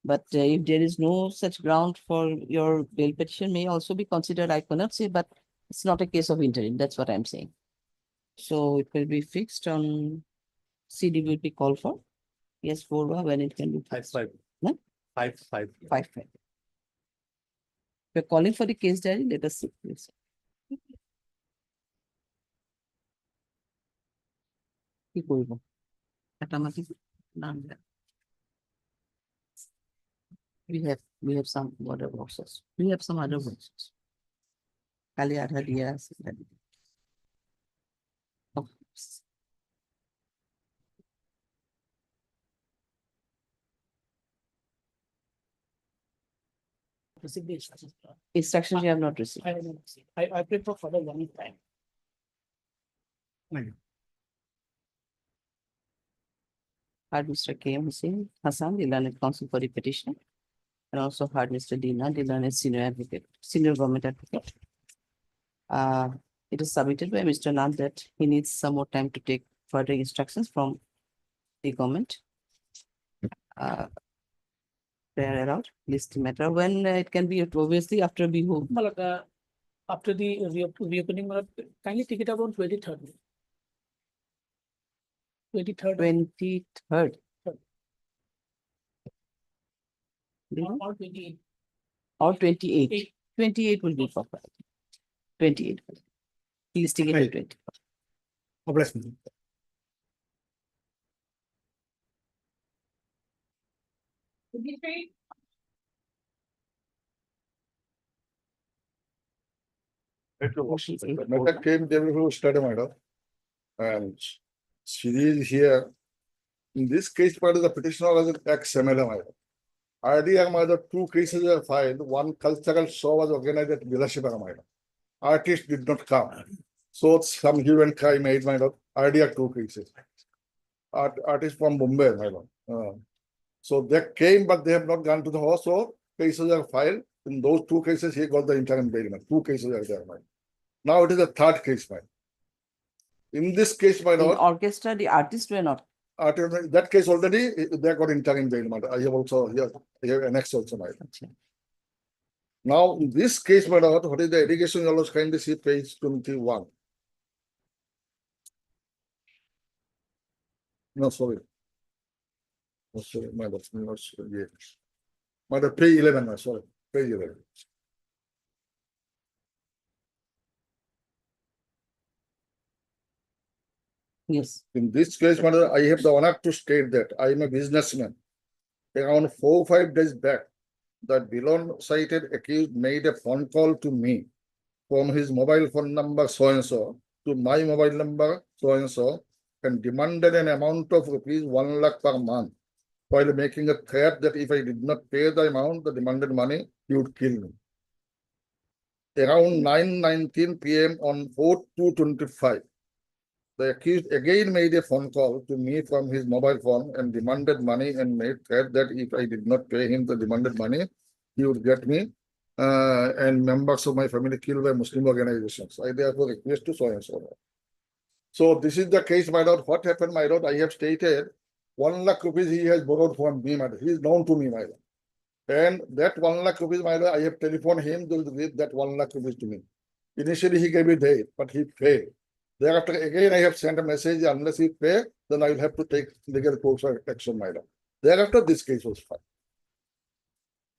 But if there is no such ground for your bail petition, may also be considered, I cannot say, but it's not a case of interim. That's what I'm saying. So it will be fixed on CD will be called for. Yes, for when it can be fixed. 5. No? 5. 5. 5. We're calling for the case diary. Let us see, please. কি করব? কাটামাটি নাম দেন। We have some other boxes. We have some other boxes. খালি আঠা দিয়া আছে। Okay. Receive the instructions. Instructions you have not received. I haven't received. I prefer further learning time. Heard Mr. K.M. Hussain Hassan, the learned counsel for the petitioner, and also heard Mr. Dina, the learned senior advocate, senior government advocate. It is submitted by Mr. Nand that he needs some more time to take further instructions from the government. There around list matter when it can be obviously after Bihu. Malaka, after the reopening, kindly take it up on 23rd. 23rd. 23rd. Or 28. Or 28. 28 will be proper. 28. Please take it at 20. Matter came to study, madam. And she is here. In this case, part of the petitioner was an ex-MLA, madam. Idea, madam, 2 cases are filed. One cultural show was organized at Vilashipara, madam. Artist did not come. So some hue and cry made, madam. Idea 2 cases. Artist from Bombay, madam. So they came, but they have not gone to the house. So cases are filed. In those 2 cases, he got the interim bail. 2 cases are there, madam. Now it is the 3rd case, madam. In this case, my In lord, orchestra, the artists were not. that case already, they got interim bail, madam. I have also here, I have annexed also, madam. Now, in this case, my lord, what is the allegation? You all kindly see page 21. No, sorry. Oh, sorry, my lord, not sorry. Yes. My lord, page 11, my sorry, page 11. Yes. In this case, madam, I have the honor to state that I am a businessman. Around 4 or 5 days back, the below cited accused made a phone call to me from his mobile phone number so and so to my mobile number so and demanded an amount of rupees 1 lakh per month, while making a threat that if I did not pay the amount, the demanded money, he would kill me. Around 9:19 p.m. on 4/2/25, the accused again made a phone call to me from his mobile phone and demanded money and made threat that if I did not pay him the demanded money, he would get me and members of my family killed by Muslim organizations. I therefore request to so and so. So this is the case, my lord. What happened, my lord? I have stated 1 lakh rupees he has borrowed from me, my lord. He is known to me, my lord. And that 1 lakh rupees, my lord, I have telephoned him to give that 1 lakh rupees to me. Initially, he gave me day, but he failed. Thereafter, again, I have sent a message, unless he pay, then I will have to take legal course of action, my lord. Thereafter, this case was filed.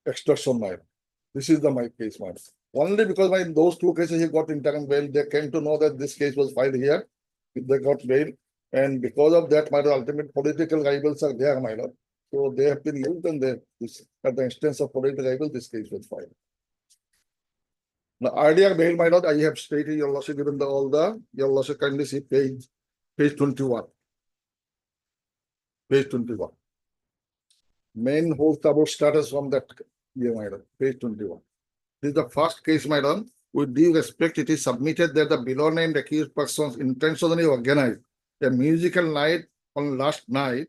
Extortion, my lord. This is my case, my lord. Only because in those 2 cases he got interim bail, they came to know that this case was filed here. They got bail. And because of that, my lord, ultimate political rivals are there, my lord. So they have been used and they, at the instance of political rival, this case was filed. The earlier bail, my lord, I have stated, your lordship, given your lordship kindly see page 21. Page 21. Main whole about status from that year, my lord, page 21. This is the first case, my lord. With due respect, it is submitted that the below named accused persons intentionally organized a musical night on last night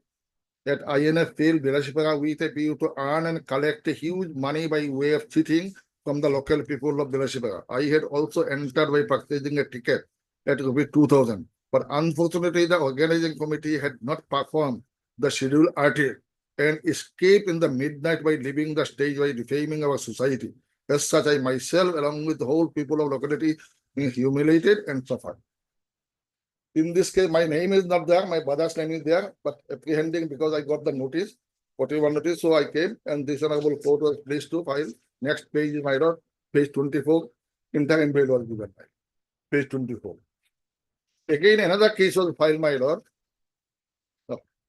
at INF Field, Vilashipara, with a view to earn and collect a huge money by way of cheating from the local people of Vilashipara. I had also entered by purchasing a ticket at rupees 2,000. But unfortunately, the organizing committee had not performed the scheduled artist and escaped in the midnight by leaving the stage by defaming our society. As such, I myself, along with the whole people of locality, being humiliated and suffered. In this case, my name is not there, my brother's name is there, but apprehending because I got the notice, 41 notice, so I came and this honorable court was pleased to file. Next page is my lord, page 24, interim bail was given by, page 24. Again, another case was filed, my lord.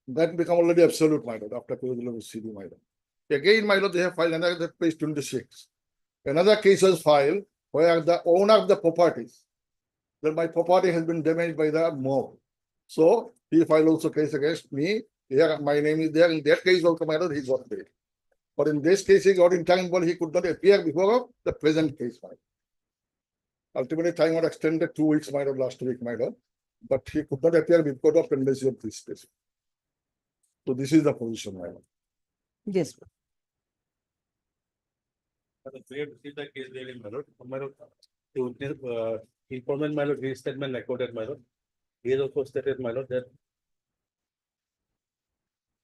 That become already absolute, my lord, after Procedural CD, my lord. Again, my lord, they have filed another page 26. Another case was filed where the owner of the properties, that my property has been damaged by the mob. So he filed also case against me. Here, my name is there. In that case also, my lord, he got paid. But in this case, he got in time, but he could not appear before the present case, my lord. Ultimately, time was extended 2 weeks, my lord, last week, my lord. But he could not appear because of tendency of this case. So this is the position, my lord. Yes. We have received the case there in my lord. The witness, informant, my lord, his statement recorded, my lord. He has also stated, my lord, that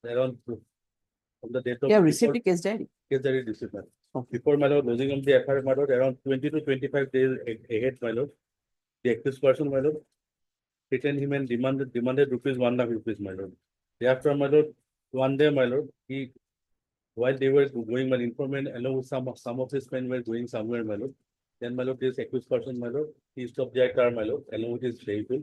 around from the date of. You have received a case diary. Case diary received, my lord. Okay. Before, my lord, losing of the FIR, my lord, around 20 to 25 days ahead, my lord, the accused person, my lord, detained him and demanded rupees 1 lakh rupees, my lord. Thereafter, my lord, one day, my lord, while they were going, my informant along with some of his men were going somewhere, my lord. Then, my lord, this accused person, my lord, he stopped their car, my lord, along with his vehicle.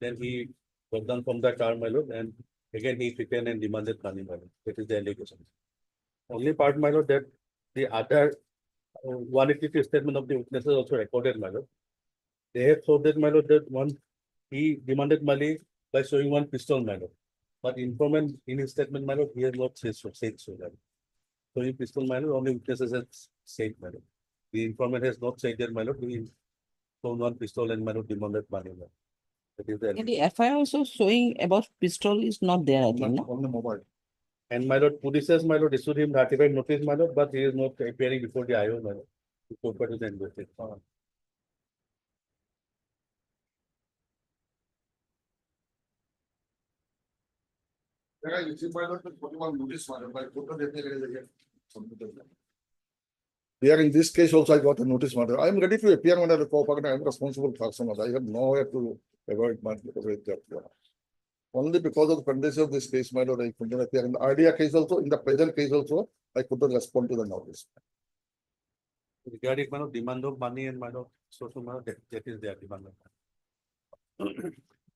Then he got down from the car, my lord, and again he returned and demanded money, my lord. That is the allegation. Only part, my lord, that the other 182 statement of the witnesses also recorded, my lord. They have showed that, my lord, that he demanded money by showing one pistol, my lord. But informant in his statement, my lord, he has not said so, my lord. Showing pistol, my lord, only witnesses have said, my lord. The informant has not said that, my lord, he showed one pistol and, my lord, demanded money, my lord. That is the And the FIR also showing about pistol is not there, I think, no? On the mobile. And, my lord, police has, my lord, issued him ratified notice, my lord, but he is not appearing before the IO, my lord. To cooperate with the investigation. I received my lord, 41 notice, my lord, by total again. There in this case also I got a notice, matter. I am ready to appear when I cooperate. I am responsible person. I have nowhere to avoid my that. Only because of the condition of this case, my lord, I could not appear. In the earlier case also, in the present case also, I could not respond to the notice. Regarding, my lord, demand of money and, my lord, social, my lord, that is their demand of money.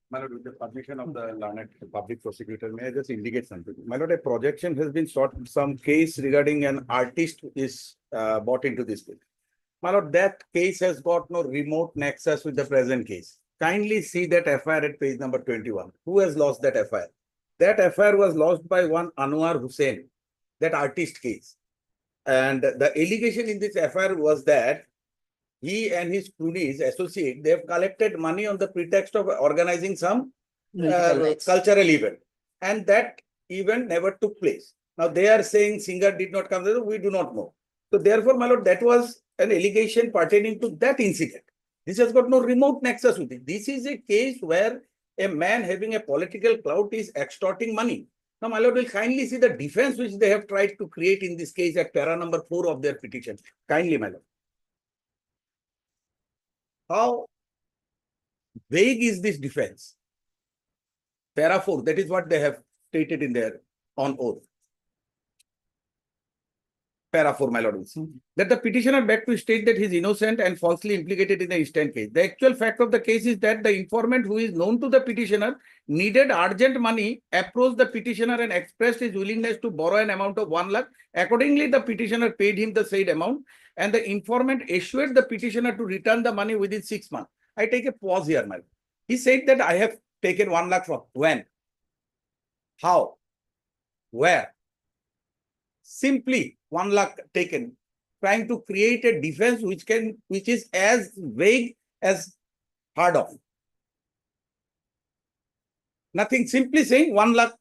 My lord, with the permission of the learned public prosecutor, may I just indicate something? My lord, a projection has been sought, some case regarding an artist is brought into this case. My lord, that case has got no remote nexus with the present case. Kindly see that FIR at page number 21. Who has lost that FIR? That FIR was lost by one Anwar Hussain, that artist case. And the allegation in this FIR was that he and his cronies, associate, they have collected money on the pretext of organizing some cultural event. And that event never took place. Now they are saying singer did not come there, we do not know. So therefore, my lord, that was an allegation pertaining to that incident. This has got no remote nexus with it. This is a case where a man having a political clout is extorting money. Now, my lord, will kindly see the defense which they have tried to create in this case at para number 4 of their petition. Kindly, my lord. How vague is this defense? Para 4, that is what they have stated in their on oath. Para 4, my lord, that the petitioner begged to state that he is innocent and falsely implicated in the instant case. The actual fact of the case is that the informant who is known to the petitioner needed urgent money, approached the petitioner and expressed his willingness to borrow an amount of 1 lakh. Accordingly, the petitioner paid him the said amount and the informant assured the petitioner to return the money within 6 months. I take a pause here, my lord. He said that I have taken 1 lakh from when? How? Where? Simply 1 lakh taken, trying to create a defense which is as vague as hard of. Nothing, simply saying 1 lakh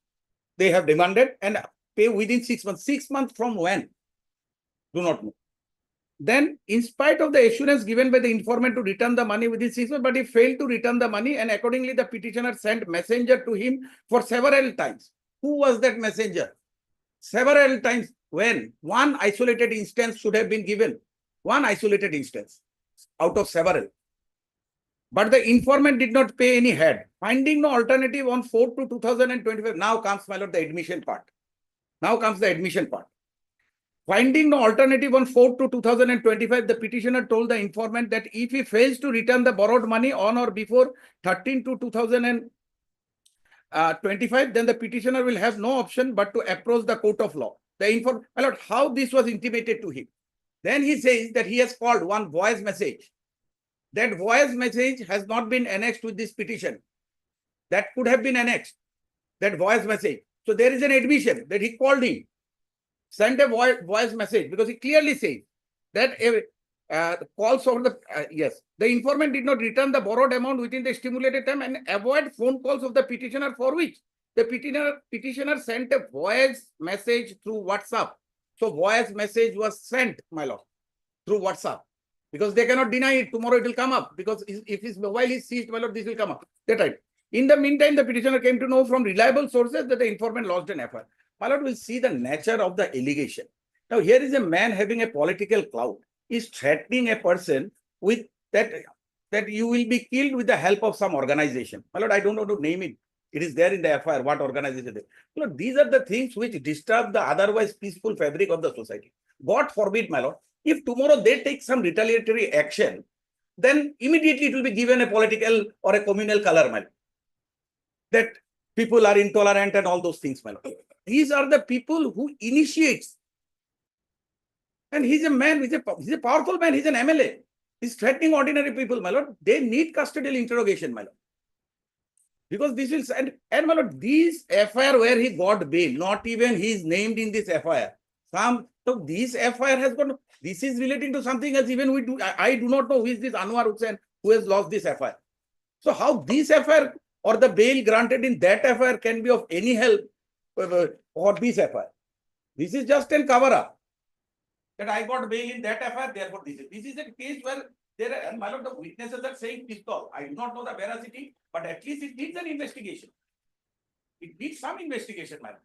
they have demanded and pay within 6 months. 6 months from when? Do not know. Then, in spite of the assurance given by the informant to return the money within 6 months, but he failed to return the money and accordingly the petitioner sent messenger to him for several times. Who was that messenger? Several times. When? One isolated instance should have been given. One isolated instance out of several. But the informant did not pay any head. Finding no alternative on 4/2/2025. Now comes, my lord, the admission part. Now comes the admission part. Finding no alternative on 4/2/2025, the petitioner told the informant that if he fails to return the borrowed money on or before 13/2/2025, then the petitioner will have no option but to approach the court of law. My lord, how this was intimated to him. Then he says that he has called one voice message. That voice message has not been annexed with this petition. That could have been annexed, that voice message. So there is an admission that he called him, sent a voice message, because he clearly says that calls over the informant did not return the borrowed amount within the stimulated time and avoid phone calls of the petitioner, for which the petitioner sent a voice message through WhatsApp. So voice message was sent, my lord, through WhatsApp, because they cannot deny it. Tomorrow it will come up, because if his mobile is seized, my lord, this will come up. That right. In the meantime, the petitioner came to know from reliable sources that the informant lodged an FIR. My lord, will see the nature of the allegation. Now, here is a man having a political clout. Is threatening a person with that you will be killed with the help of some organization. My lord, I don't know to name it. It is there in the FIR, what organization it is. Lord, these are the things which disturb the otherwise peaceful fabric of the society. God forbid, my lord, if tomorrow they take some retaliatory action, then immediately it will be given a political or a communal color, my lord. That people are intolerant and all those things, my lord. These are the people who initiates. And he's a man, he's a powerful man, he's an MLA. He's threatening ordinary people, my lord. They need custodial interrogation, my lord. Because this will, and my lord, these FIR where he got bail, not even he is named in this FIR. So this FIR has got, this is relating to something else. Even I do not know who is this Anwar Hussain who has lost this FIR. So how this FIR or the bail granted in that FIR can be of any help for this FIR? This is just a cover-up. That I got bail in that FIR, therefore this is a case where there are, and my lord, the witnesses are saying pistol. I do not know the veracity, but at least it needs an investigation. It needs some investigation, my lord.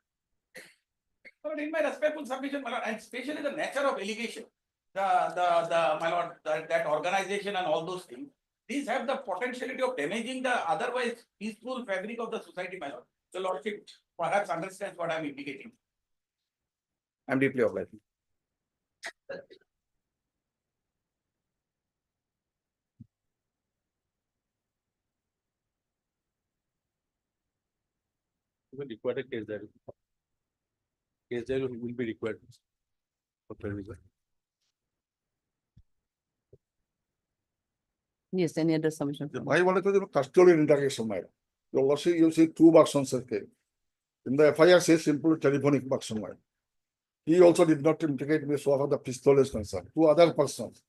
But in my respectful submission, my lord, and especially the nature of allegation, my lord, that organization and all those things, these have the potentiality of damaging the otherwise peaceful fabric of the society, my lord. So lordship perhaps understands what I am indicating. I am deeply obliged. Will require a case diary. Case diary will be required for permission. Yes, any other submission? I want to custodial interrogation, madam. Your lordship, you see two versions of case. In the FIR says simple telephonic version, madam. He also did not indicate me so far the pistol is concerned. Two other persons.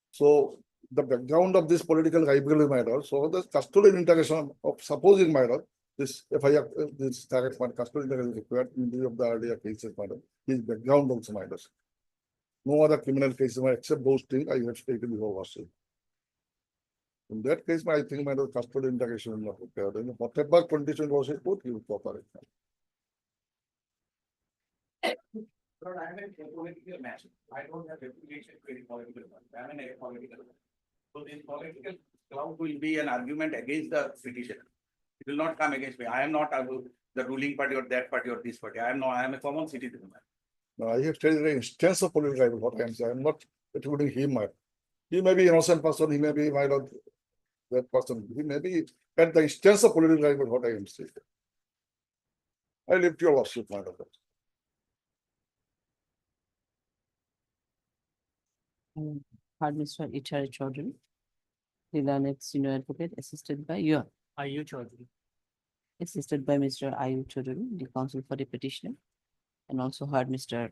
So the background of this political rivalry, madam. So the custodial interrogation of supposing, madam, this FIR, this direct custodial interrogation is required in view of the earlier cases, madam. His background also, madam. No other criminal cases except those things I have stated before, lordship. In that case, I think my custodial interrogation is not required. And whatever condition was it put, he will cooperate. Lord, I am a political man. I don't have reputation to any political man. I am a political man. So this political cloud will be an argument against the petitioner. It will not come against me. I am not the ruling party or that party or this party. I am a common citizen. No, I have stated an instance of political rival, what I am saying. I am not attributing him. He may be innocent person, he may be my lord, that person. He may be at the instance of political rival, what I am saying. I leave to your lordship, my lord. Heard Mr. H.R. Chaudhary, Legality Senior Advocate, assisted by you. IU Chaudhary. Assisted by Mr. I.U. Chaudhary, the counsel for the petitioner, and also heard Mr.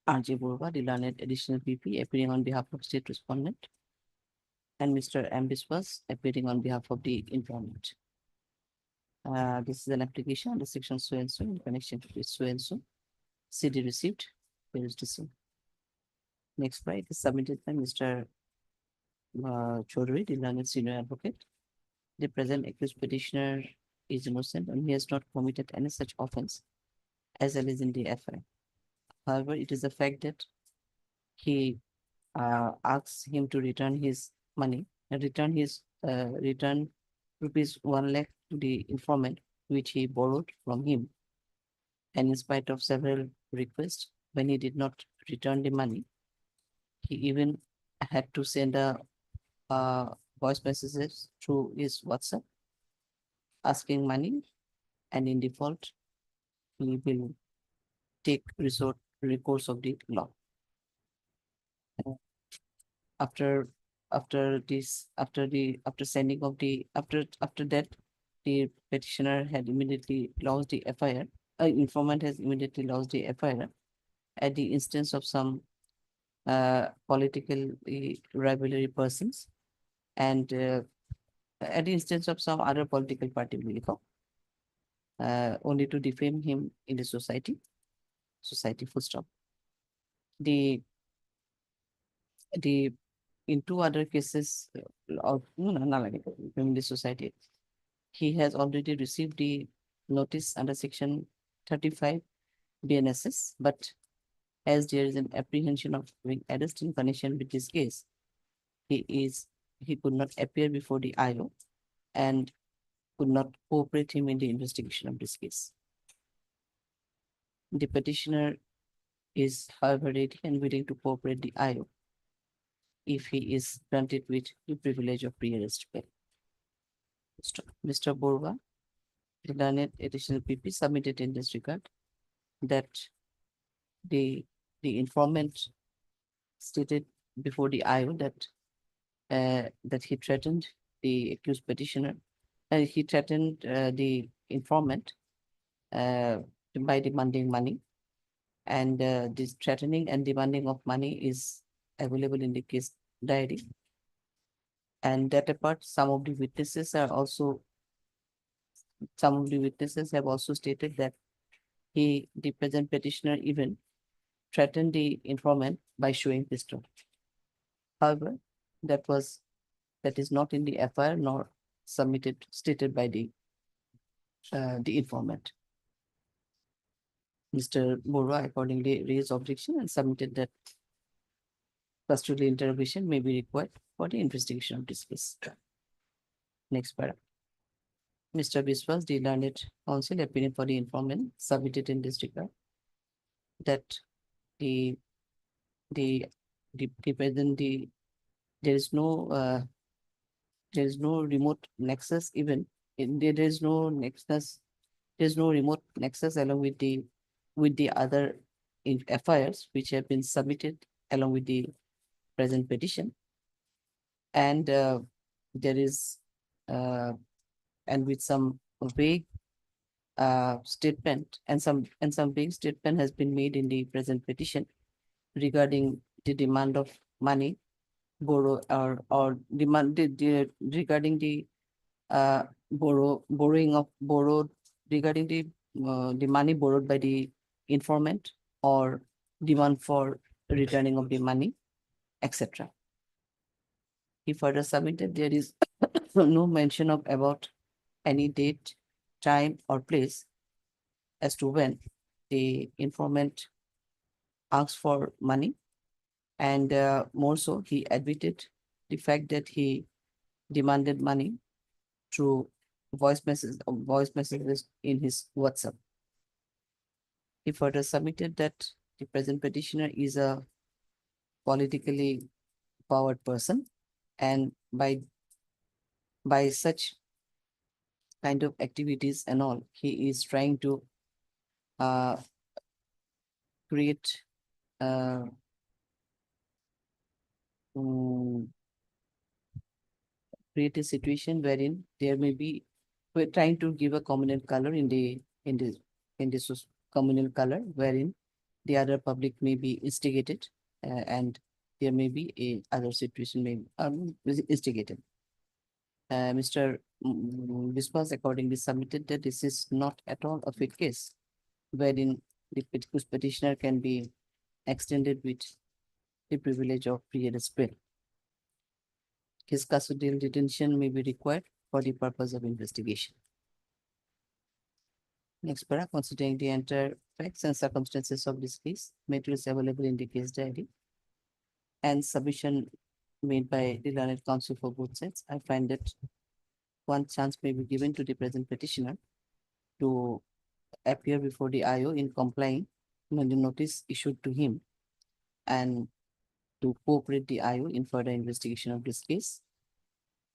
R.J. Borba, the learned additional PP, appearing on behalf of state respondent, and Mr. M. Biswas, appearing on behalf of the informant. This is an application under section so and so in connection to so and so. CD received, here is the same. Next right is submitted by Mr. Chaudhary, the learned senior advocate. The present accused petitioner is innocent and he has not committed any such offense as alleged in the FIR. However, it is the fact that he asks him to return his money and return rupees 1 lakh to the informant which he borrowed from him. And in spite of several requests, when he did not return the money, he even had to send voice messages through his WhatsApp asking money, and in default, he will take recourse of the law. After sending of the after that, the petitioner had immediately lodged the FIR. Informant has immediately lodged the FIR at the instance of some political rivalry persons, and at the instance of some other political party only to defame him in the society full stop. The in two other cases of in the society, he has already received the notice under section 35 BNSS, but as there is an apprehension of being arrested in connection with this case, he could not appear before the IO and could not cooperate him in the investigation of this case. The petitioner is, however, ready and willing to cooperate the IO if he is granted with the privilege of pre-arrest bail. Mr. Borwa, the learned additional PP submitted in this regard that the informant stated before the IO that he threatened the accused petitioner, and he threatened the informant by demanding money, and this threatening and demanding of money is available in the case diary. And that apart, some of the witnesses have also stated that the present petitioner even threatened the informant by showing pistol. However, that is not in the FIR nor stated by the informant. Mr. Borwa accordingly raised objection and submitted that custodial interrogation may be required for the investigation of this case. Next paragraph. Mr. Biswas, the learned counsel appearing for the informant, submitted in this regard that there is no remote nexus, even there is no remote nexus along with the other FIRs which have been submitted along with the present petition, and there is and with some vague statement and some vague statement has been made in the present petition regarding the demand of money or demand regarding the regarding the money borrowed by the informant or demand for returning of the money, etc. He further submitted there is no mention of about any date, time, or place as to when the informant asks for money, and more so, he admitted the fact that he demanded money through voice messages in his WhatsApp. He further submitted that the present petitioner is a politically powered person, and by such kind of activities and all, he is trying to create a situation wherein there may be, we're trying to give a communal color in this communal color wherein the other public may be instigated and there may be a other situation may be instigated. Mr. Biswas accordingly submitted that this is not at all a fit case wherein the petitioner can be extended with the privilege of pre-arrest bail. His custodial detention may be required for the purpose of investigation. Next para, considering the entire facts and circumstances of this case, materials available in the case diary, and submission made by the learned counsel for both sides, I find that one chance may be given to the present petitioner to appear before the IO in complying with the notice issued to him and to cooperate the IO in further investigation of this case.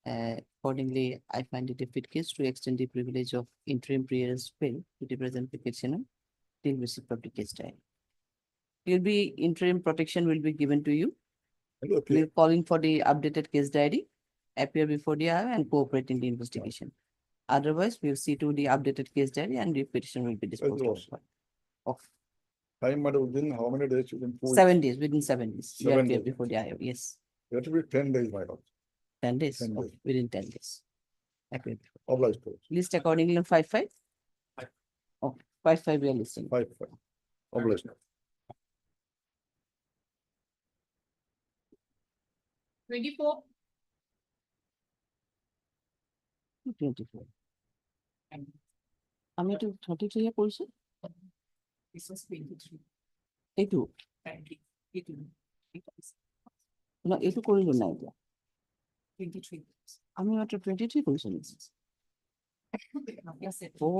Accordingly, I find it a fit case to extend the privilege of interim pre-arrest bail to the present petitioner till receipt of the case diary. Interim protection will be given to you. We're calling for the updated case diary, appear before the IO and cooperate in the investigation. Otherwise, we'll see to the updated case diary and the petition will be disposed of. Time matter within how many days you can? 7 days, within 7 days. You 7 appear days. before the IO, yes. That will be 10 days, my lord. 10 days, 10 okay, days. within 10 days. Appear before. Obliged to. List accordingly on 5-5? Okay, 5-5 we are listing. 5. Obliged. 24. 24. আমি তো 33 এ পড়ছি This was 23. এইটো না এইটো কৰিলো না এতিয়া 23. আমি মাত্ৰ 23 কৰিছো Yes, it. ও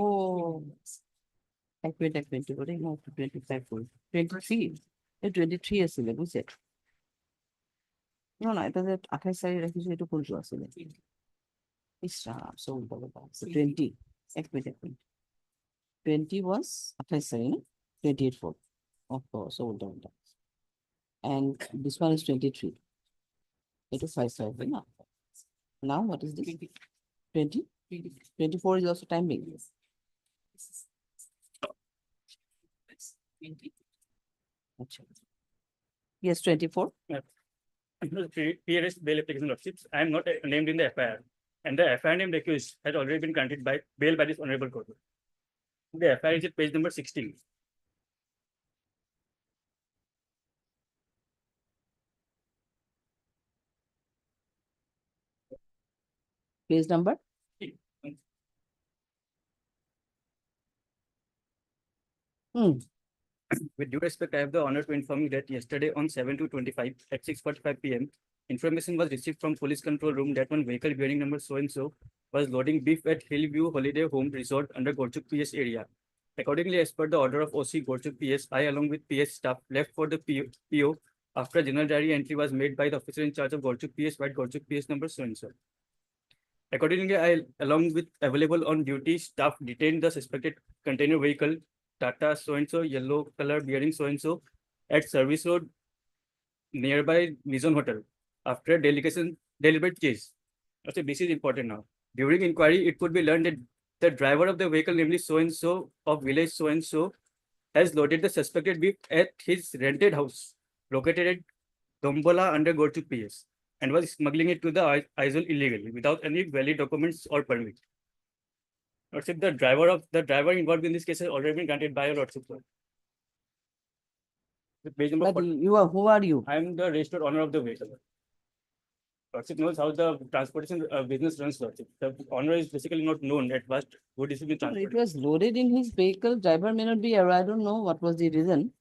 এক মিনিট করে না 25 করি 23 এই 23 আছিল বুঝছে না এটা যে 28 তারিখ রাখিছো এইটো কোনটো আছিল ইসরাম সো বলো 20 এক মিনিট 20 was 28 তারিখ না 28 4 of course so and this one is 23 it is 5 na now what is this 20 24 is also time being yes 24 PRS bail application lordships. I am not named in the FIR, and the FIR named accused has already been granted by bail by this honorable court. The FIR is at page number 16. page number With due respect, I have the honor to inform you that yesterday on 7/2/25 at 6:45 PM, information was received from police control room that one vehicle bearing number so and so was loading beef at Hillview Holiday Home Resort under Gorchuk PS area. Accordingly, as per the order of OC Gorchuk PS, I along with PS staff left for the PO after general diary entry was made by the officer in charge of Gorchuk PS, white Gorchuk PS number so and so. Accordingly, I along with available on duty staff detained the suspected container vehicle Tata so and so yellow color bearing so and so at Service Road nearby Mizon Hotel after deliberate chase. Okay, this is important now. During inquiry, it could be learned that the driver of the vehicle, namely so and so of village so and so, has loaded the suspected beef at his rented house located at Dombola under Gorchuk PS and was smuggling it to the Aizol illegally without any valid documents or permit. Lordship, the driver involved in this case has already been granted by your lordship. With page number but 40, you are who are you I am the registered owner of the vehicle. Lordship knows how the transportation business runs. Lordship, the owner is basically not known at first. Would this be it transported? was loaded in his vehicle driver may not be aware I don't know what was the reason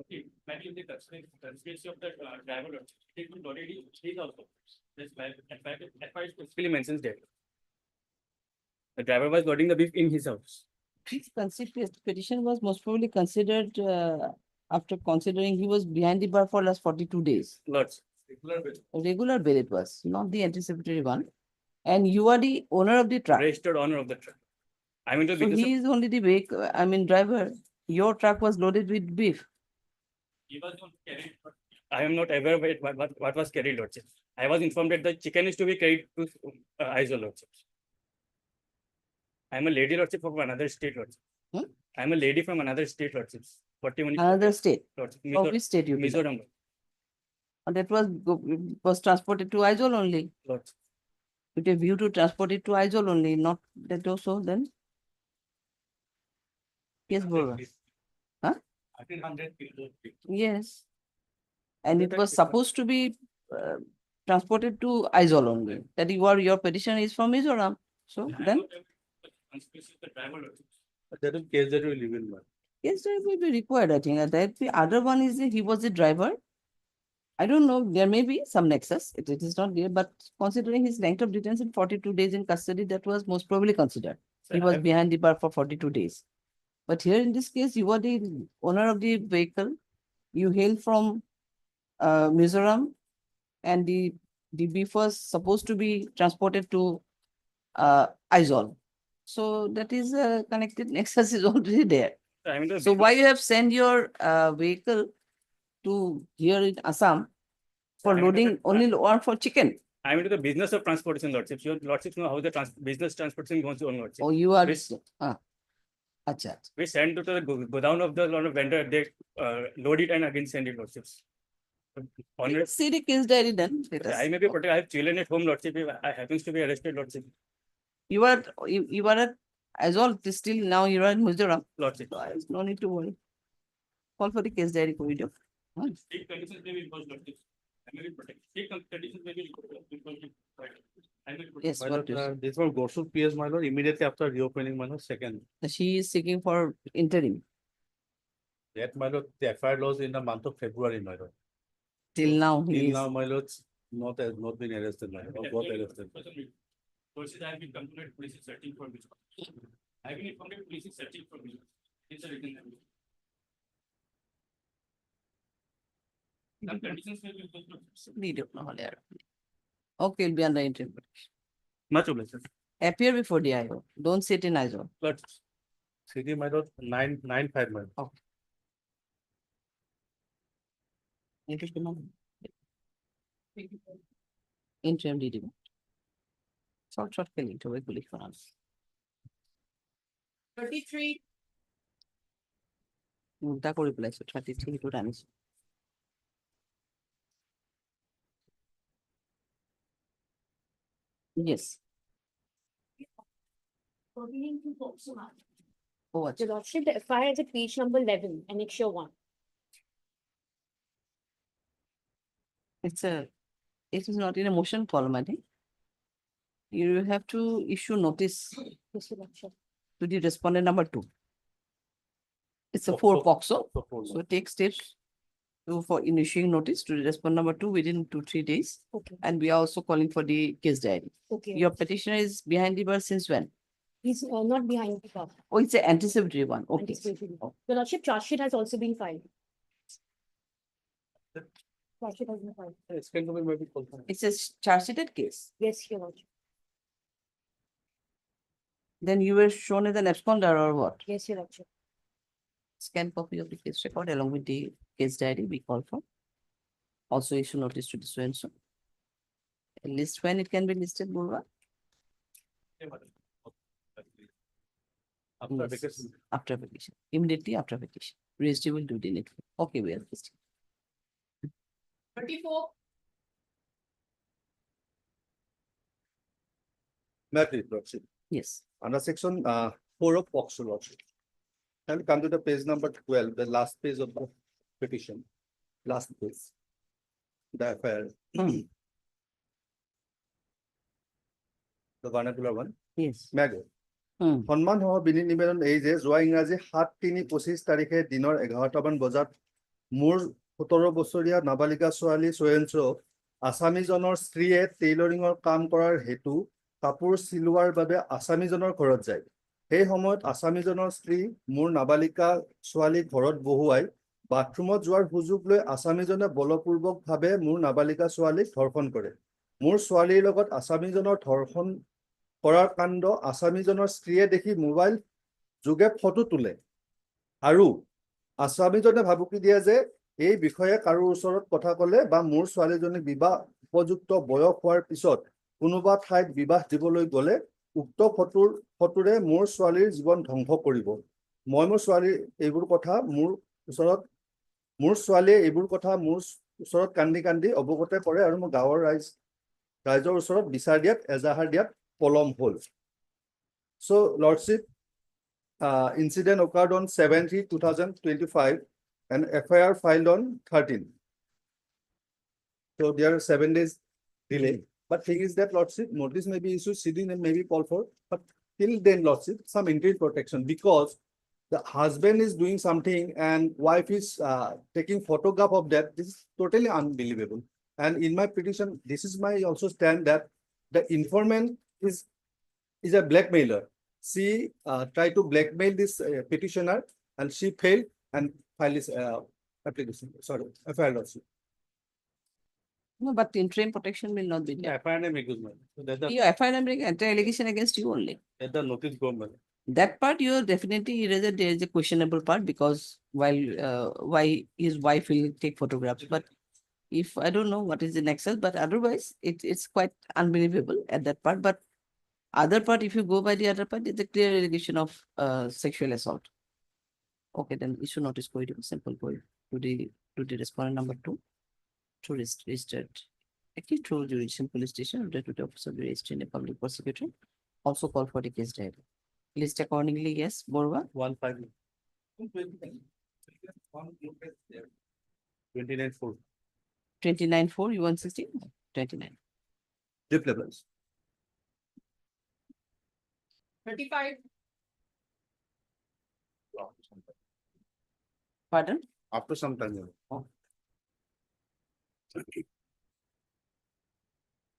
Okay, maybe the conspiracy of the driver, lordship, it was loaded in his house. This FIR specifically mentions that the driver was loading the beef in his house. his petition was most probably considered after considering he was behind the bar for last 42 days Lords, regular bail it was not the anticipatory one and you are the owner of the truck registered owner of the truck. I'm into so business. he is only the vehicle driver your truck was loaded with beef He was not carried. I am not aware of it, what was carried, lordship. I was informed that the chicken is to be carried to Aizol, lordship. I am a lady, lordship, from another state, lordship. Hmm? I am a lady from another state, lordship. 40 minutes. another state Lordship. of which state you belong? Mizoram, And that was transported to Aizol only lordship. with a view to transport it to Aizol only not that also then yes Bora. Huh? 100 kilos. Yes. And it was supposed to be transported to Aizol only. That your petition is from Mizoram. So then, That is case that we live in. yes, that will be required, I think. And that the other one is that he was the driver. I don't know, there may be some nexus, it is not there, but considering his length of detention 42 days in custody, that was most probably considered. He was behind the bar for 42 days. But here in this case, you are the owner of the vehicle, you hail from Mizoram, and the beef was supposed to be transported to Aizawl. So that is connected nexus is already there. I mean, So why you have sent your vehicle to here in Assam for I mean, loading only or for chicken? I'm into the business of transportation, lordships. Your lordships know how the business transportation goes on, lordship. Oh, you are. We, Acha. we send to the godown of the vendor, they load it and again send it, lordships. On See the case diary then. Let us. I may be protected. I have children at home, lordship. If I happens to be arrested, lordship. You are at Aizawl still now you are in Mizoram. Lordship. So no need to worry. Call for the case diary for video. State conditions may be imposed, lordship. I may be protected. State conditions may be imposed. Yes, what is This one goes to PS, my lord, immediately after reopening, my lord, second. she is seeking for interim. That, my lord, the FIR laws in the month of February, my lord. Till now he Till is. now, my lord, not been arrested, my lord, or got arrested. Versus I have been concluded police is searching for me. I have been informed that police is searching for me. It's a written language. Some conditions may be imposed. Need it, no, there. Okay, will be under interim. Much obliged, sir. Appear before the IO. Don't sit in Aizawl. But City, my lord, 995, my lord. Interim DD. Short killing to regulate finance. 33. That could replace 33 to times. Yes. Oh, The lordship, the FIR is at page number 11, annexure 1. it is not in a motion column, I think. You have to issue notice Yes, Your Lordship. to the respondent number 2. It's a Oh, 4 oh, POXO. So, four, So take steps for initiating notice to the respondent number 2 within 2-3 days. Okay, And we are also calling for the case diary. okay. Your petitioner is behind the bar since when? He's not behind the bar. Oh, it's an anticipatory one. Okay. Anticipatory. Oh. Your Lordship, charge sheet has also been filed. Charge sheet has been filed. it's going to be maybe called. It's a charge sheeted case. Yes, Your Lordship. Then you were shown as an absconder or what? Yes, Your Lordship. Scan copy of the case record along with the case diary we call for. Also issue notice to the so and so. List when it can be listed, Burwa? After Yes, vacation. after vacation, immediately after vacation. Registry will do the next. Okay, we are listing. 34. Matter, lordship. Yes. Under section 4 of POXO, lordship. Can we come to the page number 12, the last page of the petition? Last page. The FIR. The vernacular one. Yes. Mago. Hmm. সন্মান সহ বিনীত নিবেদন এই যে যোৱা ইংৰাজী 7-3-25 তাৰিখে দিনৰ 11টামান বজাত মোৰ 17 বছৰীয়া নাবালিকা ছোৱালী সোয়েঞ্চো আছামীজনৰ স্ত্ৰীয়ে টেইলৰিঙৰ কাম কৰাৰ হেতু কাপোৰ চিলোৱাৰ বাবে আছামীজনৰ ঘৰত যায়। সেই সময়ত আছামীজনৰ স্ত্ৰী মোৰ নাবালিকা ছোৱালী ঘৰত বহুৱাই বাথৰুমত যোৱাৰ সুযোগ লৈ আছামীজনে বলপূৰ্বকভাৱে মোৰ নাবালিকা ছোৱালীক ধৰ্ষণ কৰে। মোৰ ছোৱালীৰ লগত আছামীজনৰ ধৰ্ষণ কৰাৰ কাণ্ড আছামীজনৰ স্ত্ৰীয়ে দেখি মোবাইল যোগে ফটো তোলে আৰু আছামীজনে ভাবুকি দিয়ে যে এই বিষয়ে কাৰো ওচৰত কথা ক'লে বা মোৰ ছোৱালীজনী বিবাহ উপযুক্ত বয়স হোৱাৰ পিছত কোনোবা ঠাইত বিবাহ দিবলৈ গ'লে উক্ত ফটোৰে মোৰ ছোৱালীৰ জীৱন ধ্বংস কৰিব। মই মোৰ ছোৱালীৰ এইবোৰ কথা মোৰ ছোৱালীয়ে এইবোৰ কথা মোৰ ওচৰত কান্দি কান্দি অৱগত কৰে আৰু মোৰ গাঁৱৰ ৰাইজৰ ওচৰত বিচাৰ দিয়াত এজাহাৰ দিয়াত পলম হ'ল। So, lordship, incident occurred on 7/3/2025 and FIR filed on 13. So there are 7 days delay. But thing is that lordship, notice may be issued, CD may be called for, but till then lordship, some interim protection because the husband is doing something and wife is taking photograph of that. This is totally unbelievable. And in my petition, this is my also stand that the informant is a blackmailer. She tried to blackmail this petitioner and she failed and filed this application. Sorry, FIR lawsuit. No, but interim protection will not be there. FIR name accused, madam. So that's the, Your FIR bring anti-allegation against you only. that's the notice go, madam. That part you definitely erase it. There is a questionable part because while why his wife will take photographs, but if I don't know what is the nexus, but otherwise it's quite unbelievable at that part. But other part, if you go by the other part, it's a clear allegation of sexual assault. Okay, then issue notice go to simple go to the respondent number 2 to registered actually through judicial police station or to the office of the registrar in a public prosecutor. Also call for the case diary. List accordingly, yes, Borwa. 15. 29-4. 29-4, you want 16? 29. Dip levels. 35. Pardon? After some time.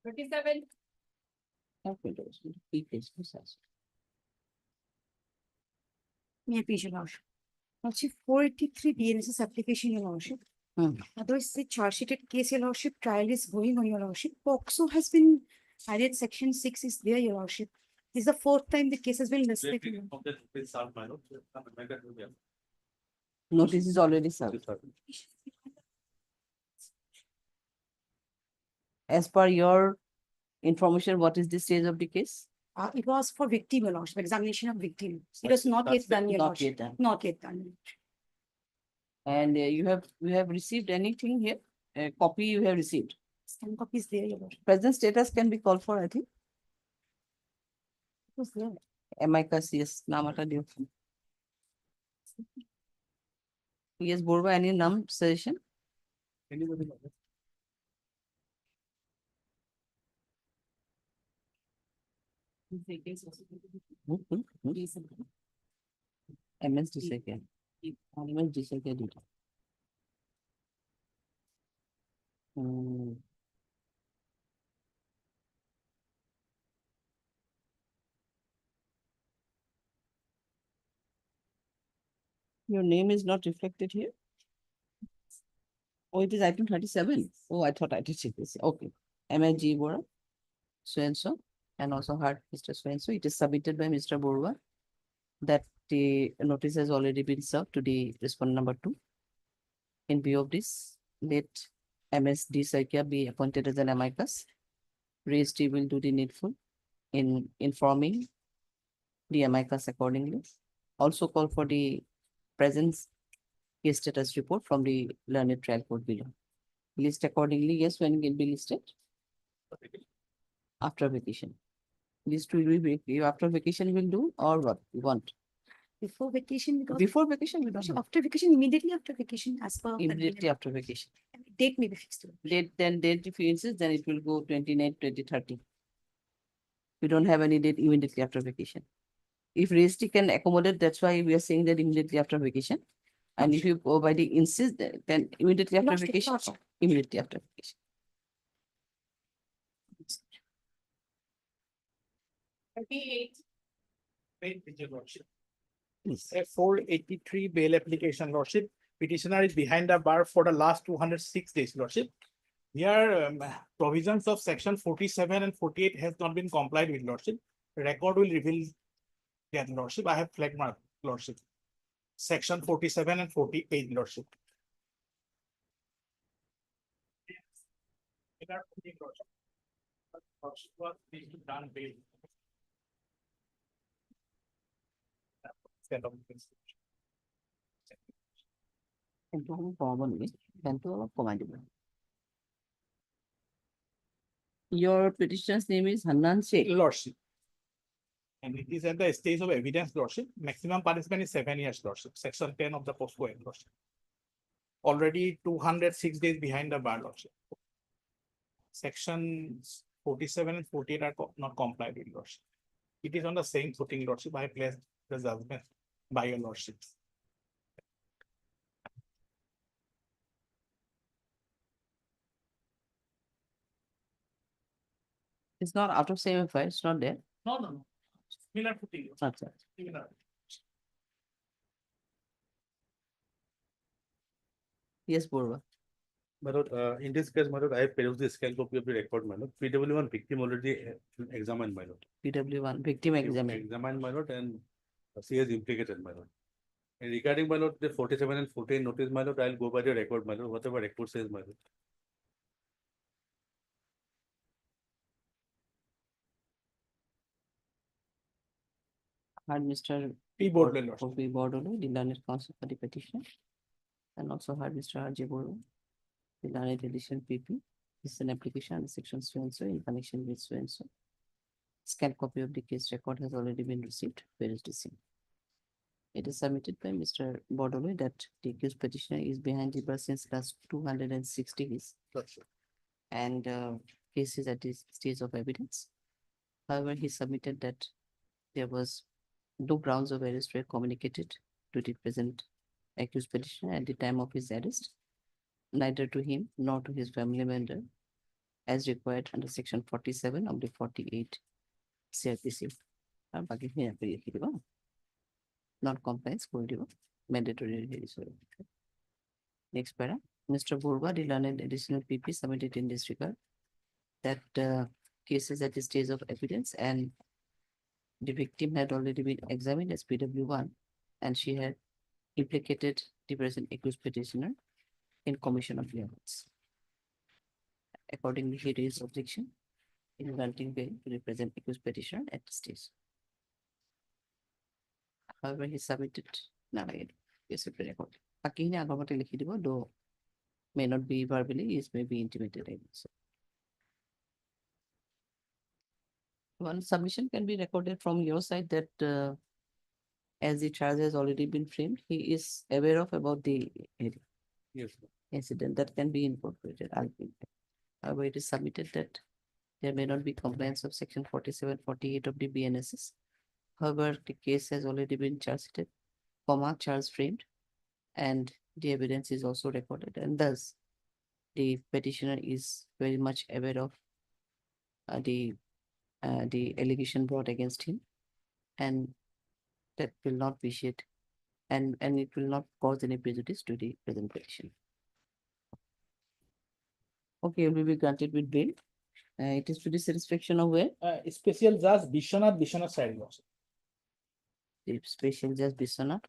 37. Okay, those three cases. May I please, Your Lordship? Lordship, 483 BNSS application, Your Lordship. Otherwise, the charge sheeted case, Your Lordship, trial is going on, Your Lordship. POXO has been added, section 6 is there, Your Lordship. This is the 4th time the case has been listed. Notice is already served. As per your information, what is the stage of the case? It was for victim, Your Lordship, examination of victim. It was not yet done, Your Not Lordship. yet done. Not yet done. And you have received anything here? A copy you have received. Stamp copy is there, Your Lordship. Present status can be called for, I think. It was there. Amicus, yes, Namata due. Yes, Borwa, any suggestion? Anybody? MS second. MS second. Your name is not reflected here. Oh, it is item 37. Oh, I thought I did check this. Okay. MIG Bora, so and so, and also heard Mr. So and so. It is submitted by Mr. Borwa that the notice has already been served to the respondent number 2. In view of this, let MSD Sarkia be appointed as an amicus. Registry will do the needful in informing the amicus accordingly. Also call for the presence case status report from the learned trial court below. List accordingly, yes, when it will be listed? After vacation. List will be after vacation will do or what you want? Before vacation, because Before vacation, we don't know. after vacation, immediately after vacation, as per. Immediately after vacation. Date may be fixed. Date, if you insist, then it will go 29, 20, 30. We don't have any date immediately after vacation. If registry can accommodate, that's why we are saying that immediately after vacation. And if you go by the insist, then immediately after Lordship, vacation, Lordship. immediately after vacation. 38. Wait, Your Lordship. Please. A 483 bail application, Lordship. Petitioner is behind the bar for the last 206 days, Lordship. Here, provisions of section 47 and 48 has not been complied with, Lordship. Record will reveal that, Lordship. I have flag mark, Lordship. Section 47 and 48, Lordship. Lordship was being done bail. Your petitioner's name is Hanan Sheikh. Lordship. And it is at the stage of evidence, Lordship. Maximum punishment is 7 years, Lordship. Section 10 of the POSCO Act, Lordship. Already 206 days behind the bar, Lordship. Sections 47 and 48 are not complied with, Lordship. It is on the same footing, Lordship. I have placed the judgment by your lordship. It's not out of same FIR, it's not there. No. Similar footing. Acha. Similar. Yes, Purva. My lord, in this case, my lord, I have perused the scanned copy of the record, my lord. PW1 victim already examined, my lord. PW1, victim examined. Examined, my lord, and she is implicated, my lord. And regarding, my lord, the 47 and 14 notice, my lord, I'll go by the record, my lord, whatever record says, my lord. Had Mr. P. Bordwell, lordship. P. Bordwell, the learned counsel for the petition. And also had Mr. R.J. Boro, the learned edition PP. This is an application under section so and so in connection with so and so. Scanned copy of the case record has already been received. Where is the same? It is submitted by Mr. Bordwell that the accused petitioner is behind the bar since last 260 days. And case is at this stage of evidence. However, he submitted that there was no grounds of arrest were communicated to the present accused petitioner at the time of his arrest, neither to him nor to his family member, as required under section 47 of the 48 CRPC. Non-compliance mandatory release. Next para. Mr. Burba, the learned additional PP submitted in this regard that cases at the stage of evidence and the victim had already been examined as PW1 and she had implicated the present accused petitioner in commission of the offense. Accordingly, he raised objection in granting bail to the present accused petitioner at the stage. However, he submitted record. Though may not be verbally, is may be intimated. So one submission can be recorded from your side that as the charge has already been framed, he is aware of about the incident that can be incorporated. However, it is submitted that there may not be compliance of section 47, 48 of the BNSS. However, the case has already been charged, charge framed, and the evidence is also recorded, and thus the petitioner is very much aware of the allegation brought against him, and that will not vitiate and it will not cause any prejudice to the present petition. Okay, will be granted with bail. It is to the satisfaction of where? Special Judge Bishwanath side lordship. The special judge Bishwanath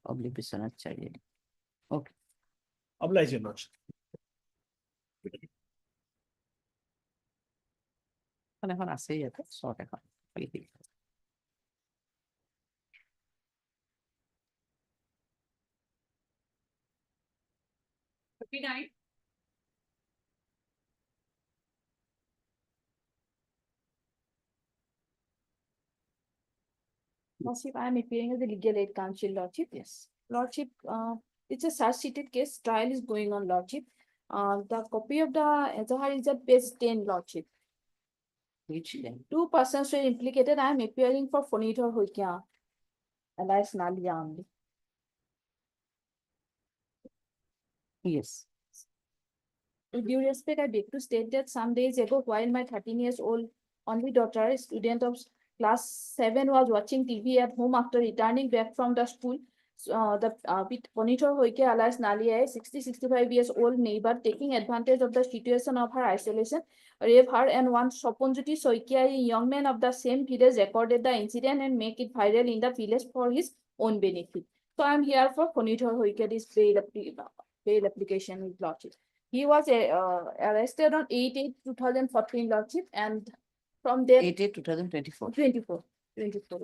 Chari. Okay. Oblige your lordship. এখন আছে ইয়াতে short এখন Lordship, I am appearing as the legal aid counsel, Lordship. Yes. Lordship, it's a search-sheeted case. Trial is going on, Lordship. The copy of the Azahar is at page 10, Lordship. Which then? 2 persons were implicated. I am appearing for Fonito Hoikia, alias Nalia only. Yes. With due respect, I beg to state that some days ago, while my 13 years old only daughter, a student of class 7, was watching TV at home after returning back from the school, with Ponito Hoike alias Nalia, a 65 years old neighbor, taking advantage of the situation of her isolation, rape her, and one Soponjuti Soikia, a young man of the same village, recorded the incident and make it viral in the village for his own benefit. So I am here for Ponito Hoike's bail application with Lordship. He was arrested on 8/8/2014, Lordship, and from there 8/8/2024. 24,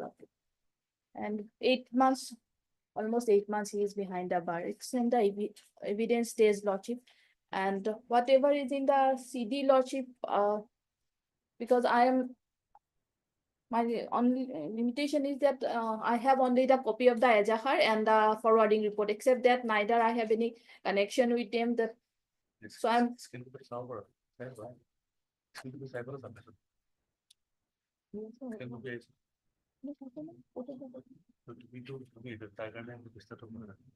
Lordship. And 8 months, almost 8 months, he is behind the bar. It's in the evidence stage, Lordship. And whatever is in the CD, Lordship, because my only limitation is that I have only the copy of the Azahar and the forwarding report, except that neither I have any connection with them. So I'm. তো তুমি তো তুমি তার কারণে আমি চেষ্টা করে রাখি।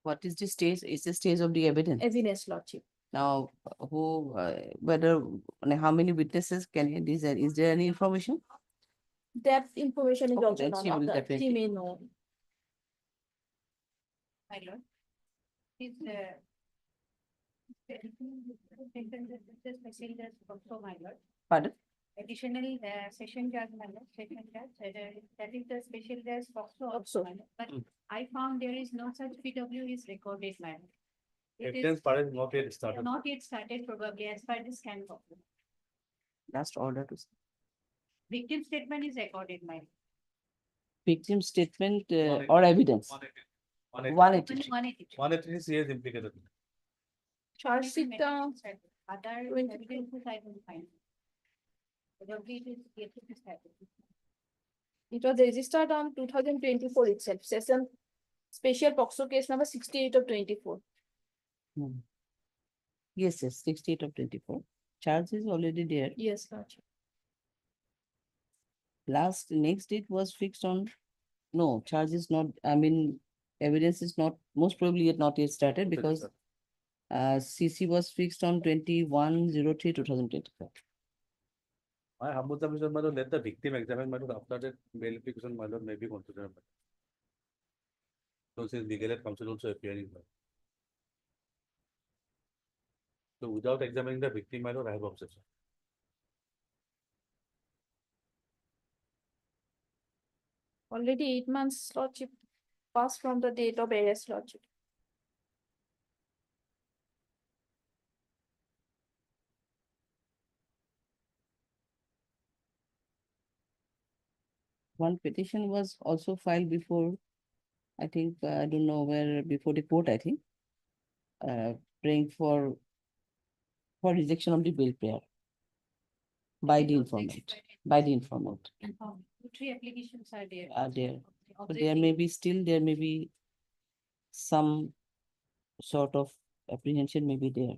What is the stage? Is the stage of the evidence? Evidence, Lordship. Now, who, whether, how many witnesses can you, is there any information? That information is Okay, also then not she will of the, she definitely- may know. My lord. Is special judge also, my lord. Pardon? Additional session judge, my lord, session judge, that is the special judge also, Also. my lord. But Mm. I found there is no such PW is recorded, my lord. It Evidence is part is not yet started. not yet started probably as per the scan copy. Last order to Victim statement is recorded, my lord. victim statement One or evidence? 180. 180. 180. 180 C is implicated. Charge sheet, Other 20. evidences I will find. Probably it is yet to be started. it was registered on 2024 itself, session special POXO case number 68 of 24. Hmm. Yes, yes, 68 of 24. Charge is already there. Yes, Lordship. Next date was fixed on, no, charge is not, I mean, evidence is not, most probably yet not yet started because CC was fixed on 21/03/2025. My humble submission, my lord, let the victim examine, my lord, after that bail application, my lord, may be considered. So since legal aid counsel also appearing. So without examining the victim, my lord, I have objection. Already 8 months, Lordship, passed from the date of arrest, Lordship. One petition was also filed before, I think, I don't know where, before the court, I think. Praying for rejection of the bail prayer by the informant, by the informant. Inform. 2-3 applications are there. Are there. So Objecting. there may be still, there may be some sort of apprehension may be there.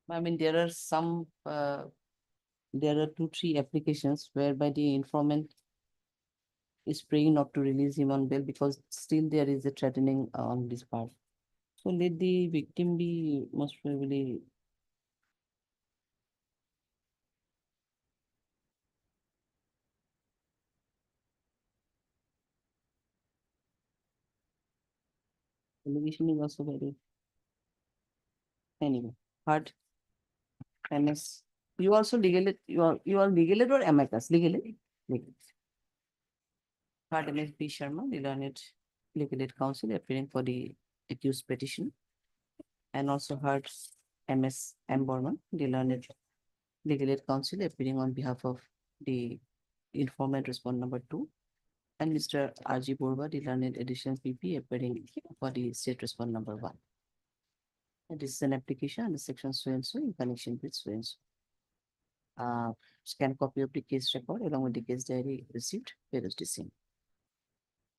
I mean, there are some, there are 2-3 applications whereby the informant is praying not to release him on bail because still there is a threatening on this part. So let the victim be most probably allegation is also very anyway. Hard. MS. You also legal it, you are legal it or amicus? Legal it? Legal it. Hard MS P. Sharma, learned legal aid counsel appearing for the accused petition. And also heard MS M. Borman, the learned legal aid counsel appearing on behalf of the informant respond number 2. And Mr. R.G. Borba, the learned additional PP appearing for the state respond number 1. And this is an application under section so and so in connection with so and so. Scan copy of the case record along with the case diary received, whereas the same.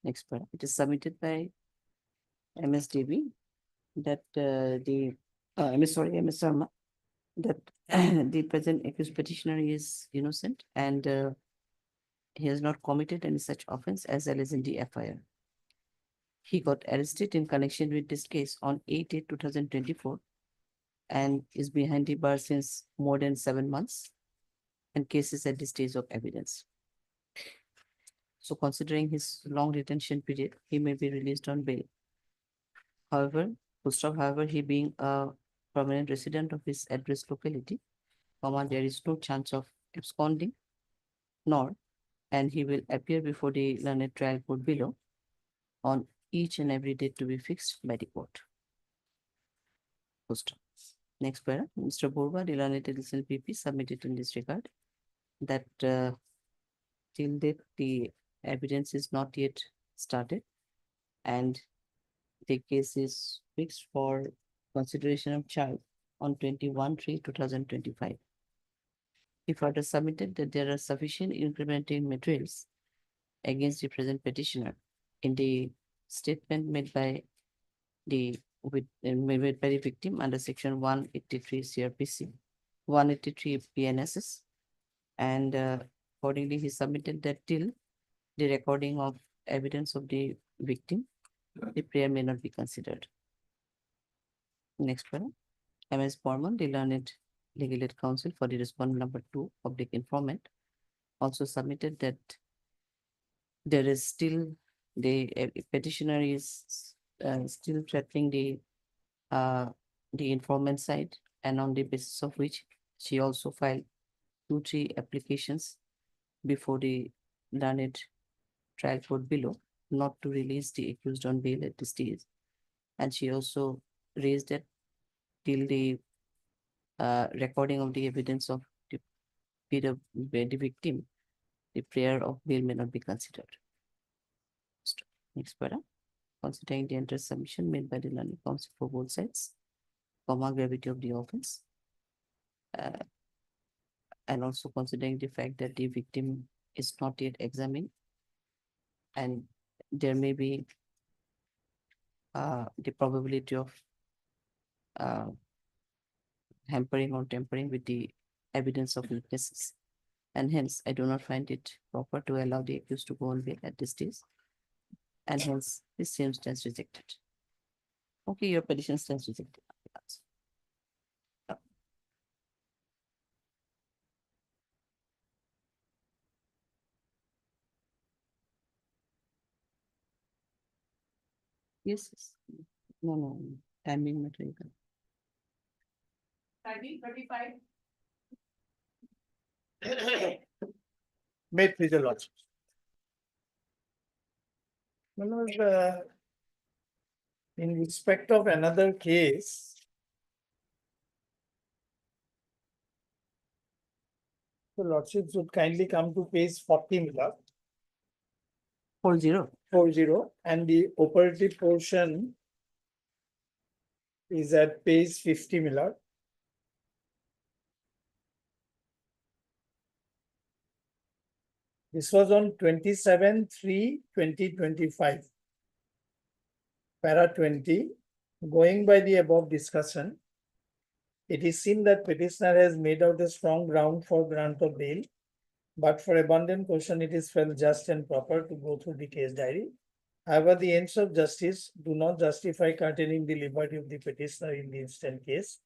Next part, it is submitted by MSDB that MS Sharma, that the present accused petitioner is innocent and he has not committed any such offense as well as in the FIR. He got arrested in connection with this case on 8/8/2024 and is behind the bar since more than 7 months and case is at the stage of evidence. So considering his long detention period, he may be released on bail. However, he being a permanent resident of his address locality, there is no chance of absconding, and he will appear before the learned trial court below on each and every date to be fixed by the court. Next para, Mr. Borba, the learned additional PP submitted in this regard that till date the evidence is not yet started and the case is fixed for consideration of child on 21/3/2025. He further submitted that there are sufficient incriminating materials against the present petitioner in the statement made by the made by the victim under section 183 CRPC, 183 PNSS, and accordingly he submitted that till the recording of evidence of the victim, the prayer may not be considered. Next one, MS Borman, the learned legal aid counsel for the respondent number 2, public informant, also submitted that there is still the petitioner is still threatening the informant side, and on the basis of which she also filed 2-3 applications before the learned trial court below not to release the accused on bail at this stage. And she also raised that till the recording of the evidence of the victim, the prayer of bail may not be considered. Next para. Considering the entire submission made by the learned counsel for both sides, gravity of the offense, and also considering the fact that the victim is not yet examined, and there may be the probability of hampering or tampering with the evidence of witnesses, and hence I do not find it proper to allow the accused to go on bail at this stage, and hence this same stands rejected. Okay, your petition stands rejected. Yes, yes. No, timing matter. You can. 35. May it please your lordship. My lord, in respect of another case, the lordship should kindly come to page 40, my lord. 40, and the operative portion is at page 50, my lord. This was on 27/3/2025. Para 20, going by the above discussion, it is seen that petitioner has made out a strong ground for grant of bail, but for abundant caution, it is felt just and proper to go through the case diary. However, the ends of justice do not justify curtailing the liberty of the petitioner in the instant case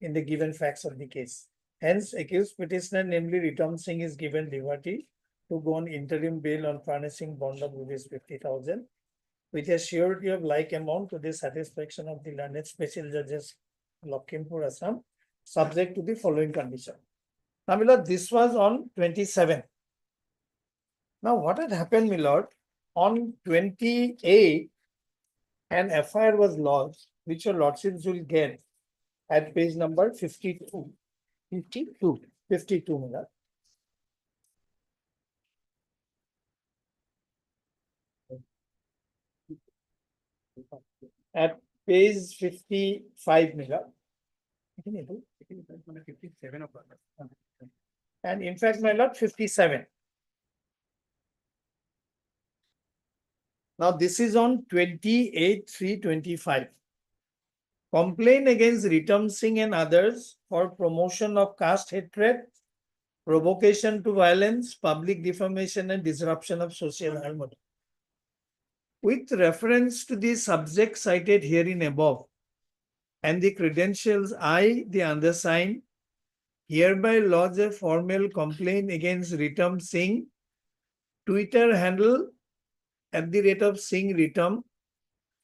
in the given facts of the case. Hence, accused petitioner, namely Ritam Singh, is given liberty to go on interim bail on furnishing bond of rupees 50,000, with a surety of like amount to the satisfaction of the learned special judges Lakhimpur, Assam, subject to the following condition. Now, my lord, this was on 27. Now, what had happened, my lord, on 28, an FIR was lodged, which your lordships will get at page number 52. 52, my lord. At page 55, my lord. And in fact, my lord, 57. Now, this is on 28/3/25. Complaint against Ritam Singh and others for promotion of caste hatred, provocation to violence, public defamation, and disruption of social harmony. With reference to the subject cited herein above and the credentials, I, the undersigned, hereby lodge a formal complaint against Ritam Singh, Twitter handle @Singh Ritam,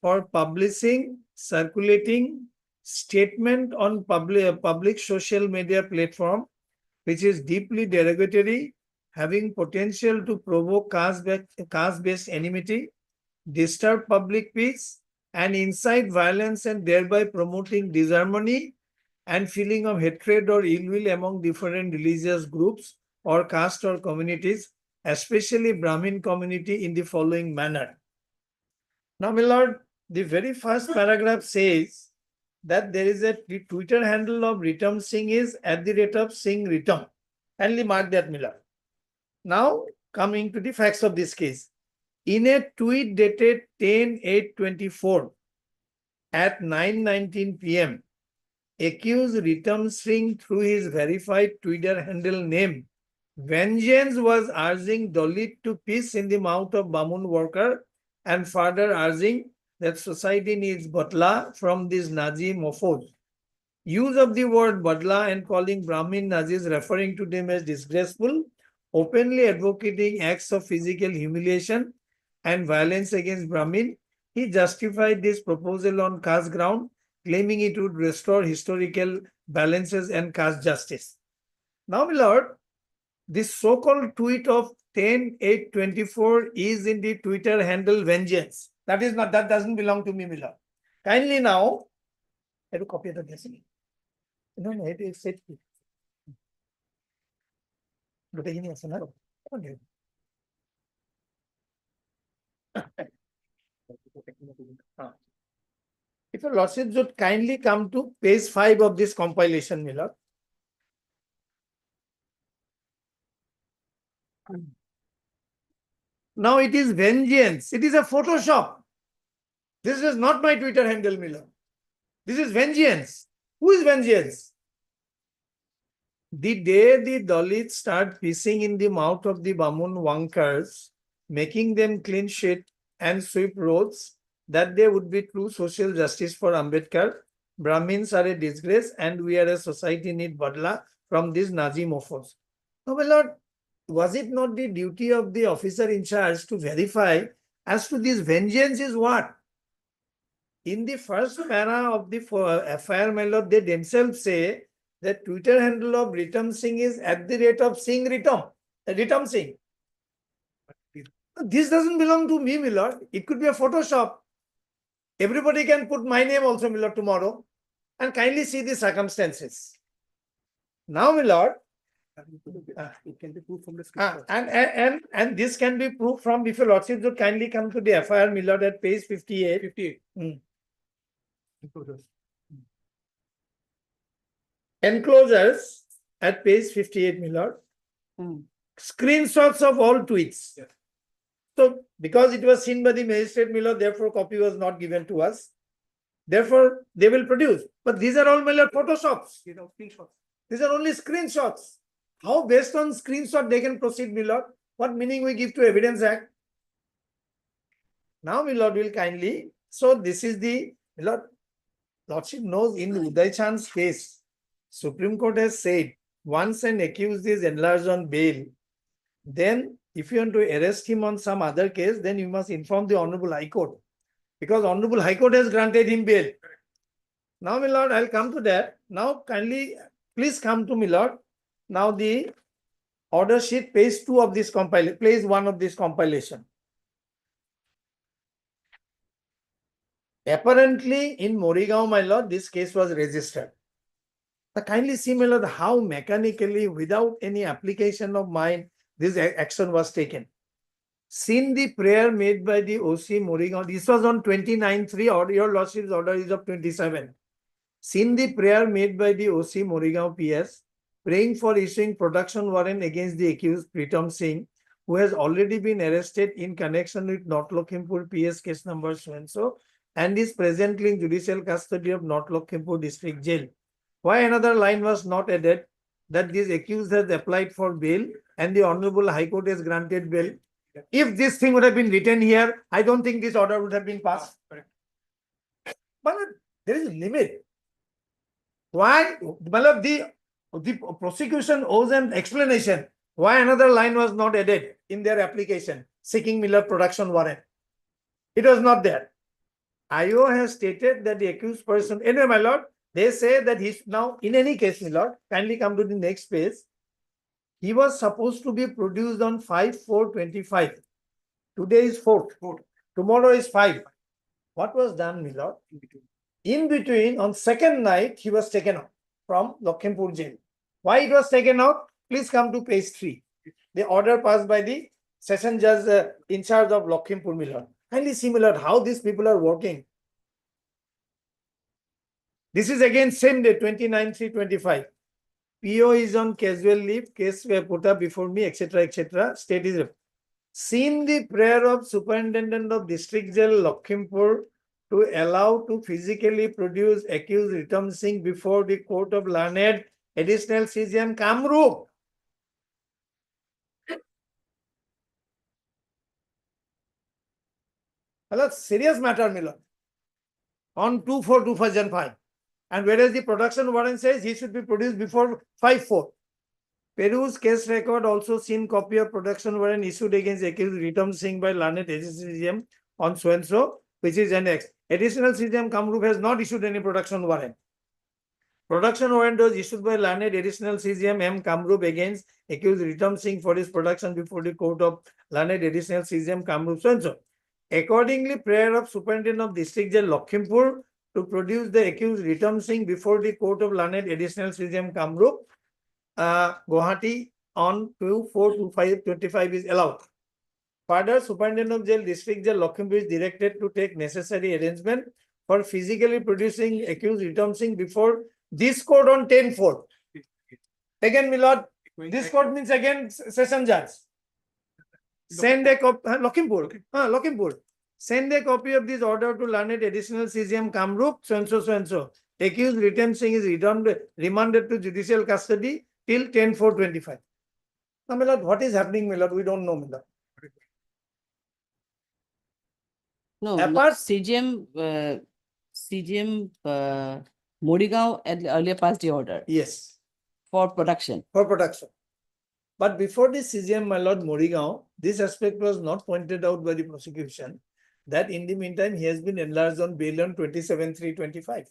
for publishing, circulating statement on public social media platform, which is deeply derogatory, having potential to provoke caste-based enmity, disturb public peace, and incite violence, and thereby promoting disharmony and feeling of hatred or ill will among different religious groups or caste or communities, especially Brahmin community, in the following manner. Now, my lord, the very first paragraph says that there is a Twitter handle of Ritam Singh is @Singh Ritam. Kindly mark that, my lord. Now, coming to the facts of this case. In a tweet dated 10/8/24 at 9:19 p.m., accused Ritam Singh through his verified Twitter handle name, Vengeance, was urging Dalit to piss in the mouth of Bamun worker and further urging that society needs Batla from these Nazi mofos. Use of the word Badla and calling Brahmin Nazis, referring to them as disgraceful, openly advocating acts of physical humiliation and violence against Brahmin. He justified this proposal on caste ground, claiming it would restore historical balances and caste justice. Now, my lord, this so-called tweet of 10/8/24 is in the Twitter handle Vengeance. That doesn't belong to me, my lord. Kindly now, I have to copy the destiny. No, it is set. Okay. If your lordship would kindly come to page 5 of this compilation, my lord. Now it is Vengeance. It is a Photoshop. This is not my Twitter handle, my lord. This is Vengeance. Who is Vengeance? The day the Dalits start pissing in the mouth of the Bamun wankers, making them clean shit and sweep roads, that there would be true social justice for Ambedkar. Brahmins are a disgrace and we are a society need badla from these Nazi mofos. No, my lord, was it not the duty of the officer in charge to verify as to this Vengeance is what? In the first para of the FIR, my lord, they themselves say that Twitter handle of Ritam Singh is @ Singh Ritam Singh. This doesn't belong to me, my lord. It could be a Photoshop. Everybody can put my name also, my lord, tomorrow, and kindly see the circumstances. Now, my lord, It can be proved from the screenshot. and this can be proved from, if your lordship would kindly come to the FIR, my lord, at page 58. 58. Enclosures at page 58, my lord. Screenshots of all tweets. Yes. So, because it was seen by the magistrate, my lord, therefore copy was not given to us. Therefore, they will produce. But these are all, my lord, Photoshops. Screenshots. These are only screenshots. How based on screenshot they can proceed, my lord? What meaning we give to Evidence Act? Now, my lord will kindly. So, this is the, my lord, lordship knows in Uday Chand's case, Supreme Court has said, once an accused is enlarged on bail, then if you want to arrest him on some other case, then you must inform the Honorable High Court. Because Honorable High Court has granted him bail. Now, my lord, I'll come to that. Now, kindly, please come to me, lord. Now, the order sheet, page 2 of this compilation, page 1 of this compilation. Apparently, in Morigaon, my lord, this case was registered. Now, kindly see, my lord, how mechanically, without any application of mine, this action was taken. Seen the prayer made by the OC Morigaon, this was on 29/3, or your lordship's order is of 27. Seen the prayer made by the OC Morigaon PS, praying for issuing protection warrant against the accused Pritam Singh, who has already been arrested in connection with North Lakhimpur PS case number so-and-so, and is presently in judicial custody of North Lakhimpur District Jail. Why another line was not added, that this accused has applied for bail and the Honorable High Court has granted bail? If this thing would have been written here, I don't think this order would have been passed. But there is a limit. Why? The prosecution owes an explanation. Why another line was not added in their application seeking Miller production warrant? It was not there. IO has stated that the accused person, anyway, my lord, they say that he's now, in any case, my lord, kindly come to the next page. He was supposed to be produced on 5/4/25. Today is 4th. Tomorrow is 5. What was done, my lord? In between, on second night, he was taken out from Lakhimpur jail. Why it was taken out? Please come to page 3. The order passed by the session judge in charge of Lakhimpur, my lord. Kindly see, my lord, how these people are working. This is again same day, 29/3/25. PO is on casual leave, case were put up before me, etc., etc. State is Seen the prayer of Superintendent of District Jail Lakhimpur to allow to physically produce accused Ritam Singh before the Court of Learned Additional CGM Kamrup. Hello, serious matter, Miller. On 2/4/2005. And whereas the production warrant says he should be produced before 5/4. Peru's case record also seen copy of production warrant issued against accused Ritam Singh by Learned CGM on so and so, which is annexed. Additional CGM Kamrup has not issued any production warrant. Production warrant was issued by Learned Additional CGM M. Kamrup against accused Ritam Singh for his production before the Court of Learned Additional CGM Kamrup so and so. Accordingly, prayer of Superintendent of District Jail Lakhimpur to produce the accused Ritam Singh before the Court of Learned Additional CGM Kamrup, Guwahati on 2/4/25 is allowed. Further, Superintendent of Jail District Jail Lakhimpur is directed to take necessary arrangement for physically producing accused Ritam Singh before this court on 10/4. Again, my lord, this court means again session judge. Send a copy, Lakhimpur. Send a copy of this order to Learned Additional CGM Kamrup, so and so, so and so. Accused Ritam Singh is remanded to judicial custody till 10/4/25. Now, my lord, what is happening, my lord? We don't know, my lord. No, Apart- CGM Morigaon earlier passed the order Yes, for production. for production. But before the CGM, my lord Morigaon, this aspect was not pointed out by the prosecution that in the meantime he has been enlarged on bail on 27/3/25.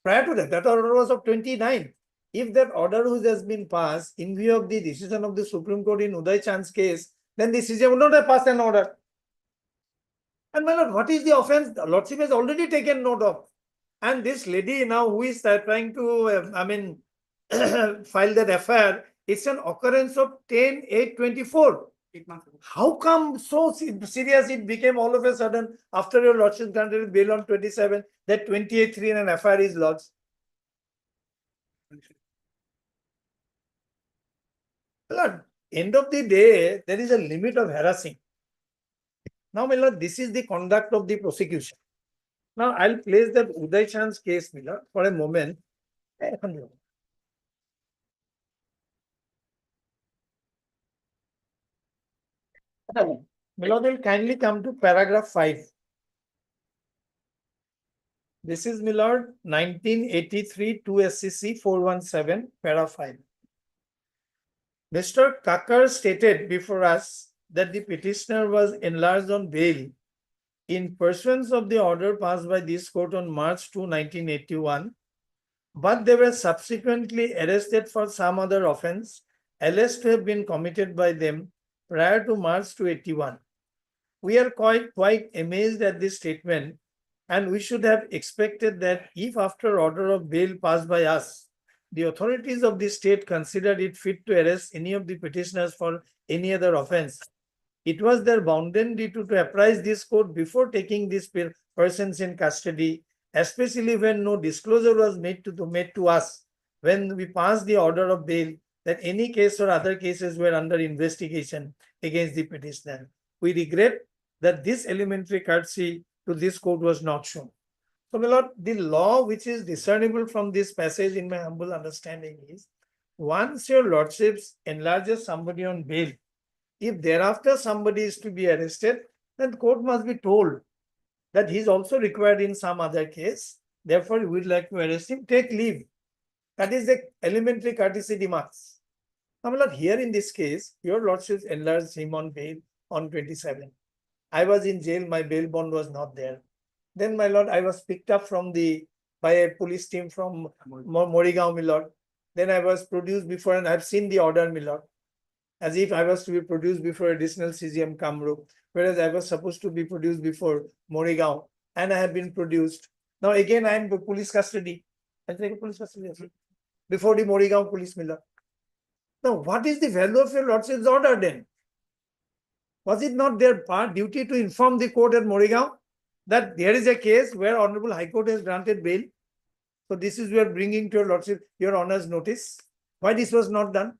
Prior to that, that order was of 29. If that order which has been passed in view of the decision of the Supreme Court in Uday Chand's case, then the CGM would not have passed an order. And my lord, what is the offense? The Lordship has already taken note of. And this lady now who is trying to, file that FIR, it's an occurrence of 10/8/24. How come so serious it became all of a sudden after your Lordship granted bail on 27 that 28/3 and an FIR is lodged? Lord, end of the day, there is a limit of harassing. Now, my lord, this is the conduct of the prosecution. Now, I'll place that Uday Chand's case, my lord, for a moment. My lord, will kindly come to paragraph 5. This is, my lord, 1983 2 SCC 417, para 5. Mr. Kakar stated before us that the petitioner was enlarged on bail in pursuance of the order passed by this court on March 2, 1981, but they were subsequently arrested for some other offense alleged to have been committed by them prior to March 281. We are quite amazed at this statement, and we should have expected that if after order of bail passed by us, the authorities of the state considered it fit to arrest any of the petitioners for any other offense, it was their bounden duty to apprise this court before taking these persons in custody, especially when no disclosure was made to us when we passed the order of bail that any case or other cases were under investigation against the petitioner. We regret that this elementary courtesy to this court was not shown. So, my lord, the law which is discernible from this passage in my humble understanding is, once your lordships enlarges somebody on bail, if thereafter somebody is to be arrested, then the court must be told that he is also required in some other case. Therefore, we would like to arrest him, take leave. That is the elementary courtesy demands. Now, my lord, here in this case, your lordships enlarged him on bail on 27. I was in jail, my bail bond was not there. Then, my lord, I was picked up by a police team from Morigaon, my lord. Then I was produced before, and I've seen the order, my lord, as if I was to be produced before additional CGM Kamrup, whereas I was supposed to be produced before Morigaon, and I have been produced. Now again, I am in police custody. I take police custody before the Morigaon police, my lord. Now, what is the value of your lordship's order then? Was it not their duty to inform the court at Morigaon that there is a case where Honorable High Court has granted bail? So this is we are bringing to your lordship, your honor's notice. Why this was not done?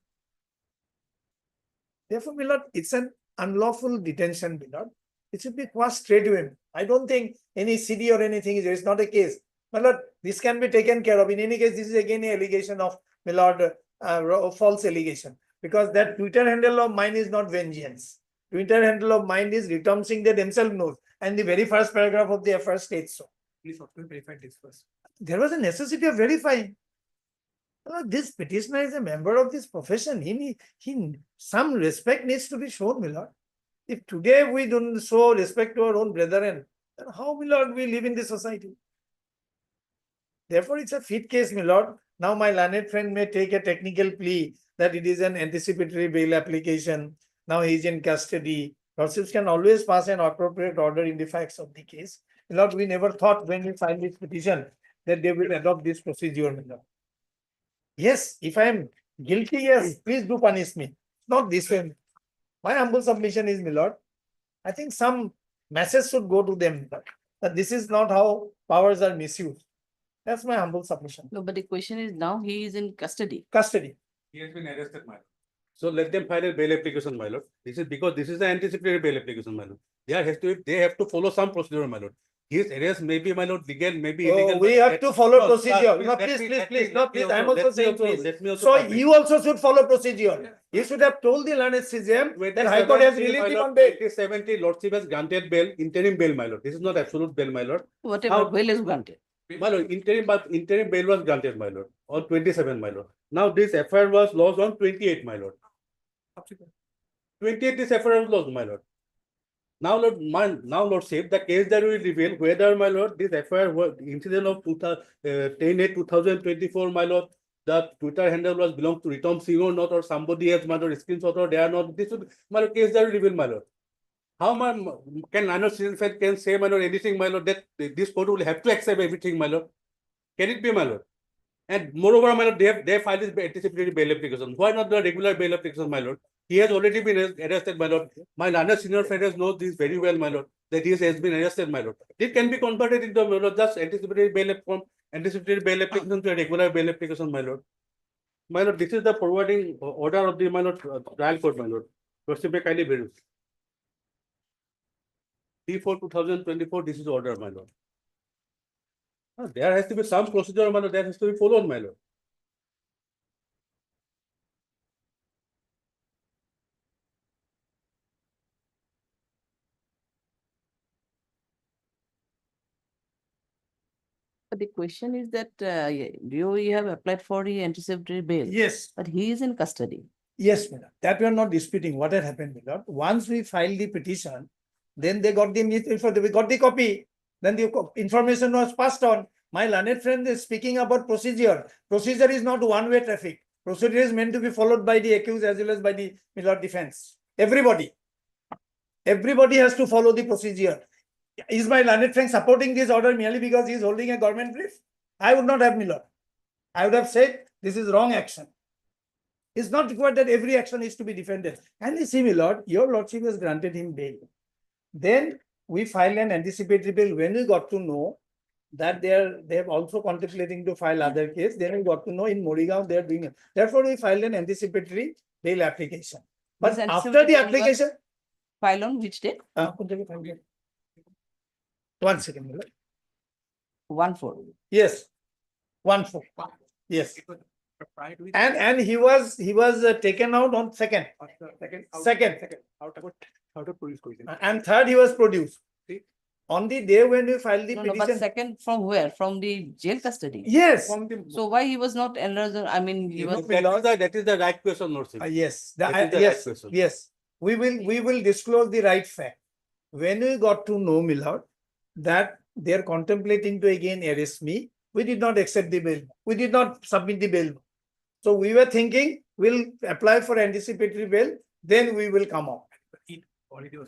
Therefore, my lord, it's an unlawful detention, my lord. It should be quashed straight away. I don't think any CD or anything is, it's not a case. My lord, this can be taken care of. In any case, this is again an allegation of, my lord, false allegation. Because that Twitter handle of mine is not vengeance. Twitter handle of mine is Ritom Singh, they themselves know. And the very first paragraph of the FR states so. Please also verify this first. There was a necessity of verifying. This petitioner is a member of this profession. Some respect needs to be shown, my lord. If today we don't show respect to our own brethren, then how, my lord, we live in this society? Therefore, it's a fit case, my lord. Now my learned friend may take a technical plea that it is an anticipatory bail application. Now he is in custody. Lordships can always pass an appropriate order in the facts of the case. My lord, we never thought when we filed this petition that they will adopt this procedure, my lord. Yes, if I am guilty, yes, please do punish me. Not this way. My humble submission is, my lord, I think some message should go to them that this is not how powers are misused. That's my humble submission. No, but the question is now he is in custody. Custody. He has been arrested, my lord. So let them file a bail application, my lord. This is because this is the anticipatory bail application, my lord. They have to follow some procedure, my lord. His arrest may be, my lord, legal, maybe illegal. We have to follow procedure. No, please. No, please. I'm also saying, please. So you also should follow procedure. You should have told the learned CJM that High Court has released him on bail. 2070, Lordship has granted bail, interim bail, my lord. This is not absolute bail, my lord. Whatever bail is granted. My lord, interim bail was granted, my lord, on 27, my lord. Now this FIR was lost on 28, my lord. 28, this FIR was lost, my lord. Now, Lordship, the case that will reveal whether, my lord, this FIR was incident of 10/8/2024, my lord, the Twitter handle was belonged to Ritom Singh or not, or somebody else, my lord, screenshot or they are not. This would, my lord, case that will reveal, my lord. How can minor citizen can say, my lord, anything, my lord, that this court will have to accept everything, my lord? Can it be, my lord? And moreover, my lord, they filed this anticipatory bail application. Why not the regular bail application, my lord? He has already been arrested, my lord. My learned senior friends knows this very well, my lord, that he has been arrested, my lord. It can be converted into, my lord, just anticipatory bail application to a regular bail application, my lord. My lord, this is the forwarding order of the, my lord, trial court, my lord. Lordship may kindly verify. T4/2024, this is the order, my lord. There has to be some procedure, my lord, that has to be followed, my lord. But the question is that you have applied for the anticipatory bail. Yes. But he is in custody. Yes, madam. That we are not disputing. What had happened, madam? Once we filed the petition, then they got we got the copy. Then the information was passed on. My learned friend is speaking about procedure. Procedure is not one-way traffic. Procedure is meant to be followed by the accused as well as by the defense. Everybody has to follow the procedure. Is my learned friend supporting this order merely because he is holding a government brief? I would not have, my lord. I would have said this is wrong action. It's not required that every action is to be defended. And you see, my lord, your lordship has granted him bail. Then we filed an anticipatory bail. When we got to know that they are also contemplating to file other case, then we got to know in Morigaon they are doing it. Therefore, we filed an anticipatory bail application. But This after anticipatory the bail was application, File on which date? 1 second, my lord. 1/4. Yes, 1/4. Yes. And he was taken out on second. And third, he was produced. On the day when we filed the No, petition. but second from where? From the jail custody? Yes. So why he was not enlarged? I mean, he was. That is the right question, Lordship. Yes. That is the right question. Yes. We will disclose the right fact. When we got to know, my lord, that they are contemplating to again arrest me, we did not accept the bail. We did not submit the bail. So we were thinking we'll apply for anticipatory bail, then we will come out.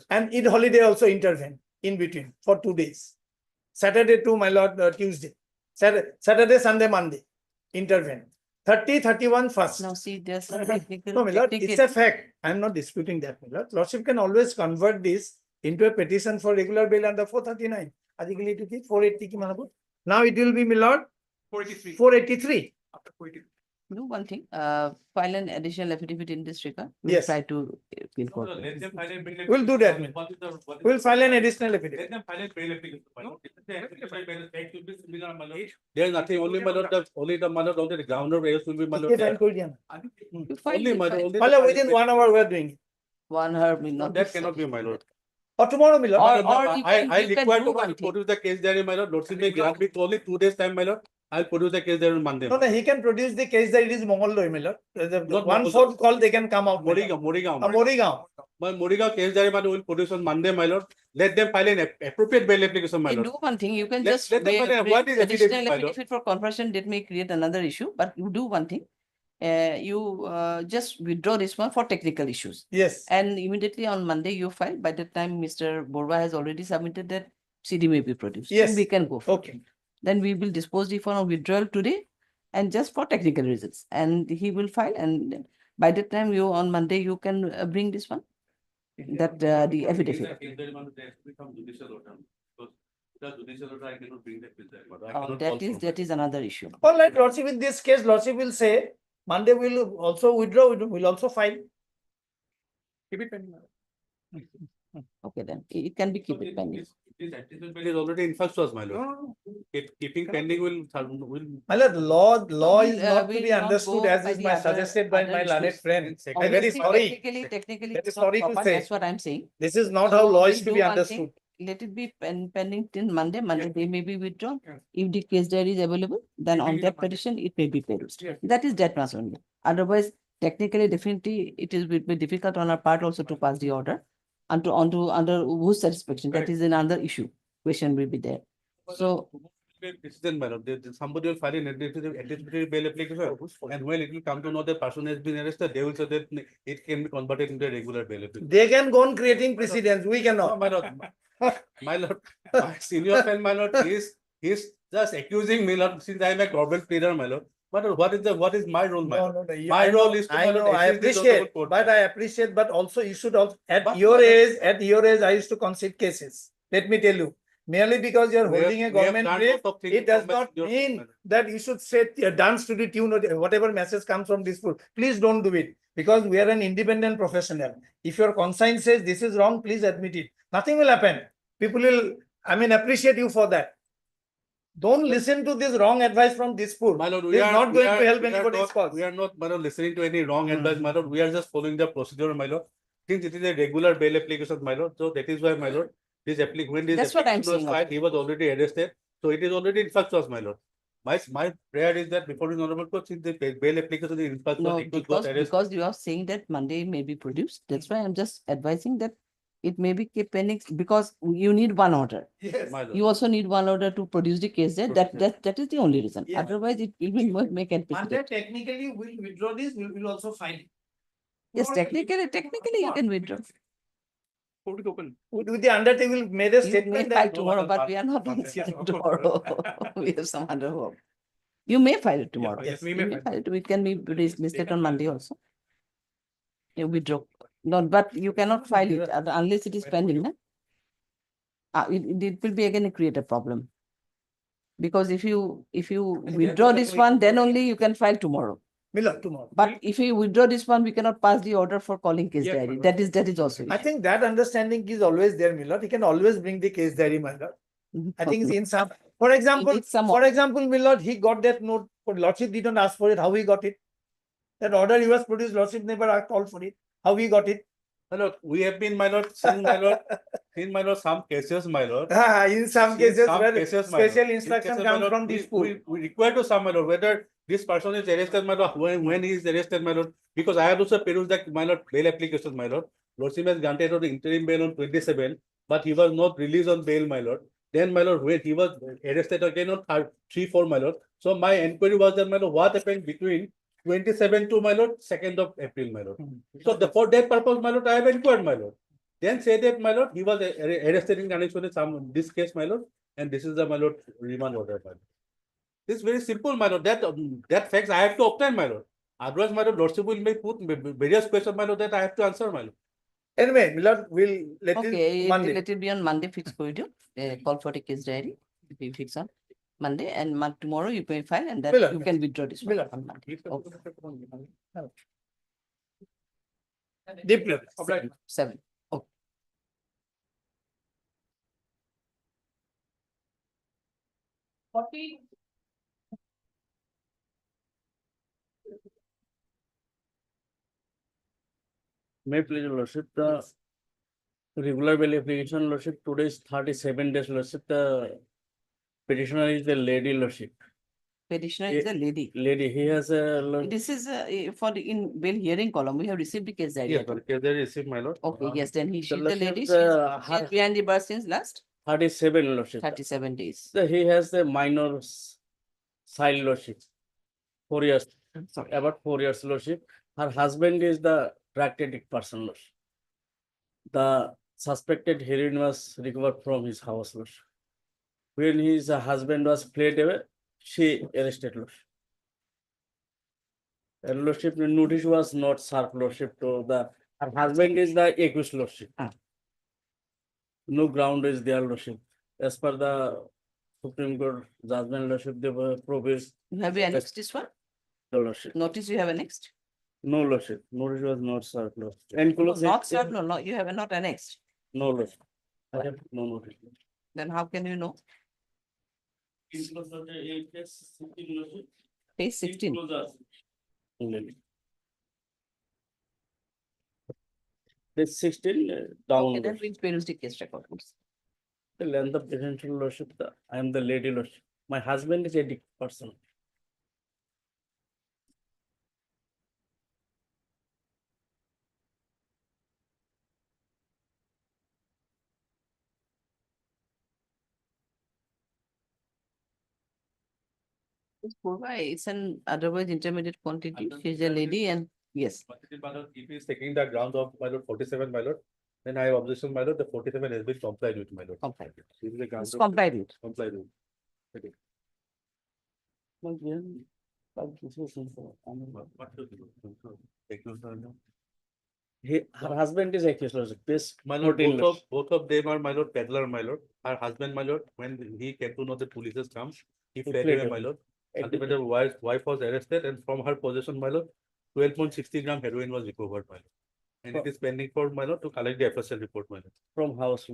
And Eid holiday also intervened in between for 2 days. Saturday to, my lord, Tuesday. Saturday, Sunday, Monday intervened. 30, 31 first. Now see, there's some technical. No, my lord, it's a fact. I'm not disputing that, my lord. Lordship can always convert this into a petition for regular bail under 439. Article 480. Now it will be, my lord, 483. Do one thing, file an additional affidavit in this regard. We'll Yes. try to incorporate. Let them file a bail We'll do that. application. What is the- We'll file an additional Let affidavit. them file a bail application. No, it should be similar, my lord. There is nothing, only my lord, only the ground of arrest will be my Okay, lord. fine, good, yeah. You file, Only you my file. lord, only. Well, within 1 hour, we are doing it. 1 hour will not. That be cannot be my lord. Or tomorrow, Miller. Or I you can require do to one thing. produce the case diary, my lord. Lordship may grant me only 2 days time, my lord. I'll produce the case diary on Monday. No, he can produce the case that it is Mongoldoy, Miller. Not One Mongoldoy. phone call, they can come out. Morigaon, Morigaon. Morigaon. My Morigaon case diary, my lord, will produce on Monday, my lord. Let them file an appropriate bail application, my You lord. do one thing, you can Let- just let them make find out what is additional affidavit, my lord. affidavit for confirmation that may create another issue, but you do one thing. You just withdraw this one for technical issues. Yes. And immediately on Monday you file. By the time Mr. Borba has already submitted that, CD may be produced. Yes. Then we can go for it. Okay. Then we will dispose the form of withdrawal today and just for technical reasons. And he will file, and by the time you on Monday you can bring this one. That the affidavit. Become judicial order. Because without judicial order, I cannot bring that with that. I Oh, cannot that is another issue. All right, Lordship, in this case, Lordship will say, Monday will also withdraw, we'll also file. Keep it pending. Okay, then it can be keep it pending. This additional bail is already in first was, my lord. Keeping pending will. My lord, law we'll, is not to we'll be not understood go as by is the my other- suggested by other my learned issues. friend. I'm very Obviously, sorry. Technically, Very it's not sorry to proper. say. That's what I'm saying. This is not how So law we'll is to do be one understood. thing, let it be pending till Monday. Monday they may be withdrawn. If the case diary is available, then on that petition it may be produced. That is that much only. Otherwise, technically, definitely, it will be difficult on our part also to pass the order under whose satisfaction. That is another issue. Question will be there. So Decision, my lord. Somebody will file an administrative bail application, and when it will come to know that person has been arrested, they will say that it can be converted into a regular bail application. They can go on creating precedents, we No, cannot. my lord. My lord, my senior friend, my lord, he's just accusing me, lord, since I am a government pleader, my lord. But what is my role, my lord? My I role know, is to, I my lord, know, I assist this appreciate, honorable court. but I appreciate, but also you should also, at But your my lord- age, I used to concede cases. Let me tell you, merely because you're We have- holding a we have government done brief, lot of things it does from my not senior mean friend. that you should say dance to the tune of whatever message comes from this school. Please don't do it, because we are an independent professional. If your conscience says this is wrong, please admit it. Nothing will happen. People will, appreciate you for that. Don't listen to this wrong advice from this pool. My lord, This is not going to help we are anybody's not- cause. We are not, my lord, listening to any wrong advice, my lord. We are just following the procedure, my lord. Since it is a regular bail application, my lord, so that is why, my lord, when this That's what I'm application was saying, filed, he was already arrested. So it is already in first class, my lord. My prayer is that before the honorable court, since the bail application is in first no, class, it got arrested. because you are saying that Monday may be produced. That's why I'm just advising that it may be kept pending because you need one order. Yes. My lord. You also need one order to produce the case there. That is the only reason. Yeah. Otherwise, it will make an Monday, technically, we'll withdraw this, we'll also file it. Yes, technically you can withdraw. Court is open. With the undertaking, we'll make a You may statement file that tomorrow, but we are not on sitting tomorrow. We have some other work. You may file it tomorrow. yes, You may file it. It can be listed on Monday also. You withdraw. No, but you cannot file it unless it is pending. Na? It will be again create a problem. Because if you withdraw this one, then only you can file tomorrow. Miller, tomorrow. But if you withdraw this one, we cannot pass the order for calling case diary. That is also. I think that understanding is always there, Miller. He can always bring the case diary, Miller. I think it's in some, for example, Miller, he got that note, but Lordship didn't ask for it. How he got it? That order he was produced, Lordship never called for it. How he got it? My lord, we have been, my lord, seeing, my lord, some cases, my lord. In some cases where my lord. special In instruction cases, my comes lord, from this school. we require to some, my lord, whether this person is arrested, my lord, when he is arrested, my lord, because I have also perused that, my lord, bail application, my lord. Lordship has granted the interim bail on 27, but he was not released on bail, my lord. Then, my lord, when he was arrested again on 3-4, my lord. So my inquiry was that, my lord, what happened between 27 to, my lord, 2nd of April, my lord. So for that purpose, my lord, I have inquired, my lord. Then say that, my lord, he was arrested in connection with this case, my lord, and this is the, my lord, remand order, my lord. This is very simple, my lord. That facts I have to obtain, my lord. Otherwise, my lord, Lordship will put various questions, my lord, that I have to answer, my lord. Anyway, Miller, we'll let Okay, it Monday. let it be on Monday fixed corridor. Call for the case diary. We fix on. Monday, and tomorrow you may file, and that Miller. you can withdraw this one Miller. on Monday. Okay. Deep level. 7. Okay. May please your lordship, the regular bail application lordship, today is 37 days lordship, the petitioner is the lady lordship. Petitioner is Eh, a lady. Lady, he has a. This is for the in bail hearing column. We have received the case diary. Yes, case diary received, my lord. Okay, yes, then she's the lordship, lady. She's her behind the bar since last 37 lordship. 37 days. So he has the minor child lordship. 4 years, Sorry. about 4 years lordship. Her husband is the drug addict person lordship. The suspected heroin was recovered from his house lordship. When his husband was fled away, she arrested lordship. And lordship notice was not served lordship to the her husband is the accused lordship. No ground is there lordship. As per the Supreme Court judgment lordship, they were proposed. You have annexed this one? The lordship. Notice you have annexed? No lordship. Notice was not served lordship. No, Enclosed not served, no, you have not annexed. No lordship. I have no notice. Then how can you know? Enclosed was the case 16 lordship. Page 16. Page 16 down. Okay, that means where is the case record? The length of detention lordship, I am the lady lordship. My husband is a addict person. It's an otherwise intermediate quantity. She's a lady and yes. If he is taking the grounds of my lord 47, my lord, then I have objection, my lord, the 47 has been complied with, my lord. Complied. This is the grounds It's of- complied with. Complied with. Okay. Her husband is accused, lordship. This My lord, 14 both of them are my lord peddler, my lord. Her husband, my lord, when he came to know the police has come, he fled fled away, away. my lord. Admitted. Ultimately, wife was arrested, and from her possession, my lord, 12.60 gram heroin was recovered, my lord. And it is pending for my lord to collect the FSL report, my lord. from house.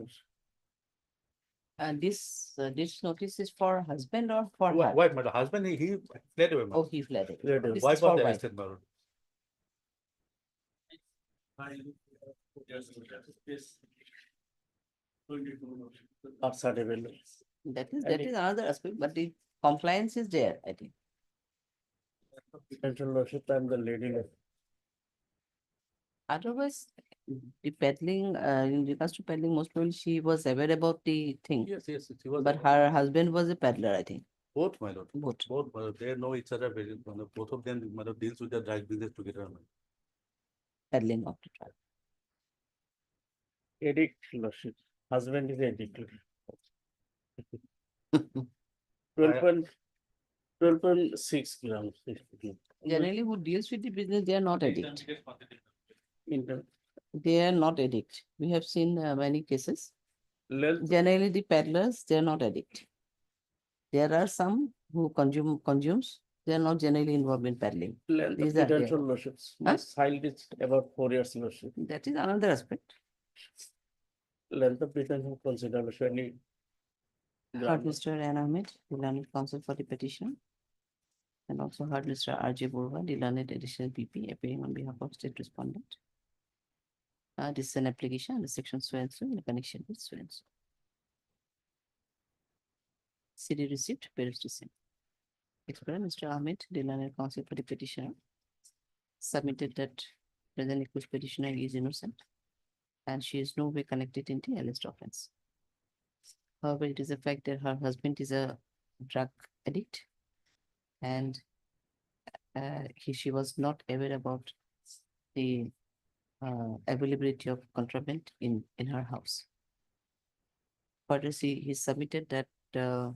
And this notice is for husband or for her? Wife, my lord, husband, he fled away, my Oh, lord. he fled away. Fled away. This Wife is for was wife. arrested, my lord. That is another aspect, but the compliance is there, I think. Detention lordship, I am the lady lordship. Otherwise, the peddling, in regards to peddling, most probably she was aware about the thing. Yes, she was. But her husband was a peddler, I think. Both, my lord. Both. Both, my lord. They know each other very, my lord. Both of them, my lord, deals with the drug business together, my lord. Peddling of the drug. Addict lordship. Husband is addict. 12.6 grams. Generally, who deals with the business, they are not addict. They are not addict. We have seen many cases. Generally, the peddlers, they are not addict. There are some who consumes. They are not generally involved in peddling. Length of These are there. detention lordships. My child is about 4 years lordship. That is another aspect. Length of detention considered any. Heard Mr. An Ahmed, the learned counsel for the petition. And also heard Mr. R.J. Burva, the learned additional PP, appearing on behalf of state respondent. This is an application under section so and so in connection with so and so. CD receipt, parents receipt. Explain Mr. Ahmed, the learned counsel for the petitioner, submitted that present accused petitioner is innocent and she is no way connected in the alleged offense. However, it is a fact that her husband is a drug addict and she was not aware about the availability of contraband in her house. Further, he submitted that the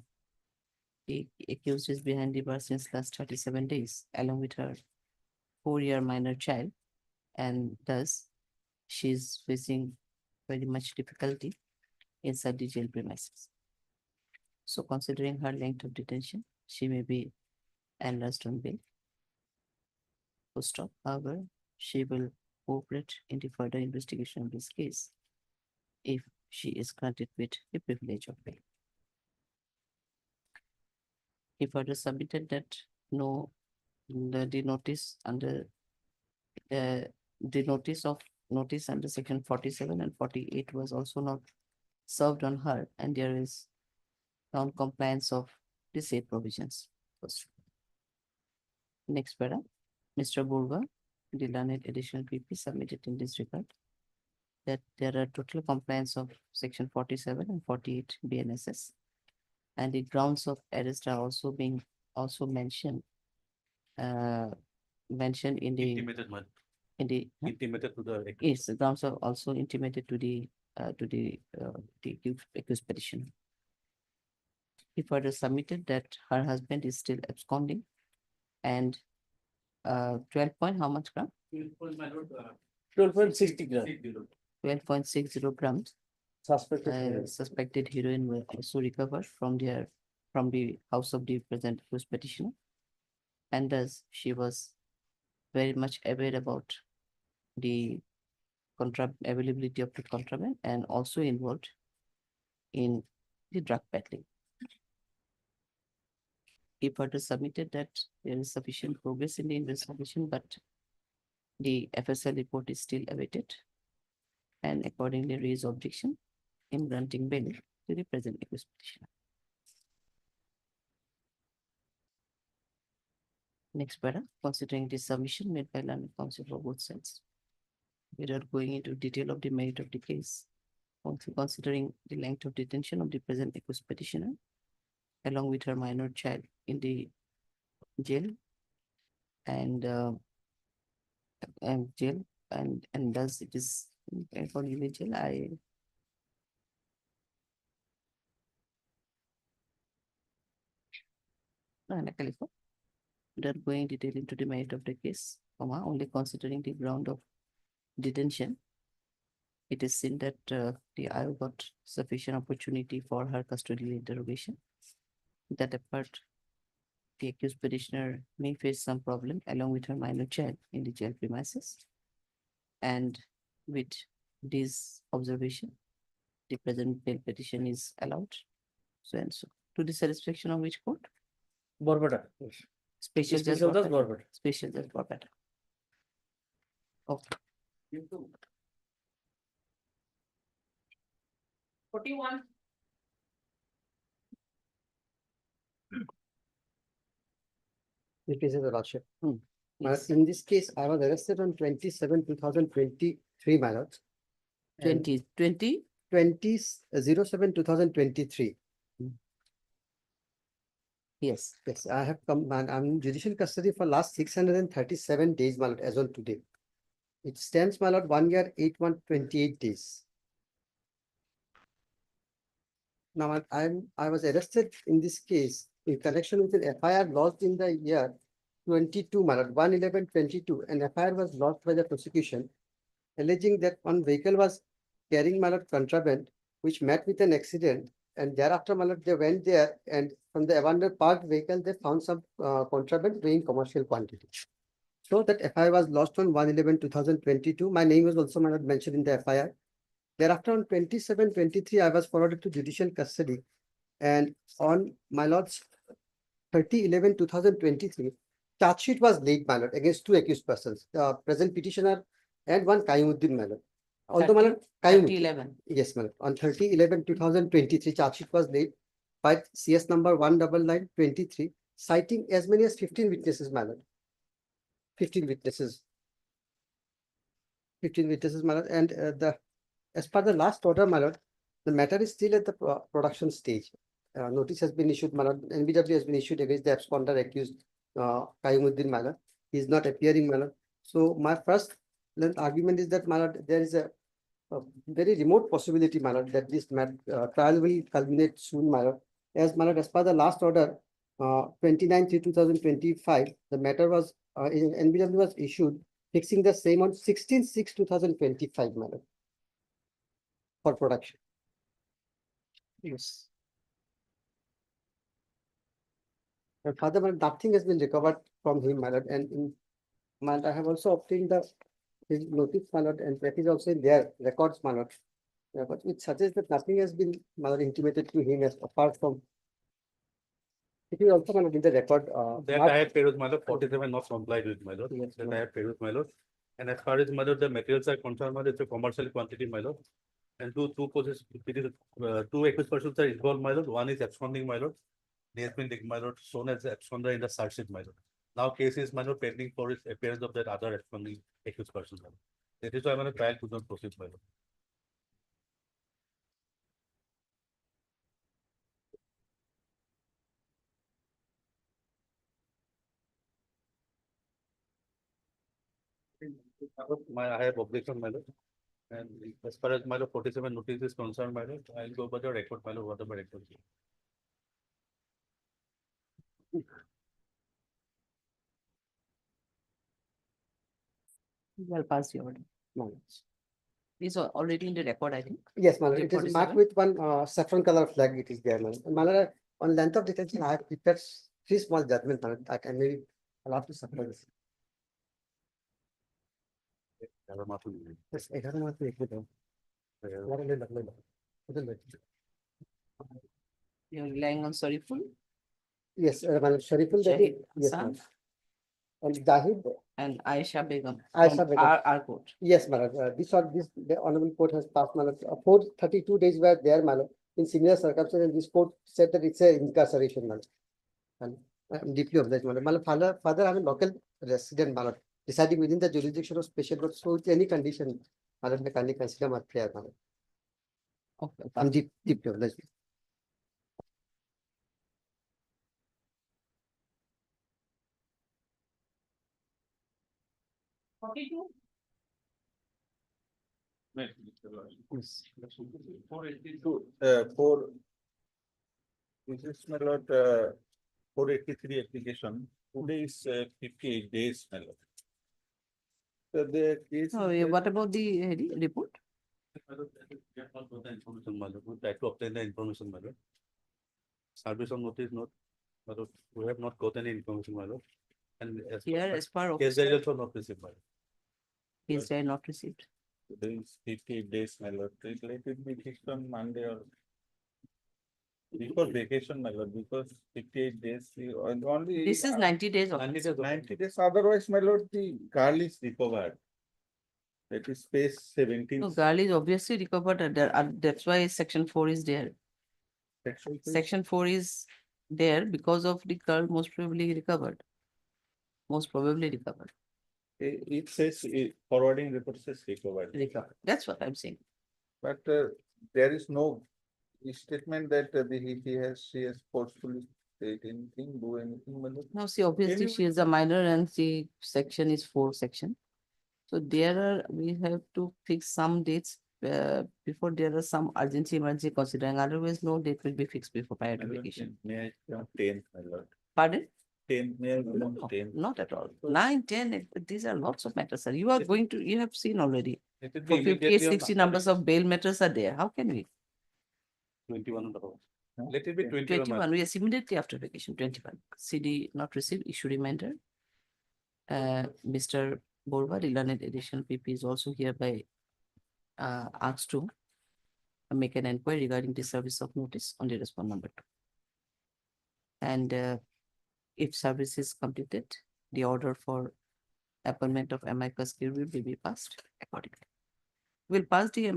accused is behind the bar since last 37 days, along with her 4-year minor child, and thus she is facing very much difficulty inside the jail premises. So considering her length of detention, she may be enlarged on bail. Full stop. However, she will cooperate in the further investigation of this case if she is granted with the privilege of bail. He further submitted that the notice under the notice under section 47 and 48 was also not served on her, and there is non-compliance of the said provisions. Next para, Mr. Burga, the learned additional PP submitted in this regard that there are total compliance of section 47 and 48 BNSS, and the grounds of arrest are also being mentioned mentioned in the Intimated man. Intimated to the. yes, the grounds are also intimated to the accused petitioner. He further submitted that her husband is still absconding, and 12 point how much gram? 12.60 grams. 12.60 grams suspected heroin were also recovered from the house of the present accused petitioner, and thus she was very much aware about the availability of the contraband and also involved in the drug peddling. He further submitted that there is sufficient progress in the investigation, but the FSL report is still awaited, and accordingly raise objection in granting bail to the present accused petitioner. Next para, considering the submission made by learned counsel for both sides, without going into detail of the merit of the case, also considering the length of detention of the present accused petitioner, along with her minor child in the jail and thus it is accordingly jail. Without going detail into the merit of the case, only considering the ground of detention, it is seen that the IO got sufficient opportunity for her custodial interrogation. That apart, the accused petitioner may face some problem along with her minor child in the jail premises. And with this observation, the present bail petition is allowed. So and so. To the satisfaction of which court? Borbata. Special Judge Borbata. Special Judge Borbata. Okay. 41. It is a lordship. In this case, I was arrested on 27/2023, my lord. 20/07/2023. Yes. Yes, I have come, and I'm in judicial custody for last 637 days, my lord, as on today. It stands, my lord, 1 year, 8 months, 28 days. Now, I was arrested in this case in connection with an FIR lodged in the year 22, my lord, 1/11/22. An FIR was lodged by the prosecution, alleging that one vehicle was carrying, my lord, contraband, which met with an accident. And thereafter, my lord, they went there, and from the abandoned parked vehicle, they found some contraband weighing commercial quantity. So that FIR was lost on 1/11/2022. My name was also, my lord, mentioned in the FIR. Thereafter, on 27/23, I was forwarded to judicial custody, and on my lord's 30/11/2023, charge sheet was laid, my lord, against 2 accused persons, the present petitioner and one Kaimuddin, my lord. Although, my lord, 30/11. yes, my lord, on 30/11/2023, charge sheet was laid by CS number 19923, citing as many as 15 witnesses, my lord. 15 witnesses. 15 witnesses, my lord, and as per the last order, my lord, the matter is still at the production stage. Notice has been issued, my lord. NBW has been issued against the absconder accused Kaimuddin, my lord. He is not appearing, my lord. So my first argument is that, my lord, there is a very remote possibility, my lord, that this trial will culminate soon, my lord. As, my lord, as per the last order, 29/3/2025, the matter was NBW was issued, fixing the same on 16/6/2025, my lord, for production. Yes. And further, my lord, nothing has been recovered from him, my lord, and in my lord, I have also obtained the his notice, my lord, and that is also in their records, my lord. But it suggests that nothing has been, my lord, intimated to him as apart from. It is also, my lord, in the record. That I have paid with my lord, 47 not complied with my lord. Yes, That my I have paid with my lord. And as far as my lord, the materials are concerned, my lord, it's a commercial quantity, my lord. And two accused persons are involved, my lord. One is absconding, my lord. He has been, my lord, shown as absconder in the search sheet, my lord. Now case is, my lord, pending for its appearance of that other absconding accused person, my lord. That is why, my lord, trial could not proceed, my lord. I have objection, my lord. And as far as my lord 47 notice is concerned, my lord, I'll go by the record, my lord, whatever record. Well, pass your order. No. These are already in the record, I think. Yes, my lord, The it is 47? marked with one saffron color flag, it is there, my lord. And my lord, on length of detention, I have prepared three small judgment, my lord. I can maybe allow to supply this. Yes, 11 months, एक minute. 11 You're relying on Sariful Yes, my lord, Shariful, that is, Shahid yes, my Hassan lord. And Zahid, and Aisha Begum Aisha from Begum. our court. Yes, my lord, the honorable court has passed, my lord. 432 days were there, my lord. In similar circumstances, and this court said that it's a incarceration, my lord. And I'm deeply obliged, my lord. My lord, father, I'm a local resident, my lord, residing within the jurisdiction of special court. So with any condition, my lord, may kindly consider my prayer, my lord. Okay. I'm deeply obliged. For this is my lord, 483 application. Today is 58 days, my lord. So the case. Oh, yeah, what about the report? We have not got the information, my lord. We try to obtain the information, my lord. Service of notice not, my lord. We have not got any information, my lord. And Here, as per case diary officer, also not received, my lord. case diary not received. Today is 58 days, my lord. Let it be fixed on Monday or before vacation, my lord, because 58 days, and only. This is 90 days of. 90 days, otherwise, my lord, the girl is recovered. That is space 17. No, girl is obviously recovered. That's why Section 4 is there. Section 4 is there because of the girl most probably recovered. Most probably recovered. It says forwarding report says recovered. Recovered. That's what I'm saying. But there is no statement that she has forcefully said anything, do anything. my lord. Now, see, obviously she is a minor and the section is 4 section. So we have to fix some dates before there are some urgency emergency considering. Otherwise, no date will be fixed before prior to My lord, vacation. May I come 10, my lord? Pardon? 10, may I come No, 10? not at all. 9, 10, these are lots of matters, sir. You are going to, you have seen already. It will be For 58, immediately on 60 numbers of bail matters are there. How can we? 21 on the road. Let it be 21. 21, yes, immediately after vacation, 21. CD not received, issue reminder. Mr. Borva, the learned edition PP is also hereby asked to make an inquiry regarding the service of notice on the respond number 2. And if service is completed, the order for appointment of amicus curiae will be passed accordingly. We'll pass the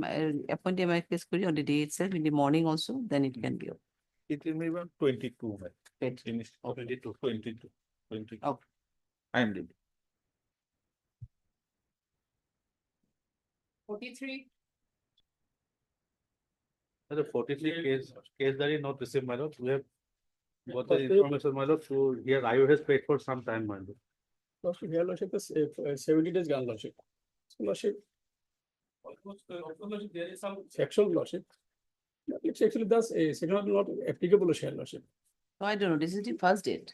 appoint the amicus curiae on the day itself in the morning also, then it can be open. It will be about 22, my 20. Finished. 22. 22. 22. Okay. I am ready. 43. The 43 case that is not received, my lord. We have got the information, my lord. So here IO has paid for some time, my lord. Lordship, here lordship is 70 days gun lordship. So lordship, There is some. sexual lordship. It's actually thus a second not applicable to share lordship. No, I don't know. This is the first date.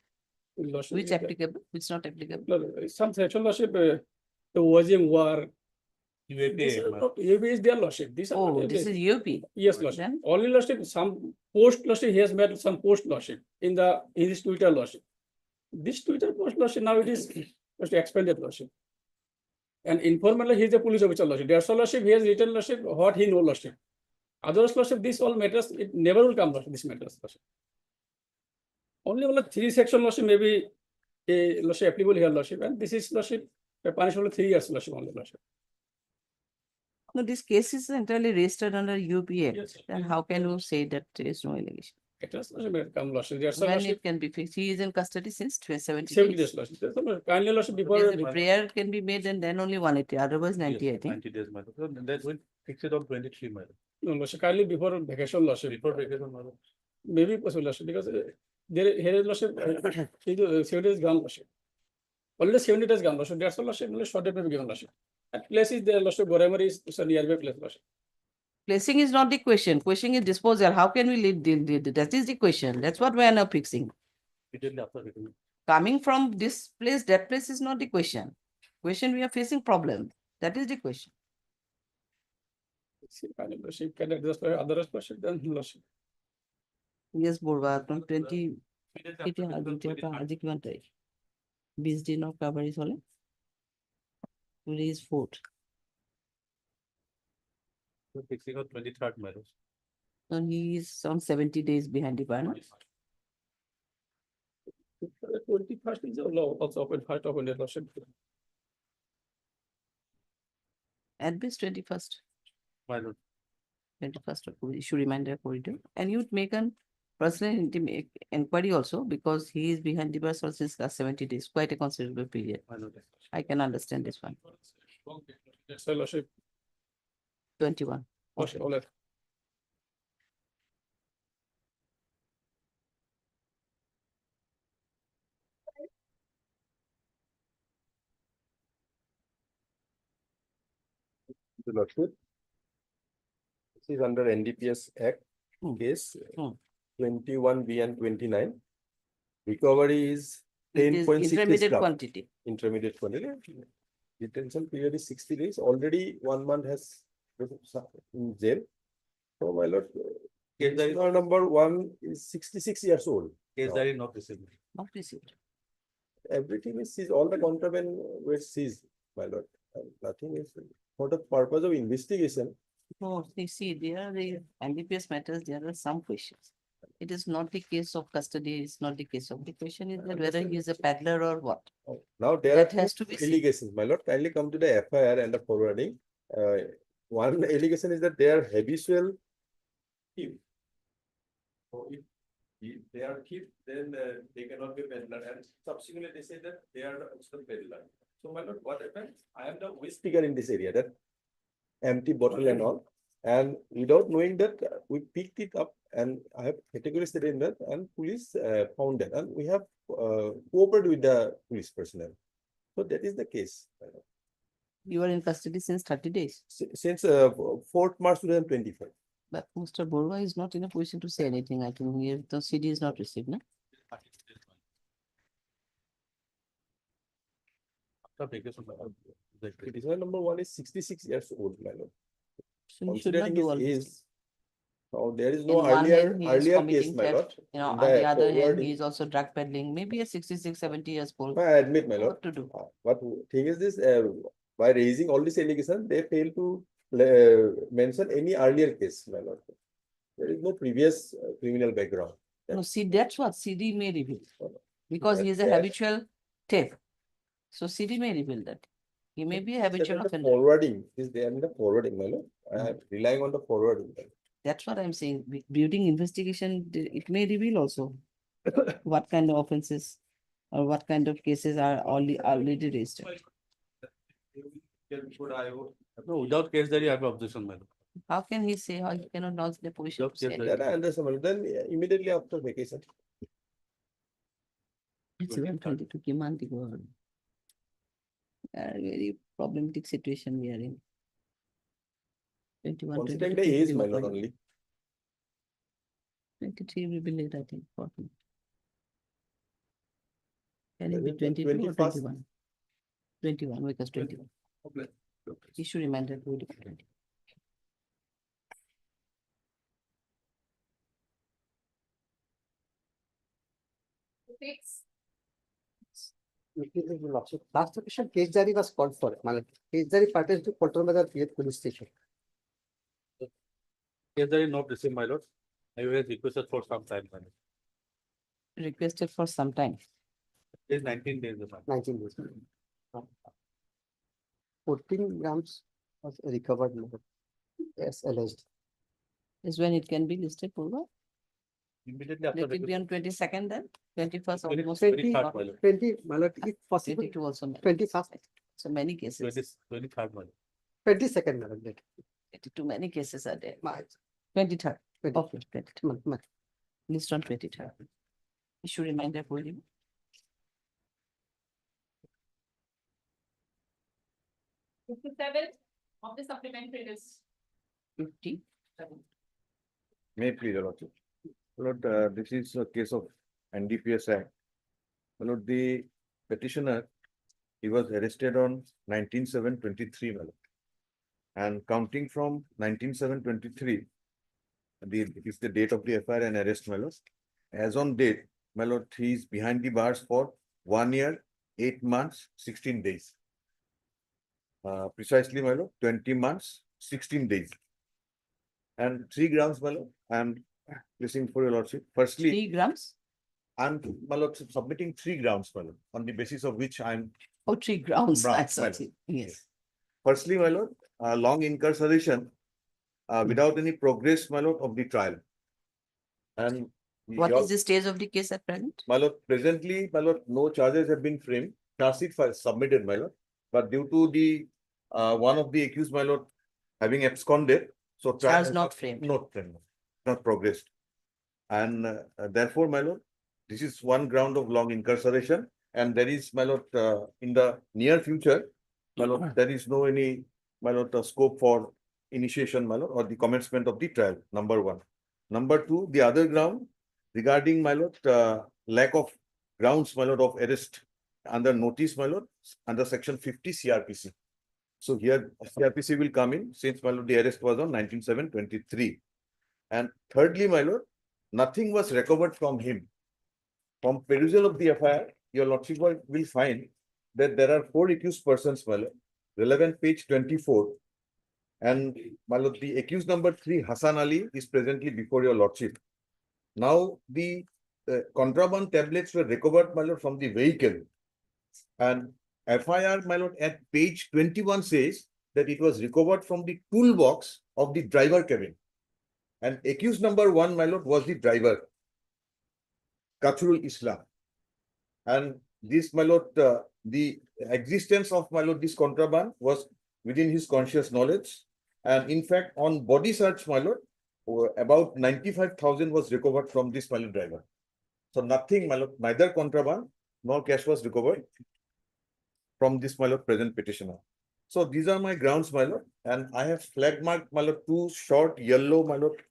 Lordship Which is applicable, which not applicable? no, some sexual lordship, the Wazim war. UAP. UAP is their lordship. These are Oh, not this is UP. yes, lordship. Then? Only lordship, some post lordship, he has made some post lordship in his Twitter lordship. This Twitter post lordship now it is expanded lordship. And informally he is a police officer lordship. There's lordship, he has written lordship, what he know lordship. Others lordship, this all matters, it never will come lordship, this matters lordship. Only only 3 section lordship maybe a lordship applicable here lordship, and this is lordship punishment only 3 years lordship only lordship. No, this case is entirely registered under UPA. Yes. Then how can you say that there is no allegation? It has lordship come lordship. There's When lordship it can be fixed? He is in custody since 70 70 days. days lordship. There's some kindly lordship before. Yes, the prayer can be made and then only 180, otherwise 90, I think. 90 days, my lord. So that will fix it on 23, my lord. No, lordship, kindly before vacation lordship. Before vacation, my lord. Maybe possible lordship, because there here is lordship, 70 days gone lordship. Only 70 days gone lordship. That's all lordship, only short date may be given lordship. And place is there lordship, Goramari is a nearby place lordship. Placing is not the question. Question is disposal. How can we deal? That is the question. That's what we are now fixing. Immediately after vacation. Coming from this place, that place is not the question. Question, we are facing problem. That is the question. Kindly lordship, can adjust for other lordship, then lordship. Yes, Borba, from 20, আজি কিমান তাৰিখ 20 দিনৰ coverage হলে today is 4th. So fixing on 23rd, my lord. So he is on 70 days behind the bar. No? 21st is also open heart open lordship. At best 21st. My lord. 21st of issue reminder corridor. And you would make an personal inquiry also because he is behind the bar since last 70 days, quite a considerable period. My lord. I can understand this one. That's lordship. 21. Okay. All right. The lordship. This is under NDPS Act case 21B and 29. Recovery is It is 10.6 intermediate grams. quantity. Intermediate quantity. Detention period is 60 days. Already 1 month has in jail. So my lord, case number 1 is 66 years old. Case diary not received. Not received. Everything is seized. All the contraband were seized, my lord. And nothing is for the purpose of investigation. No, you see, there are the NDPS matters, there are some questions. It is not the case of custody, it's not the case of the question is that whether he is a peddler or what. Now there That are has to be seen. allegations. My lord, kindly come to the FIR and the forwarding. One allegation is that they are habitual thief. So if they are thief, then they cannot be peddler. And subsequently they say that they are also peddler. So my lord, what happened? I am the waste picker in this area, that empty bottle and all. And without knowing that, we picked it up and I have categorically stated that, and police found that, and we have cooperated with the police personnel. So that is the case. You are in custody since 30 days. Since 4th March 2025. But Mr. Borwa is not in a position to say anything. I think here the CD is not received, no? After vacation, my lord. Petitioner number 1 is 66 years old, my lord. So you should not Considering do all his these age, things. now there is In no one hand, earlier he is case, committing my lord. theft, you know, In on the other hand, forwarding- he is also drug peddling, maybe a 66, 70 years old. I admit, my lord. What to do? But thing is this, by raising all these allegations, they fail to mention any earlier case, my lord. There is no previous criminal background. No, see, that's what CD may reveal. Because he is a That's- habitual thief. So CD may reveal that. He may be a habitual The offender. forwarding is there in the forwarding, my lord. I am relying on the forwarding. That's what I'm saying. During investigation, it may reveal also what kind of offenses or what kind of cases are already raised. No, without case diary, I have objection, my lord. How can he say how he cannot launch the position? Without to say case anything? That I understand, my lord. Then immediately after vacation. It's 122 কিমান দিব আৰু? A very problematic situation we are in. 21, Considering 22, the age, my 21, lord, only. 23 will be late, I think. 40. Can it Is be it the 22 or 21st? 21? 21, because 21. Issue reminder to 20. Fix. Last occasion, case diary was called for. Case diary pertains to Kolkata police station. Yes, there is not received, my lord. I will requested for some time, my lord. Requested for some time. It is 19 days. My lord. 19 days. 14 grams was recovered. Yes, alleged. Is when it can be listed, Purva? Immediately after. Let it be on 22nd then, 21st almost. 20, 23rd, my lord. 20, my lord, if possible, 22 also. 21st, So many cases. 23rd, my lord. 22nd, my lord. 22 many cases are there. March. 23rd. 20. Okay, 23rd. List on 23rd. Issue reminder for you. Of the supplementary list. 50. May I please, Your Lordship. Lord, this is a case of NDPS Act. Lord, the petitioner, he was arrested on 19/7/23, my lord. And counting from 19/7/23, is the date of the FIR and arrest, my lord. As on date, my lord, he is behind the bars for 1 year, 8 months, 16 days. Precisely, my lord, 20 months, 16 days. And 3 grams, my lord, I am placing for your lordship. Firstly, 3 grams? I'm, my lord, submitting 3 grounds, my lord, on the basis of which I'm. Oh, 3 grounds. Brown, I my saw lord. it. Yes. Firstly, my lord, long incarceration without any progress, my lord, of the trial. And What is the stage of the case at present? my lord, presently, my lord, no charges have been framed. Charge sheet file submitted, my lord. But due to the one of the accused, my lord, having absconded, so trial Charge not framed. Not framed, not progressed. And therefore, my lord, this is one ground of long incarceration. And there is, my lord, in the near future, my lord, there is no any, my lord, scope for initiation, my lord, or the commencement of the trial, number 1. Number 2, the other ground regarding, my lord, lack of grounds, my lord, of arrest under notice, my lord, under section 50 CRPC. So here CRPC will come in since, my lord, the arrest was on 19/7/23. And thirdly, my lord, nothing was recovered from him. From perusal of the FIR, your lordship will find that there are 4 accused persons, my lord, relevant page 24. And my lord, the accused number 3, Hassan Ali, is presently before your lordship. Now, the contraband tablets were recovered, my lord, from the vehicle. And FIR, my lord, at page 21 says that it was recovered from the toolbox of the driver cabin. And accused number 1, my lord, was the driver, Custodial Islam. And this, my lord, the existence of, my lord, this contraband was within his conscious knowledge. And in fact, on body search, my lord, about 95,000 was recovered from this, my lord, driver. So nothing, my lord, neither contraband nor cash was recovered from this, my lord, present petitioner. So these are my grounds, my lord. And I have flag marked, my lord, 2 short yellow, my lord,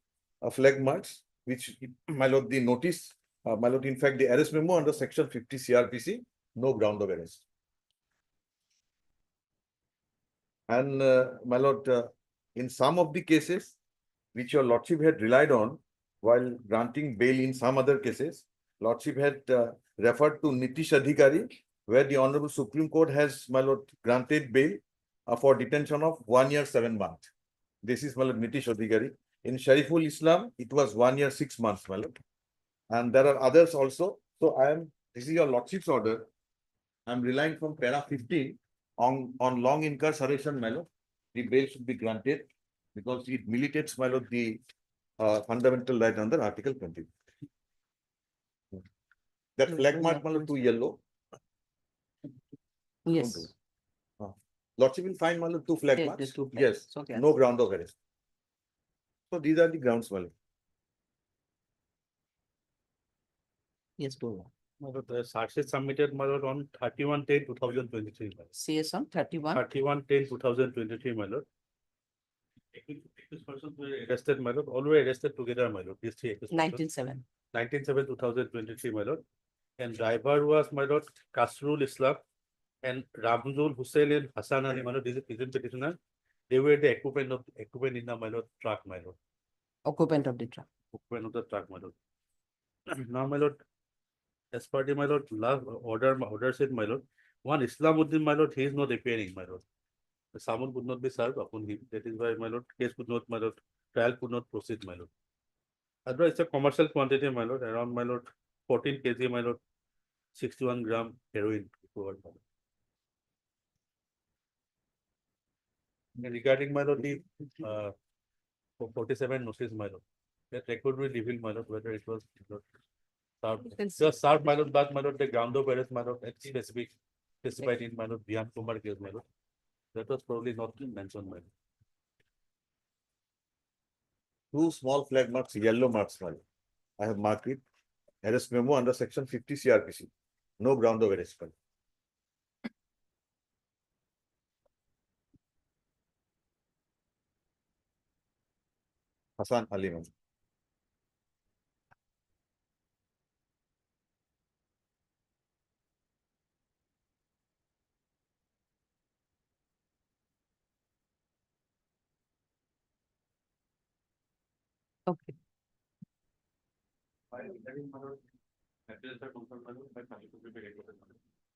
flag marks, which, my lord, the notice, my lord, in fact, the arrest memo under section 50 CRPC, no ground of arrest. And my lord, in some of the cases which your lordship had relied on while granting bail in some other cases, lordship had referred to Nitish Adhikari, where the Honorable Supreme Court has, my lord, granted bail for detention of 1 year 7 months. This is, my lord, Nitish Adhikari. In Shariful Islam, it was 1 year 6 months, my lord. And there are others also. So this is your lordship's order. I'm relying from para 15 on long incarceration, my lord. The bail should be granted because it militates, my lord, the fundamental right under Article 20. That flag mark, my lord, 2 yellow. Yes. Lordship will find, my lord, 2 flag Yeah, marks. the 2 flags. Yes, Okay. no ground of arrest. So these are the grounds, my lord. Yes, Purva. My lord, the charge sheet submitted, my lord, on 31/10/2023. CS on 31. 31/10/2023, my lord. Accused persons were arrested, my lord, all were arrested together, my lord. These 3 accused persons. 19/7. 19/7/2023, my lord. And driver was, my lord, Kasrul Islam and Ramzul Hussein and Hassan Ali, my lord, this is present petitioner. They were the occupant in the, my lord, truck, my lord. Occupant of the truck. Occupant of the truck, my lord. Now, my lord, As per the, my lord, last order said, my lord, one Islamuddin, my lord, he is not appearing, my lord. The summon would not be served upon him. That is why, my lord, case could not, my lord, trial could not proceed, my lord. Otherwise, it's a commercial quantity, my lord, around, my lord, 14 kg, my lord, 61 gram heroin recovered, my lord. And regarding, my lord, the 47 notice, my lord, that record will reveal, my lord, whether it was, my lord, served, just served, my lord, but, my lord, the ground of arrest, my lord, specified in, my lord, Dhyan Kumar case, my lord. That was probably not mentioned, my lord. Two small flag marks, yellow marks, my lord. I have marked it. Arrest memo under section 50 CRPC. No ground of arrest, my lord. Hassan Ali, my lord. Okay. Materials are confirmed, my lord, by coming to prepare it.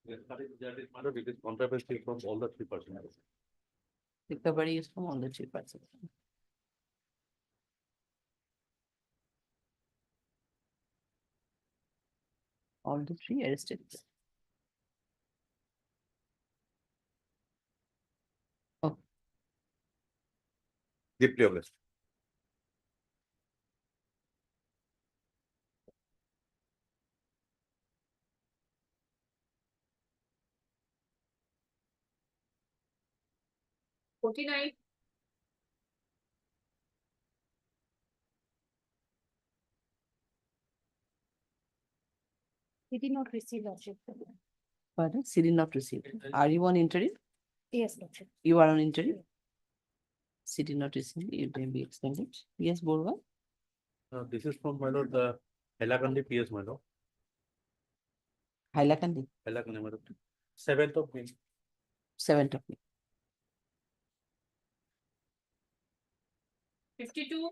Yes, that is, my lord, it is controversy from all the 3 persons. Recovery is from all the 3 persons. All the 3 arrested. Oh, Deeply obliged. $49. He did not receive lordship. pardon, CD not received. Are you on interim? Yes, lordship. You are on interim? CD not received, it may be extended. Yes, Borwa? This is from, my lord, the NDPS, my lord. Hailakandi, Hailakandi, my lord. 7th of May. 7th of May. 52.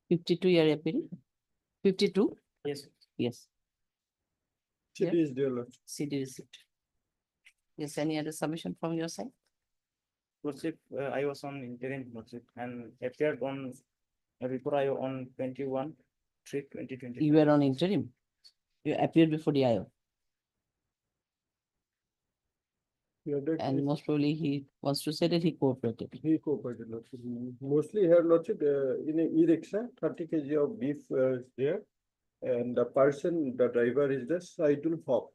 52 year appeal. 52? Yes. Yes. CD is there, Lord. CD receipt. Yes, any other submission from your side? Lordship, I was on interim, Lordship, and appeared on before I on 21/3/2020. You were on interim. You appeared before the IO. And most probably he wants to say that he cooperated. He cooperated, Lordship. Mostly here, Lordship, in a e-rickshaw, 30 kg of beef is there. And the person, the driver is the Saidul Haq.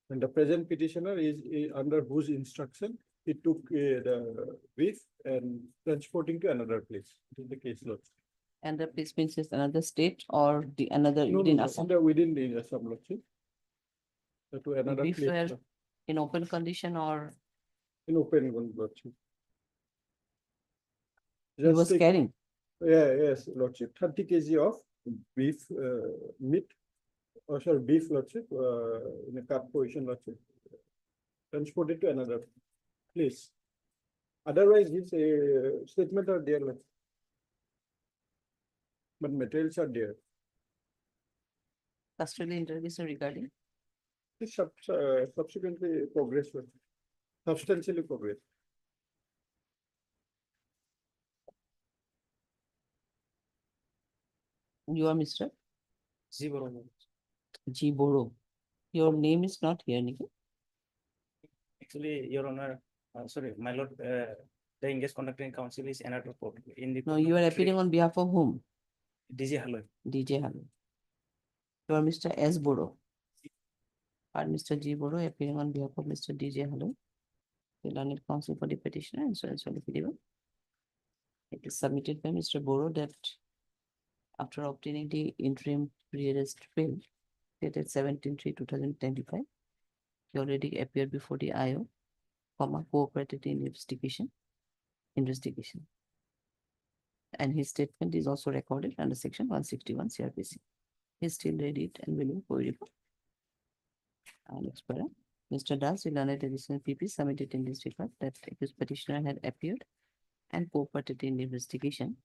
And the present petitioner is under whose instruction he took the beef and transporting to another place. It is the case, Lordship. And the place means it's another state or the another No, within no, Assam? within the Assam, Lordship. To another Beef place. were in open condition or? In open one, Lordship. He was carrying? Yeah, yes, Lordship. 30 kg of beef meat, or sorry, beef, Lordship, in a cup position, Lordship. Transported to another place. Otherwise, his statement are there, Lordship. But materials are there. Custodial interrogation regarding? This subsequently progress, Lordship. Substantially progress. You are Mr. G. Boro. G. Boro. Your name is not here, Nikhil. Actually, Your Honor, sorry, my lord, the engaged conducting counsel is another court. In the No, you are appearing on behalf of whom? DJ Halloy. DJ Halloy. You are Mr. S. Boro. And Mr. G. Boro appearing on behalf of Mr. DJ Halloy. The learned counsel for the petitioner and so on, so on, it is submitted by Mr. Boro that after obtaining the interim pre-arrest bail dated 17/3/2025, he already appeared before the IO, cooperated in investigation. And his statement is also recorded under section 161 CRPC. He is still ready and willing for report. Alex Para. Mr. Das will narrate additional PP submitted in this record that accused petitioner had appeared and cooperated in the investigation.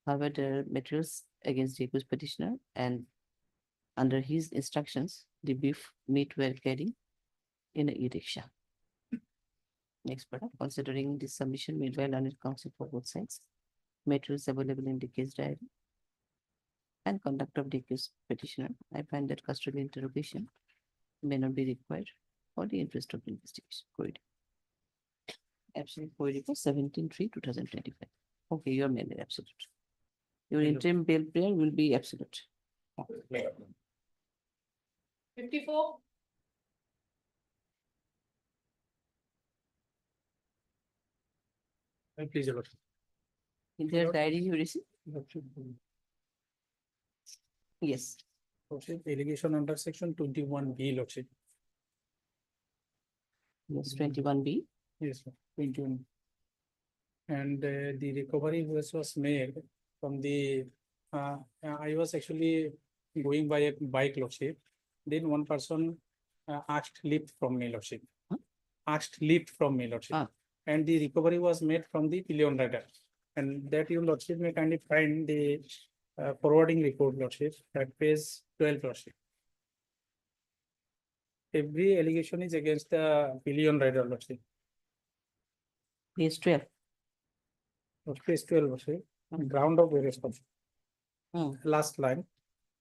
However, there are materials against the accused petitioner, and under his instructions, the beef meat were carried in a e-rickshaw. Next paragraph, considering this submission made by learned counsel for both sides, materials available in the case diary, and conduct of the accused petitioner, I find that custodial interrogation may not be required for the interest of the investigation. Query. Absolute query for 17/3/2025. Okay, you are mainly absolute. Your interim bail prayer will be absolute. 54. Please, Your Lordship. In their diary you receive? Yes. Lordship, allegation under section 21B, Lordship. Yes, 21B. Yes, sir, 21. And the recovery was made from the, I was actually going by a bike, Lordship. Then one person asked lift from me, Lordship. Asked lift from me, Lordship. And the recovery was made from the pillion rider. And that you, Lordship, may kindly find the forwarding report, Lordship, at page 12, Lordship. Every allegation is against the pillion rider, Lordship. Page 12. Page 12, Lordship. Ground of arrest. Last line.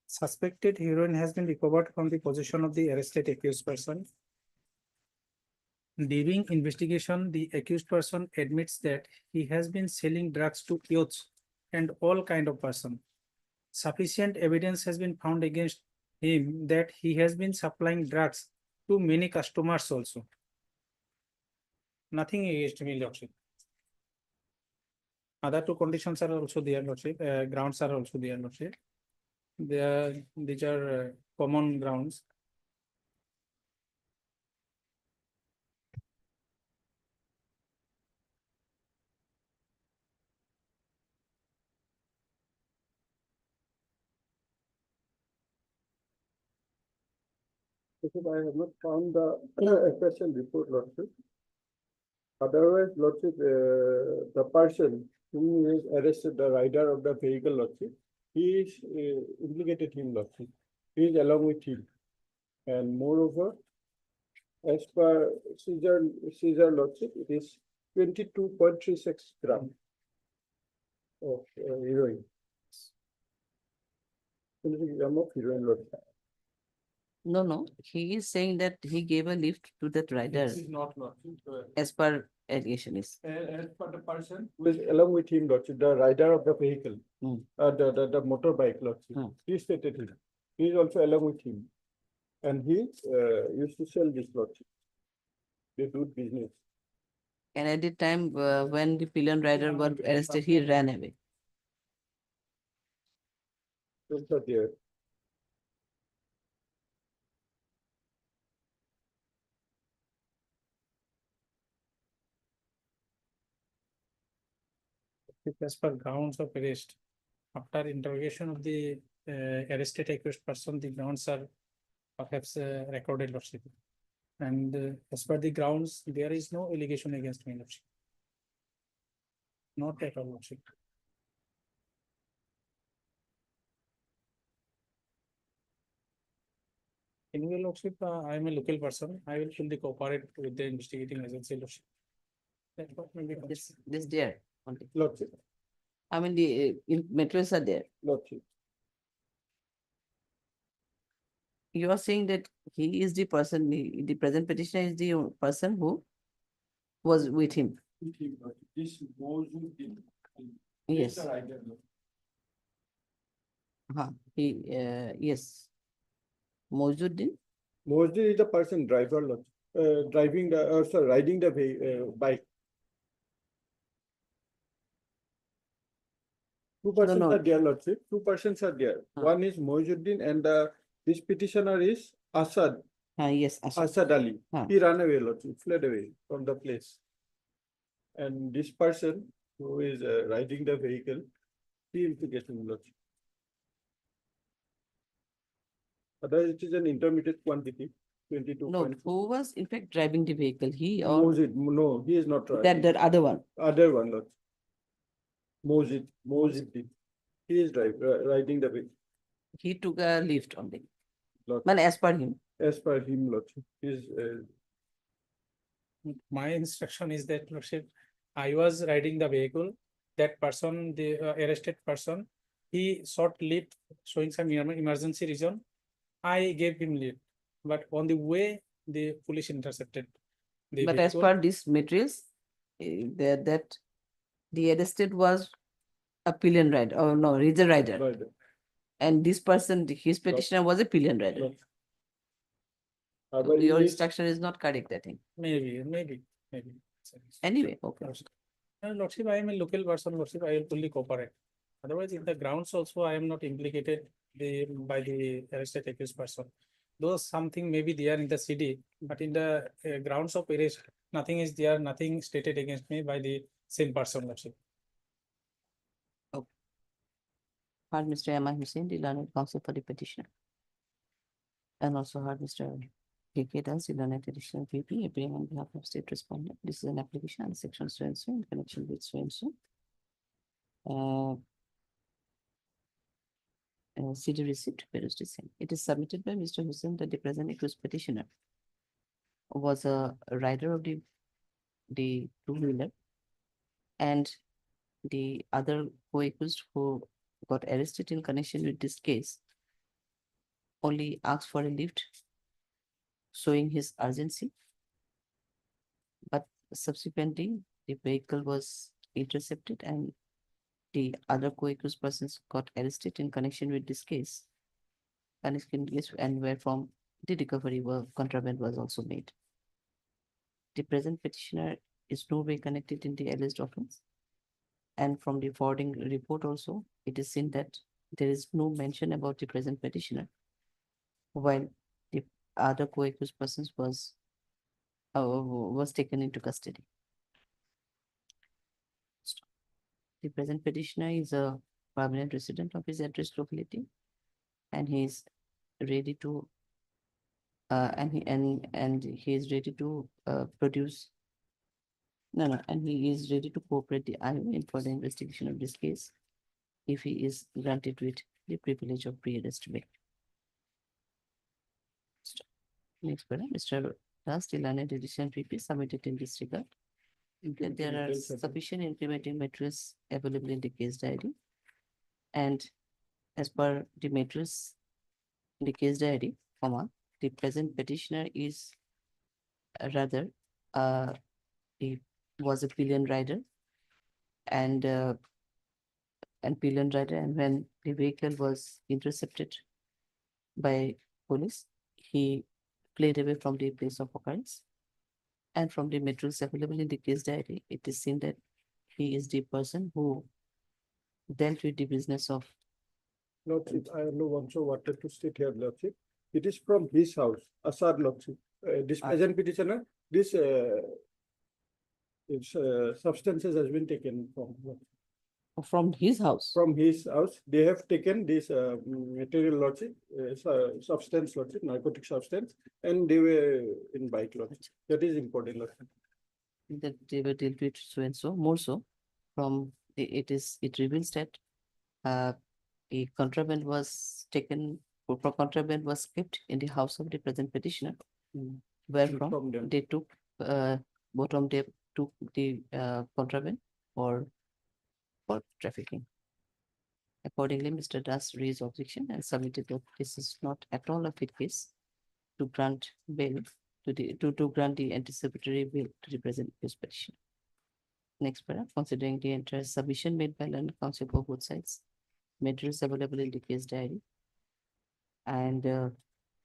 Suspected heroin has been recovered from the possession of the arrested accused person. During investigation, the accused person admits that he has been selling drugs to youths and all kind of person. Sufficient evidence has been found against him that he has been supplying drugs to many customers also. Nothing against me, Lordship. Other two conditions are also there, Lordship. Grounds are also there, Lordship. These are common grounds. Because I have not found the FSL report, Lordship. Otherwise, Lordship, the person who is arrested, the rider of the vehicle, Lordship, he is implicated him, Lordship. He is along with him. And moreover, as per Caesar Lordship, it is 22.36 grams of heroin. 26 grams of heroin, Lordship. No. He is saying that he gave a lift to that rider. This is not Lordship. As per allegation is. As per the person who is along with him, Lordship, the rider of the vehicle, the motorbike, Lordship, he stated it. He is also along with him. And he used to sell this, Lordship. They do business. And at the time when the pillion rider was arrested, he ran away. Those are there. As per grounds of arrest, after interrogation of the arrested accused person, the grounds are perhaps recorded, Lordship. And as per the grounds, there is no allegation against me, Lordship. Not at all, Lordship. Anyway, Lordship, I am a local person. I will fully cooperate with the investigating agency, Lordship. That's what may be This there. Only. Lordship. I mean, the materials are there. Lordship. You are saying that he is the person, the present petitioner is the person who was with him. This Mojuddin. Yes. Yes. Mojuddin? Mojuddin is the person driver, Lordship, driving the, riding the bike. Two persons are there, Lordship. Two persons are there. One is Mojuddin and this petitioner is Asad. Yes, Asad Ali. He ran away, Lordship, fled away from the place. And this person who is riding the vehicle, he implicated him, Lordship. Otherwise, it is an intermediate quantity. 22. No, who was in fact driving the vehicle? He or No, he is not driving. that other one? Other one, Lordship. Mojid. He is riding the vehicle. He took a lift only. Lordship. Well, as per him. As per him, Lordship. My instruction is that, Lordship, I was riding the vehicle. That person, the arrested person, he sought lift showing some emergency reason. I gave him lift, but on the way, the police intercepted the But as vehicle. per these materials, that the arrested was a pillion rider, or no, reason rider. Rider. And this person, his petitioner was a pillion rider. So your instruction is not correct, I think. Maybe. Anyway, okay. Lordship, I am a local person, Lordship, I will fully cooperate. Otherwise, in the grounds also, I am not implicated by the arrested accused person. Though something may be there in the CD, but in the grounds of arrest, nothing is there, nothing stated against me by the same person, Lordship. Heard Mr. Yaman Hussain, the learned counsel for the petitioner. And also heard Mr. K.K. Das, the learned additional VP, appearing on behalf of state respondent. This is an application under section so and so in connection with so and so. CD receipt, Perus descent. It is submitted by Mr. Hussain that the present accused petitioner was a rider of the two-wheeler, and the other co-accused who got arrested in connection with this case only asked for a lift showing his urgency, but subsequently the vehicle was intercepted and the other co-accused persons got arrested in connection with this case, and wherefrom the recovery contraband was also made. The present petitioner is no way connected in the alleged offense, and from the forwarding report also, it is seen that there is no mention about the present petitioner, while the other co-accused persons was taken into custody. The present petitioner is a permanent resident of his address locality, and he is ready to he is ready to produce. And he is ready to cooperate the IO in further investigation of this case if he is granted with the privilege of pre-arrest bail. Next, Mr. Das, the learned edition PP submitted in this regard. That there are sufficient incriminating materials available in the case diary, and as per the materials in the case diary, the present petitioner is rather he was a pillion rider, and when the vehicle was intercepted by police, he fled away from the place of occurrence. And from the materials available in the case diary, it is seen that he is the person who dealt with the business of. Lordship, I also wanted to state here, Lordship. It is from his house, Assad, Lordship. This present petitioner, this substances has been taken from his house. From his house, they have taken this material, Lordship, substance, Lordship, narcotic substance, and they were in bike, Lordship. That is important, Lordship. That they were dealt with so and so, more so. From it reveals that a contraband was taken, contraband was kept in the house of the present petitioner, wherefrom they took both of them took the contraband for trafficking. Accordingly, Mr. Das raised objection and submitted that this is not at all a fit case to grant bail to grant the anticipatory bail to the present accused petitioner. Next paragraph, considering the entire submission made by learned counsel for both sides, materials available in the case diary, and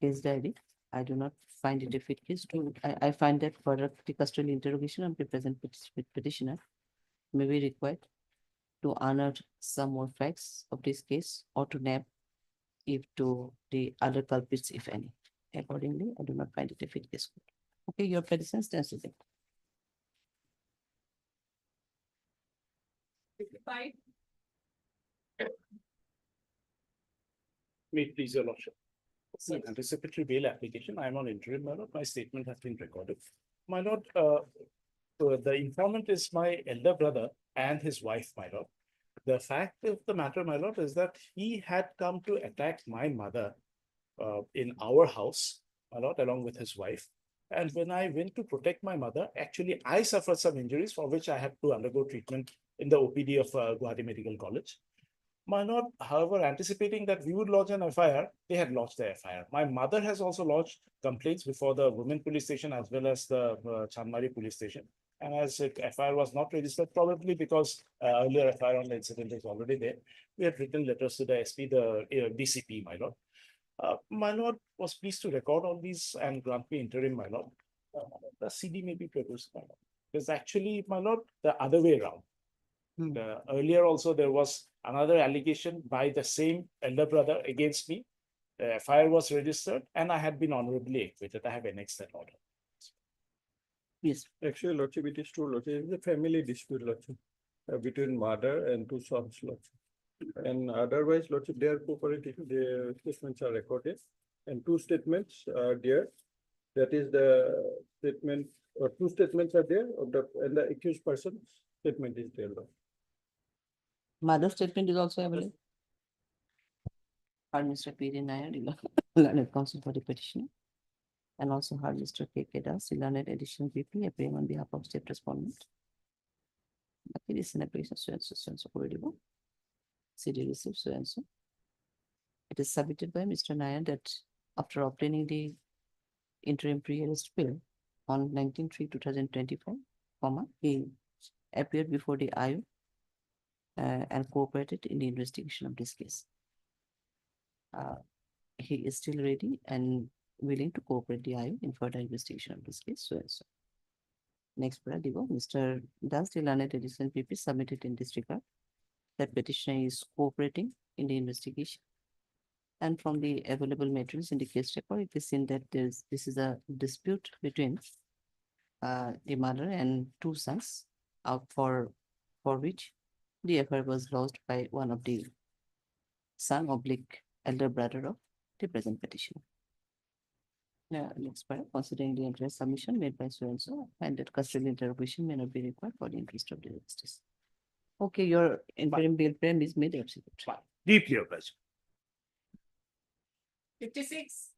case diary, I do not find it a fit case to. I find that further the custodial interrogation of the present petitioner may be required to unearth some more facts of this case or to nab if to the other culprits, if any. Accordingly, I do not find it a fit case. Okay, your petition stands with it. May it please your lordship. It's an anticipatory bail application. I am on interim, my lord. My statement has been recorded. My lord, the informant is my elder brother and his wife, my lord. The fact of the matter, my lord, is that he had come to attack my mother in our house, my lord, along with his wife. And when I went to protect my mother, actually, I suffered some injuries for which I had to undergo treatment in the OPD of Guwahati Medical College. My lord, however, anticipating that we would lodge an FIR, they had lodged the FIR. My mother has also lodged complaints before the women police station as well as the Chandmari police station. And as FIR was not registered, probably because earlier FIR on the incident is already there, we had written letters to the SP, the DCP, my lord. My lord was pleased to record all these and grant me interim, my lord. The CD may be produced, my lord. There's actually, my lord, the other way around. Earlier also there was another allegation by the same elder brother against me. The FIR was registered and I had been honorably acquitted. I have annexed that order. Yes. Actually, Lordship, it is true, Lordship. It's a family dispute, Lordship, between mother and two sons, Lordship. And otherwise, Lordship, they are cooperative. The statements are recorded. And two statements are there. That is the statement, or two statements are there, and the accused person's statement is there, Lord. Mother's statement is also available. Heard Mr. P.D. Nair, learned counsel for the petitioner. And also heard Mr. K.K. Das, learned additional PP, appearing on behalf of state respondent. It is an application so and so credible. CD received so and so. It is submitted by Mr. Nair that after obtaining the interim pre-arrest bill on 19/3/2025, he appeared before the IO and cooperated in the investigation of this case. He is still ready and willing to cooperate the IO in further investigation of this case, so and so. Next, Mr. Das Dilanet Edison PP submitted in this regard that petitioner is cooperating in the investigation. And from the available materials in the case record, it is seen that this is a dispute between the mother and two sons, for which the FIR was lodged by one of the son / elder brother of the present petitioner. Now, next part, considering the interest submission made by so and so, and that custodial interrogation may not be required for the interest of the justice. Okay, your interim bail frame is made absolute. Deeply obliged. 56.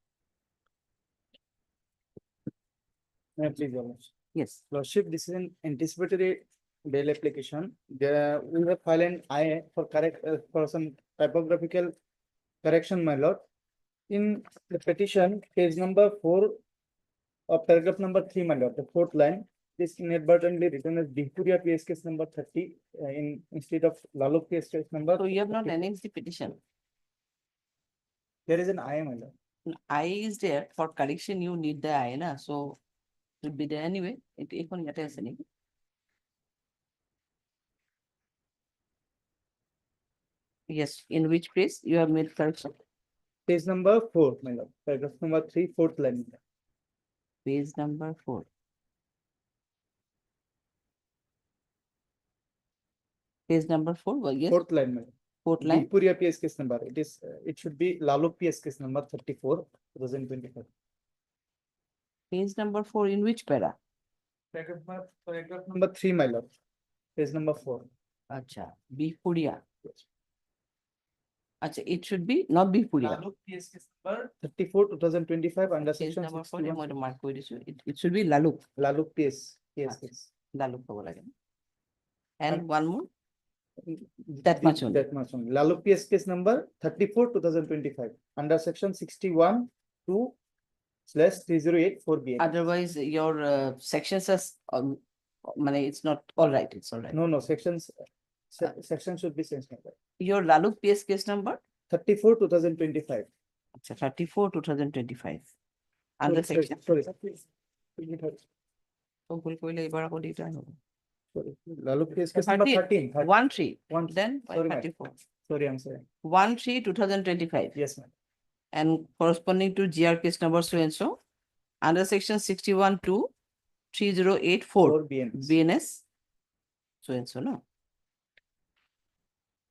May I please, Your Lordship? Yes. Lordship, this is an anticipatory bail application. There we have filed an IA for for some typographical correction, my lord. In the petition, page number 4 of paragraph number 3, my lord, the fourth line is inadvertently written as Bihpuria PS case number 30 instead of Laluk PS case number. So you have not annexed the petition. There is an IA, my lord. I is there for correction. You need the I, na? So it will be there anyway. It only attends any. Yes, in which place you have made correction? Page number 4, my lord. Paragraph number 3, fourth line. Page number 4. Page number 4. Well, yes. Fourth line, my lord. Fourth line. Bihpuria PS case number. It should be Laluk PS case number 34, 2025. Page number 4 in which para? Paragraph number 3, my lord. Page number 4. Acha, Bihpuria. Acha, it should be not Bihpuria. Laluk PS case number 34, 2025 under Page section number 4, 61. mark it should be Laluk. Laluk PS case. Laluk hoga lage. And one more. That much only. That much only. Laluk PS case number 34, 2025 under section 61 2/308 4B. Otherwise, your sections are, it's not all right. It's all right. No, sections. Section should be changed. Your Laluk PS case number? 34, 2025. 34, 2025. Under section. Sorry. Laluk PS case number 13. 1/3. Then sorry, 34. Sorry, I'm sorry. 1/3, 2025. Yes, ma'am. And corresponding to GR case number so and so, under section 61 to 3084 BNS so and so, no?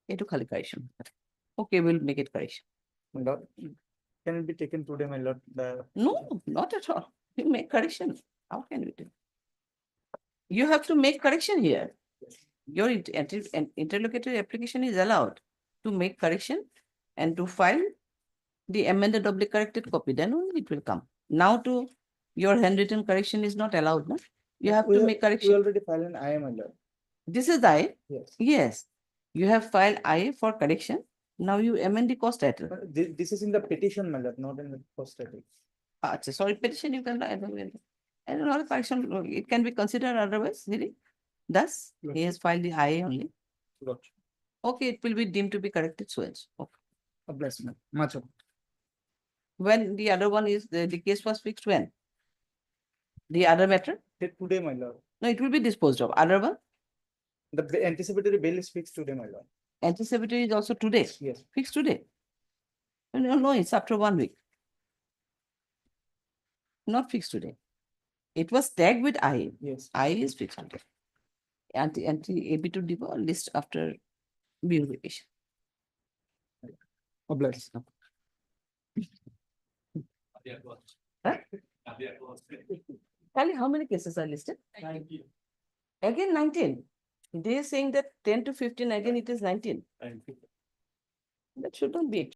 It to correction. Okay, we'll make it correction. Can it be taken today, my lord? No, not at all. You make correction. How can we do? You have to make correction here. Your interlocutory application is allowed to make correction and to file the amended or the corrected copy. Then only it will come. Now to your handwritten correction is not allowed. No? You have to make We correction. already filed an IA, my lord. This is I. Yes. Yes. You have filed I for correction. Now you amend the cost title. This is in the petition, my lord, not in the post static. Sorry, petition you can write. And another correction, it can be considered otherwise, really. Thus, he has filed the IA only. Okay, it will be deemed to be corrected, so it's okay. Bless me. Much of. When the other one is, the case was fixed when? The other matter? Today, my lord. No, it will be disposed of. Other one? The anticipatory bail is fixed today, my lord. Anticipatory is also today? Yes. Fixed today? No, it's after 1 week. Not fixed today. It was tagged with I. Yes. I is fixed today. AB to depo list after verification. Bless. Huh? Kali, how many cases are listed? 19. Again 19. They are saying that 10 to 15, again it is 19. That shouldn't be.